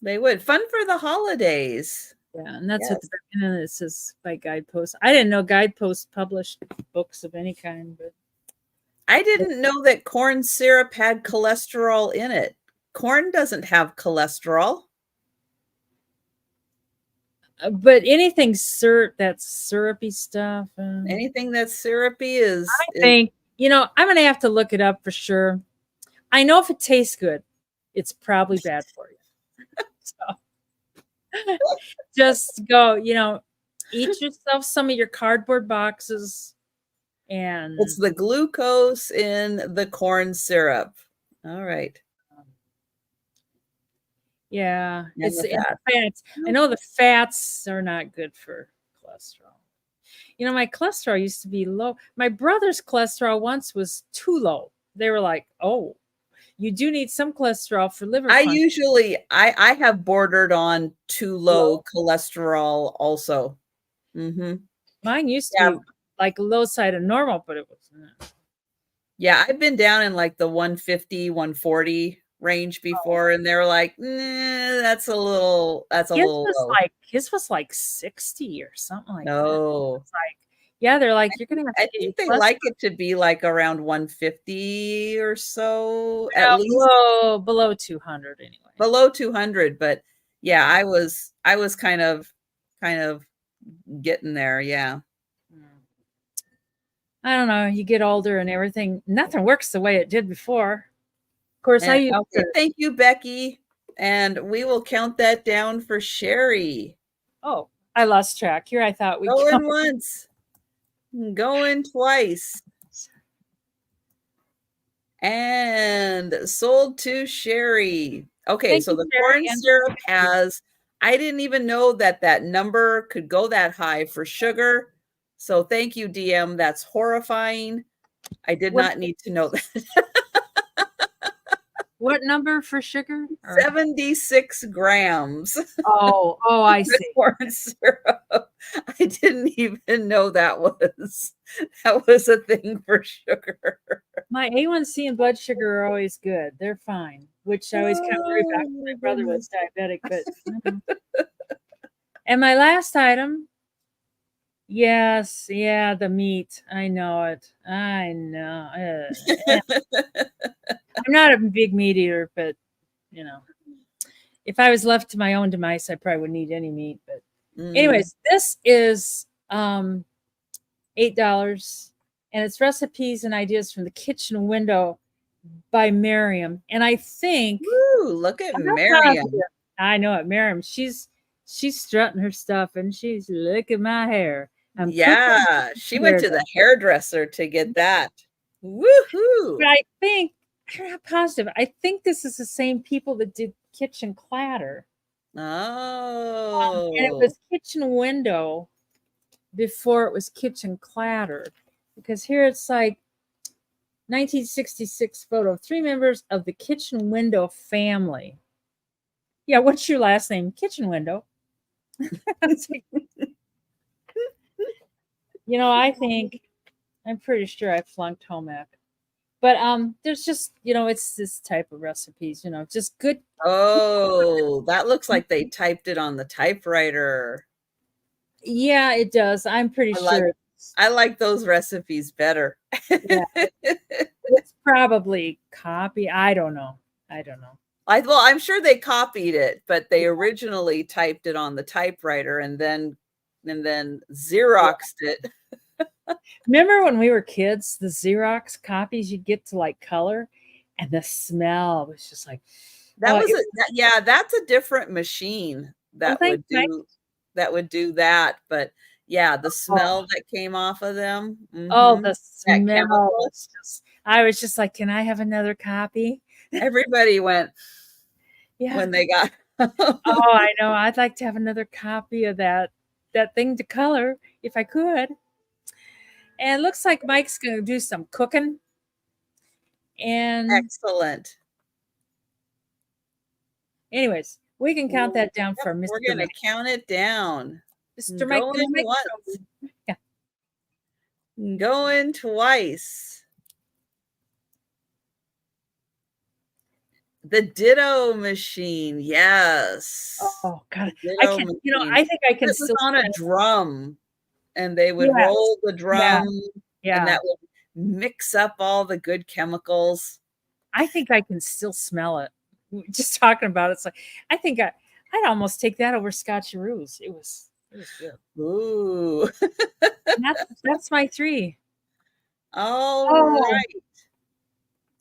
They would. Fun for the holidays. Yeah, and that's what it says by Guidepost. I didn't know Guidepost published books of any kind, but I didn't know that corn syrup had cholesterol in it. Corn doesn't have cholesterol. But anything that's syrupy stuff. Anything that's syrupy is, I think, I'm going to have to look it up for sure. I know if it tastes good, it's probably bad for you. So just go, eat yourself some of your cardboard boxes. And it's the glucose in the corn syrup. All right. Yeah, And it's the the fat. fats. I know the fats are not good for cholesterol. My cholesterol used to be low. My brother's cholesterol once was too low. They were like, "Oh, you do need some cholesterol for liver function." I have bordered on too low cholesterol also. Mine used to be like low side of normal, but it was not. Yeah, I've been down in like the 150, 140 range before, and they're like, that's a little low. His was like 60 or something like that. No. It's like, yeah, they're like, you're gonna have to I think they like it to be like around 150 or so, at least below 200 anyway. Below 200, but yeah, I was kind of getting there, yeah. I don't know. You get older and everything. Nothing works the way it did before. Of course, thank you, Becky. And we will count that down for Sherry. Oh, I lost track. Here I thought we going once, going twice. And sold to Sherry. Okay, so the corn syrup has, I didn't even know that number could go that high for sugar. So thank you, DM. That's horrifying. I did not need to know that. What number for sugar? 76 grams. Oh, I see. Corn syrup. I didn't even know that was a thing for sugar. My A1C and blood sugar are always good. They're fine, which I always kind of worry about because my brother was diabetic. But and my last item, yes, yeah, the meat. I know it. I know. I'm not a big meat eater, but if I was left to my own demise, I probably wouldn't eat any meat. But anyways, this is $8, and it's recipes and ideas from the kitchen window by Miriam. And I think, look at Miriam. I know it, Miriam. She's strutting her stuff, and she's look at my hair. She went to the hairdresser to get that. Woohoo! But I think, I'm not positive. I think this is the same people that did kitchen clatter. Oh. And it was kitchen window before it was kitchen clatter. Because here it's like 1966 photo of 3 members of the kitchen window family. Yeah, what's your last name? Kitchen window. I'm pretty sure I flunked home ec. But there's just, it's this type of recipes, just good. Oh, that looks like they typed it on the typewriter. Yeah, it does. I'm pretty sure. I like those recipes better. Yeah. It's probably copy. I don't know. Well, I'm sure they copied it, but they originally typed it on the typewriter and then Xeroxed it. Remember when we were kids, the Xerox copies you get to like color, and the smell was just like that's a different machine that would do that. But yeah, the smell that came off of them. Oh, the smell was just, I was just like, can I have another copy? Everybody went when they got oh, I know. I'd like to have another copy of that thing to color if I could. And it looks like Mike's going to do some cooking. And excellent. Anyways, we can count that down for Mr. We're going to count it down. Mr. Mike. Going twice. The Ditto machine, yes. Oh God, I can. I think I can. It was on a drum. And they would roll the drum, and that would mix up all the good chemicals. I think I can still smell it. Just talking about it, it's like I think I'd almost take that over Scotcheroos. It was good. Ooh. That's my 3. All Oh. right.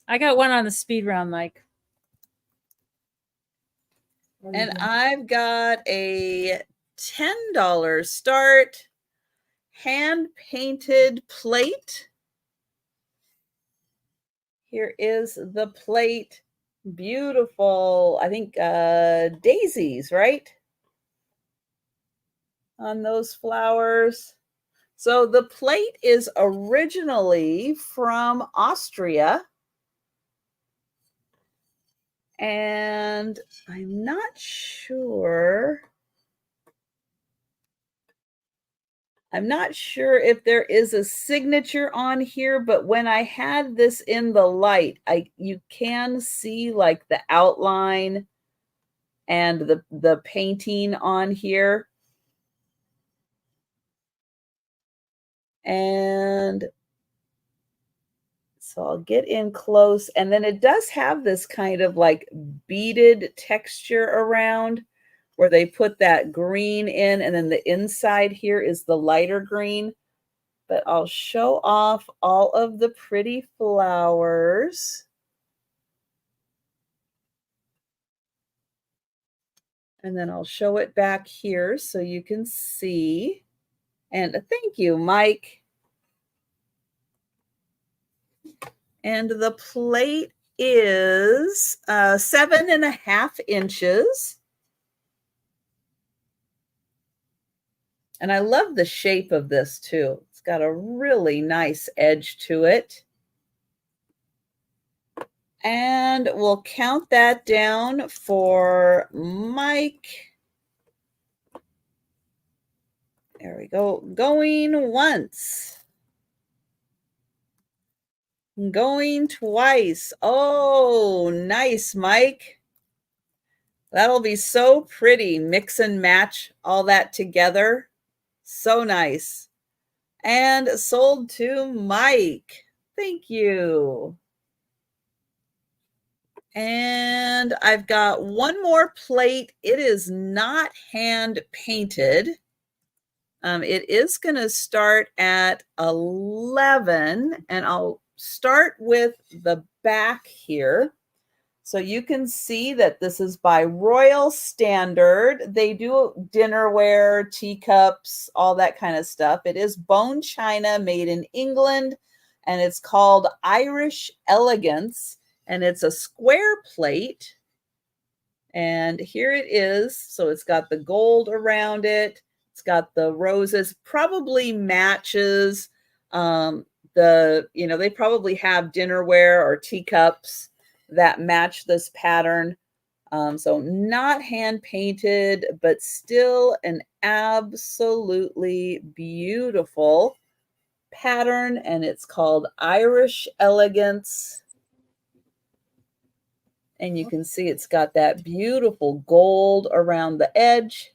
I got one on the speed round, Mike. And I've got a $10 start hand-painted plate. Here is the plate. Beautiful. I think daisies, right? On those flowers. So the plate is originally from Austria. And I'm not sure. I'm not sure if there is a signature on here, but when I had this in the light, you can see like the outline and the painting on here. And so I'll get in close, and then it does have this kind of like beaded texture around where they put that green in, and then the inside here is the lighter green. But I'll show off all of the pretty flowers. And then I'll show it back here so you can see. And thank you, Mike. And the plate is 7.5 inches. And I love the shape of this too. It's got a really nice edge to it. And we'll count that down for Mike. There we go. Going once. Going twice. Oh, nice, Mike. That'll be so pretty. Mix and match all that together. So nice. And sold to Mike. Thank you. And I've got one more plate. It is not hand painted. It is going to start at 11, and I'll start with the back here. So you can see that this is by Royal Standard. They do dinnerware, teacups, all that kind of stuff. It is bone china made in England, and it's called Irish Elegance, and it's a square plate. And here it is. So it's got the gold around it. It's got the roses, probably matches they probably have dinnerware or teacups that match this pattern. So not hand painted, but still an absolutely beautiful pattern. And it's called Irish Elegance. And you can see it's got that beautiful gold around the edge.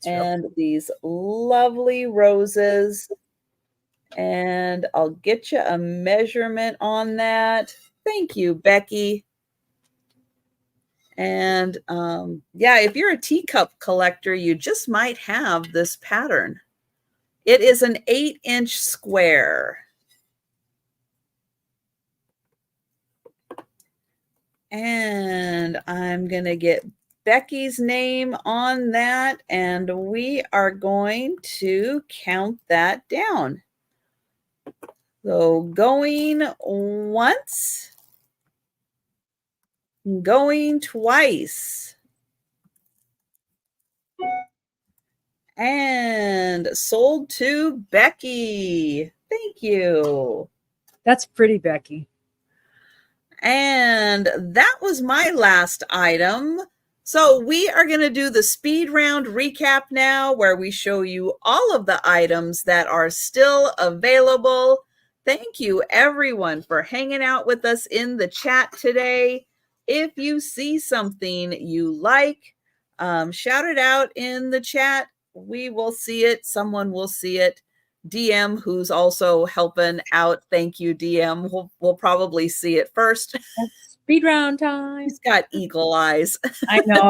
And these lovely roses. And I'll get you a measurement on that. Thank you, Becky. And yeah, if you're a teacup collector, you just might have this pattern. It is an 8-inch square. And I'm going to get Becky's name on that, and we are going to count that down. So going once, going twice, and sold to Becky. Thank you. That's pretty, Becky. And that was my last item. So we are going to do the speed round recap now, where we show you all of the items that are still available. Thank you, everyone, for hanging out with us in the chat today. If you see something you like, shout it out in the chat. We will see it. Someone will see it. DM, who's also helping out, thank you, DM. We'll probably see it first. Speed round time. He's got eagle eyes. I know.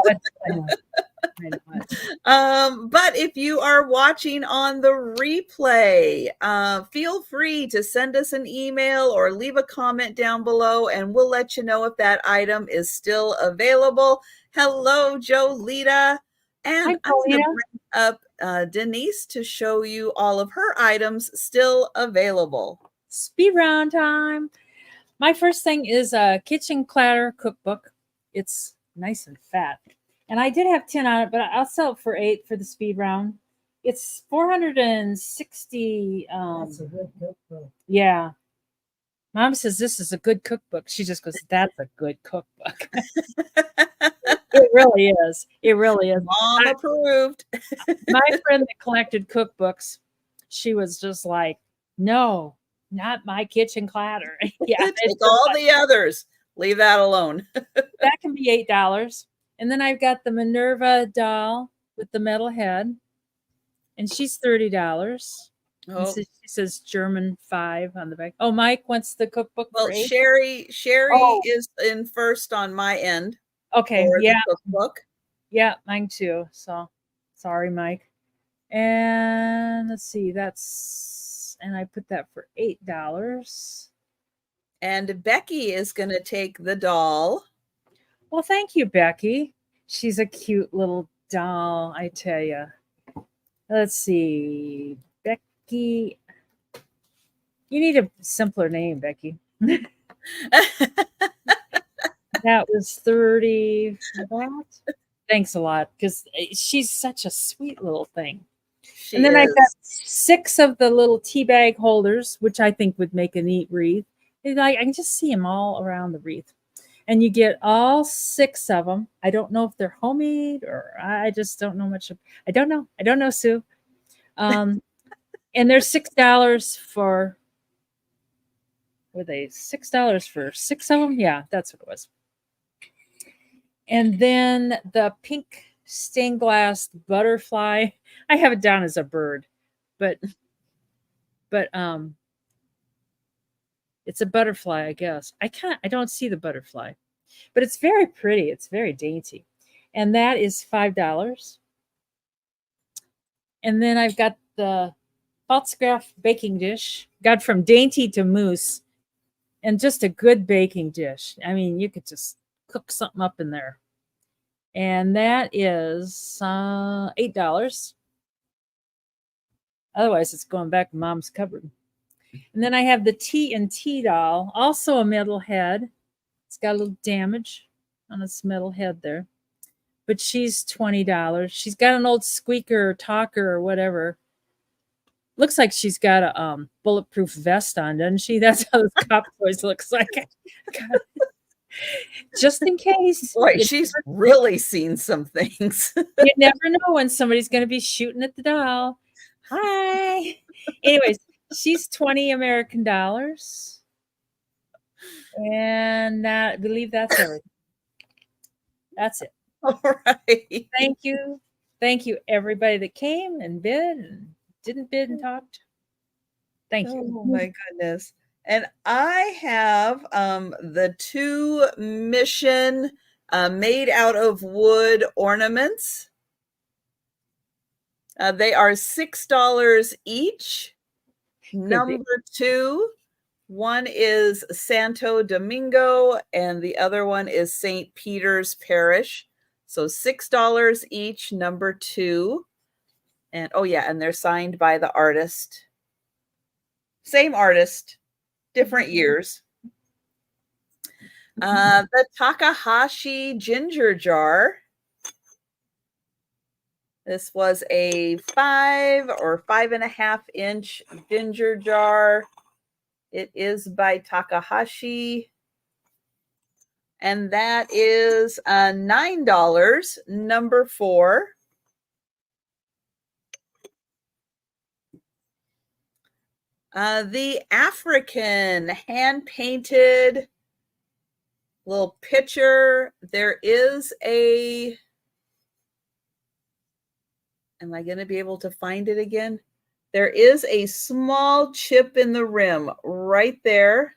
But if you are watching on the replay, feel free to send us an email or leave a comment down below, and we'll let you know if that item is still available. Hello, Jolita. And Hi, I'm going to Jolita. bring up Denise to show you all of her items still available. Speed round time. My first thing is a kitchen clatter cookbook. It's nice and fat. And I did have 10 on it, but I'll sell it for 8 for the speed round. It's 460. That's a good cookbook. Yeah. Mom says this is a good cookbook. She just goes, that's a good cookbook. It really is. It really is. Mom approved. My friend that collected cookbooks, she was just like, no, not my kitchen clatter. Yeah. Take all the others. Leave that alone. That can be $8. And then I've got the Minerva doll with the metal head, and she's $30. Oh. So she says German 5 on the back. Oh, Mike wants the cookbook Well, for 8. Sherry is in first on my end. Okay, for yeah. the cookbook. Yeah, mine too. So sorry, Mike. And let's see, and I put that for $8. And Becky is going to take the doll. Well, thank you, Becky. She's a cute little doll, I tell you. Let's see. Becky. You need a simpler name, Becky. That was 30 for that. Thanks a lot, because she's such a sweet little thing. And then I've got 6 of the little tea bag holders, which I think would make a neat wreath. I can just see them all around the wreath. And you get all 6 of them. I don't know if they're homemade, or I just don't know much. I don't know, Sue. And they're $6 for, were they $6 for 6 of them? Yeah, that's what it was. And then the pink stained glass butterfly. I have it down as a bird, but it's a butterfly, I guess. I don't see the butterfly, but it's very pretty. It's very dainty. And that is $5. And then I've got the Faltzgraf baking dish, got from dainty to mousse, and just a good baking dish. I mean, you could just cook something up in there. And that is $8. Otherwise, it's going back in Mom's cupboard. And then I have the T&T doll, also a metal head. It's got a little damage on its metal head there. But she's $20. She's got an old squeaker or talker or whatever. Looks like she's got a bulletproof vest on, doesn't she? That's how this cop voice looks like. Just in case. Boy, she's really seen some things. You never know when somebody's going to be shooting at the doll. Hi. Anyways, she's $20 American dollars. And I believe that's everything. That's it. All right. Thank you. Thank you, everybody that came and bid and didn't bid and talked. Thank you. Oh, my goodness. And I have the 2 Mission made out of wood ornaments. They are $6 each. Number 2, one is Santo Domingo, and the other one is St. Peter's Parish. So $6 each, number 2. And oh yeah, and they're signed by the artist. Same artist, different years. The Takahashi ginger jar. This was a 5 or 5.5 inch ginger jar. It is by Takahashi. And that is $9, number 4. The African hand-painted little picture. There is a, am I going to be able to find it again? There is a small chip in the rim right there.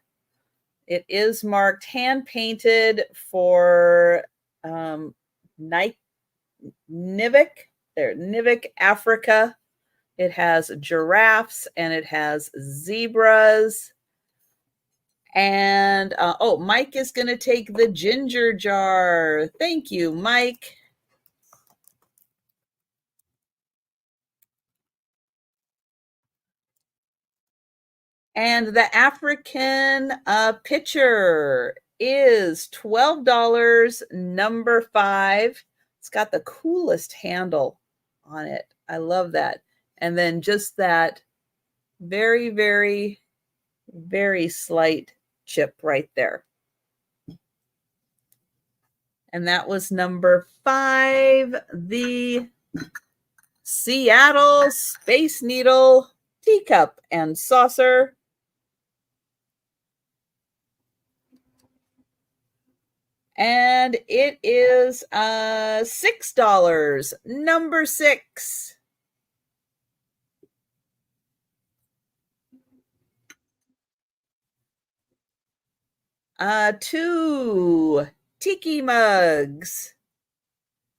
It is marked hand-painted for Nivik. There, Nivik, Africa. It has giraffes and it has zebras. And oh, Mike is going to take the ginger jar. Thank you, Mike. And the African pitcher is $12, number 5. It's got the coolest handle on it. I love that. And then just that very, very, very slight chip right there. And that was number 5, the Seattle Space Needle teacup and saucer. And it is $6, number 6. Two tiki mugs.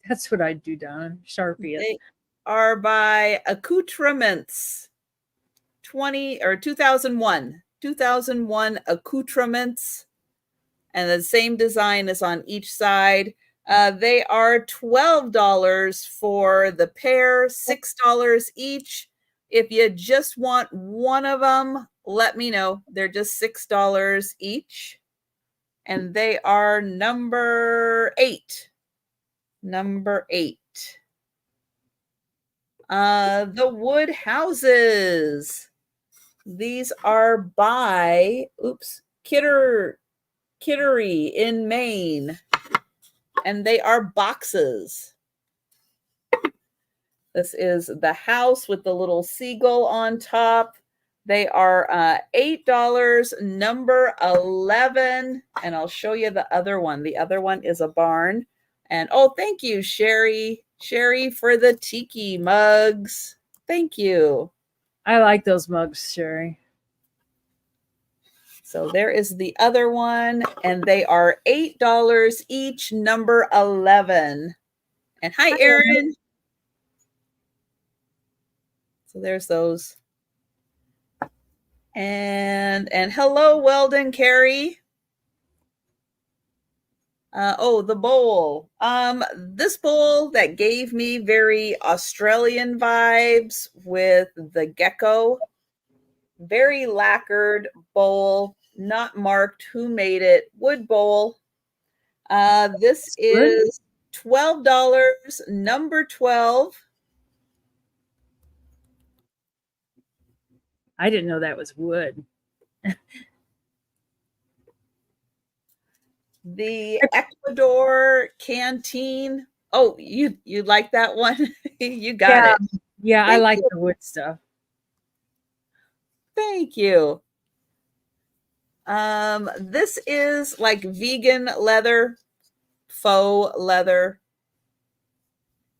That's what I'd do, Donna. Sharpie it. They are by Accoutrements. 2001 Accoutrements, and the same design is on each side. They are $12 for the pair, $6 each. If you just want one of them, let me know. They're just $6 each. And they are number 8. Number 8. The wood houses. These are by, Kittery in Maine. And they are boxes. This is the house with the little seagull on top. They are $8, number 11. And I'll show you the other one. The other one is a barn. And oh, thank you, Sherry. Sherry, for the tiki mugs. Thank you. I like those mugs, Sherry. So there is the other one, and they are $8 each, number 11. And hi, Erin. So there's those. And hello, Weldon, Carrie. Oh, the bowl. This bowl that gave me very Australian vibes with the gecko. Very lacquered bowl, not marked who made it. Wood bowl. This is $12, number 12. I didn't know that was wood. The Ecuador canteen. Oh, you like that one? You got it. Yeah, I like the wood stuff. Thank you. This is like vegan leather, faux leather.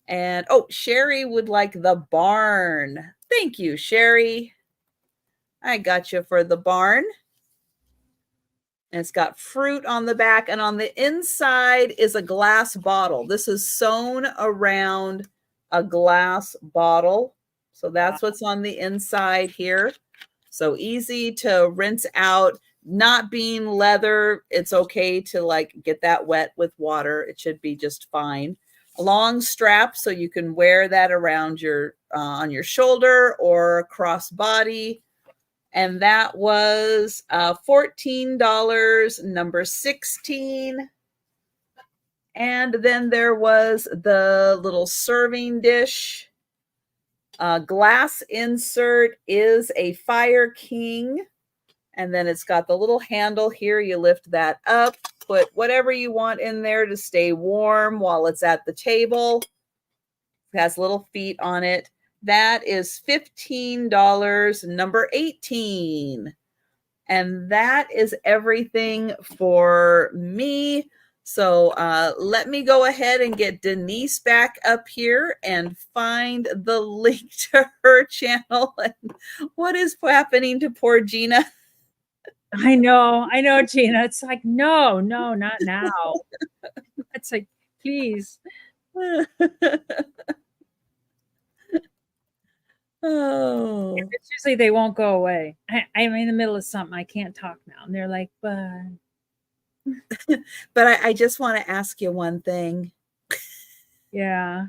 And oh, Sherry would like the barn. Thank you, Sherry. I got you for the barn. And it's got fruit on the back, and on the inside is a glass bottle. This is sewn around a glass bottle. So that's what's on the inside here. So easy to rinse out. Not being leather, it's okay to like get that wet with water. It should be just fine. A long strap so you can wear that around your on your shoulder or across body. And that was $14, number 16. And then there was the little serving dish. Glass insert is a Fire King. And then it's got the little handle here. You lift that up, put whatever you want in there to stay warm while it's at the table. It has little feet on it. That is $15, number 18. And that is everything for me. So let me go ahead and get Denise back up here and find the link to her channel. And what is happening to poor Gina? I know, Gina. It's like, no, not now. It's like, please. Oh. It's usually they won't go away. I'm in the middle of something. I can't talk now. And they're like, but But I just want to ask you one thing. yeah,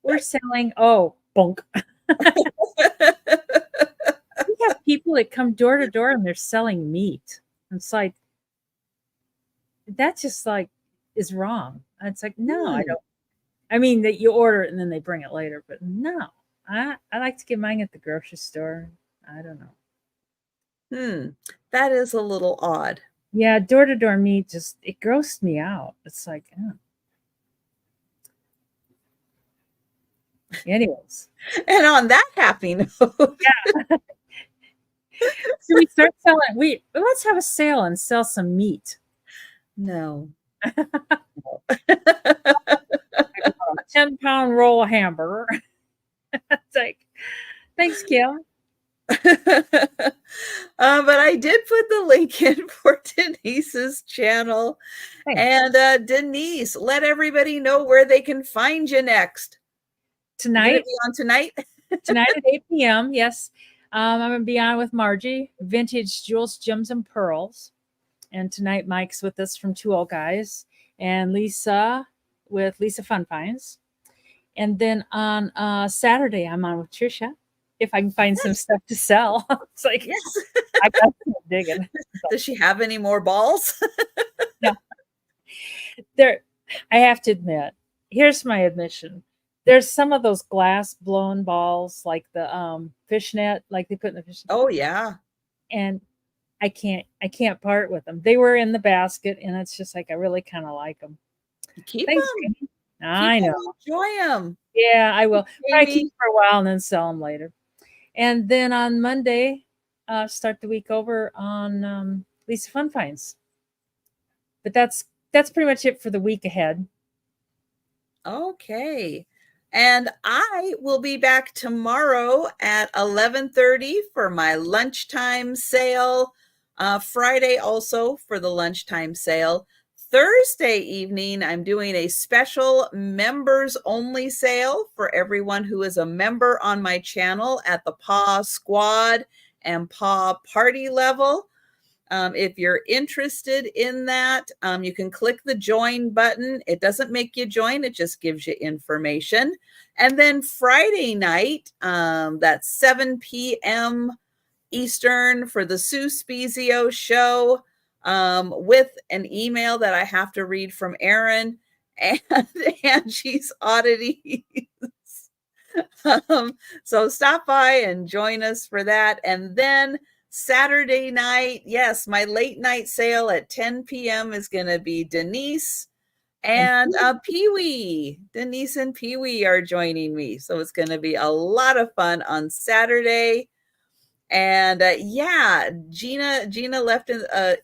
we're selling. Oh, bunk. We have people that come door to door and they're selling meat. It's like, that just like is wrong. It's like, no, I don't. I mean, that you order it and then they bring it later, but no, I like to get mine at the grocery store. I don't know. That is a little odd. Yeah, door to door meat just it grossed me out. It's like, oh. Anyways. And on that happy note, Yeah. So we start selling. Let's have a sale and sell some meat. no. A 10-pound roll of hamburger. It's like, thanks, Kim. But I did put the link in for Denise's channel. Thanks. And Denise, let everybody know where they can find you next. Tonight. Be on tonight? Tonight at 8 p.m. Yes. I'm going to be on with Margie, Vintage Jewels, Gems, and Pearls. And tonight Mike's with us from Two Old Guys. And Lisa with Lisa Fun Finds. And then on Saturday, I'm on with Trisha. If I can find some stuff to sell. It's like, yes. I got some digging. Does she have any more balls? No. I have to admit, here's my admission. There's some of those glass blown balls, like the fishnet, like they put in the fishnet. Oh, yeah. And I can't part with them. They were in the basket, and it's just like I really kind of like them. Keep Thanks, them. I know. Enjoy them. Yeah, I will. Probably keep them for a while and then sell them later. And then on Monday, start the week over on Lisa Fun Finds. But that's pretty much it for the week ahead. Okay. And I will be back tomorrow at 11:30 for my lunchtime sale. Friday also for the lunchtime sale. Thursday evening, I'm doing a special members only sale for everyone who is a member on my channel at the Paw Squad and Paw Party level. If you're interested in that, you can click the join button. It doesn't make you join. It just gives you information. And then Friday night, that's 7 p.m. Eastern for the Sue Spezio show, with an email that I have to read from Erin and Angie's oddities. So stop by and join us for that. And then Saturday night, yes, my late night sale at 10 p.m. is going to be Denise and Pee-wee. Denise and Pee-wee are joining me. So it's going to be a lot of fun on Saturday. And yeah, Gina left a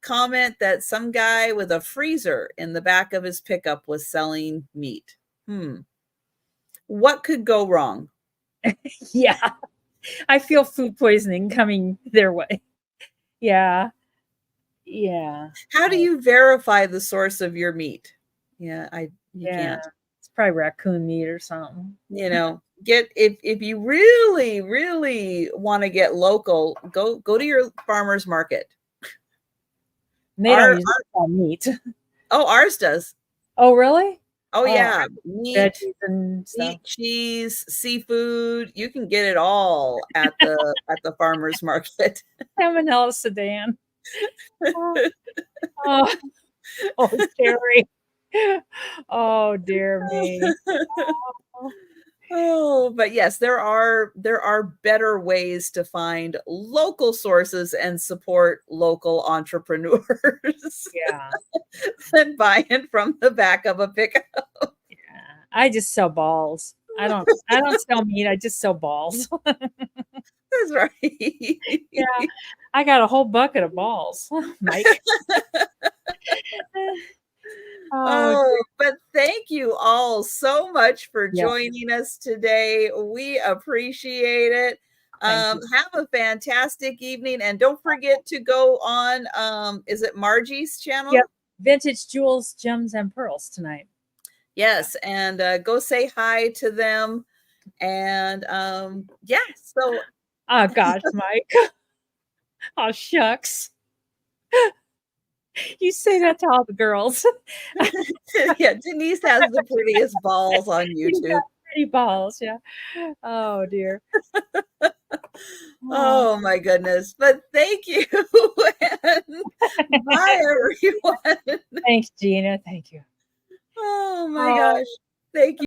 comment that some guy with a freezer in the back of his pickup was selling meat. What could go wrong? Yeah. I feel food poisoning coming their way. Yeah. Yeah. How do you verify the source of your meat? Yeah, you can't. It's probably raccoon meat or something. You know, if you really, really want to get local, go to your farmer's market. And they don't use meat. Oh, ours does. Oh, really? Oh, yeah. Meat, and stuff. meat, cheese, seafood. You can get it all at the farmer's market. Salmonella sedan. Oh, Terry. Oh, dear me. Oh, but yes, there are better ways to find local sources and support local entrepreneurs. Yeah. Than buying from the back of a pickup. Yeah. I just sell balls. I don't sell meat. I just sell balls. That's right. Yeah. I got a whole bucket of balls, Mike. Oh, but thank you all so much for joining us today. We appreciate it. Have a fantastic evening, and don't forget to go on is it Margie's channel? Yep. Vintage Jewels, Gems, and Pearls tonight. Yes, and go say hi to them. And yeah, so Oh gosh, Mike. Oh shucks. You say that to all the girls. yeah, Denise has the prettiest balls on You YouTube. got pretty balls, yeah. Oh dear. Oh my goodness. But thank you. And bye everyone. Thanks, Gina. Thank you. Oh my Oh. gosh. Thank you.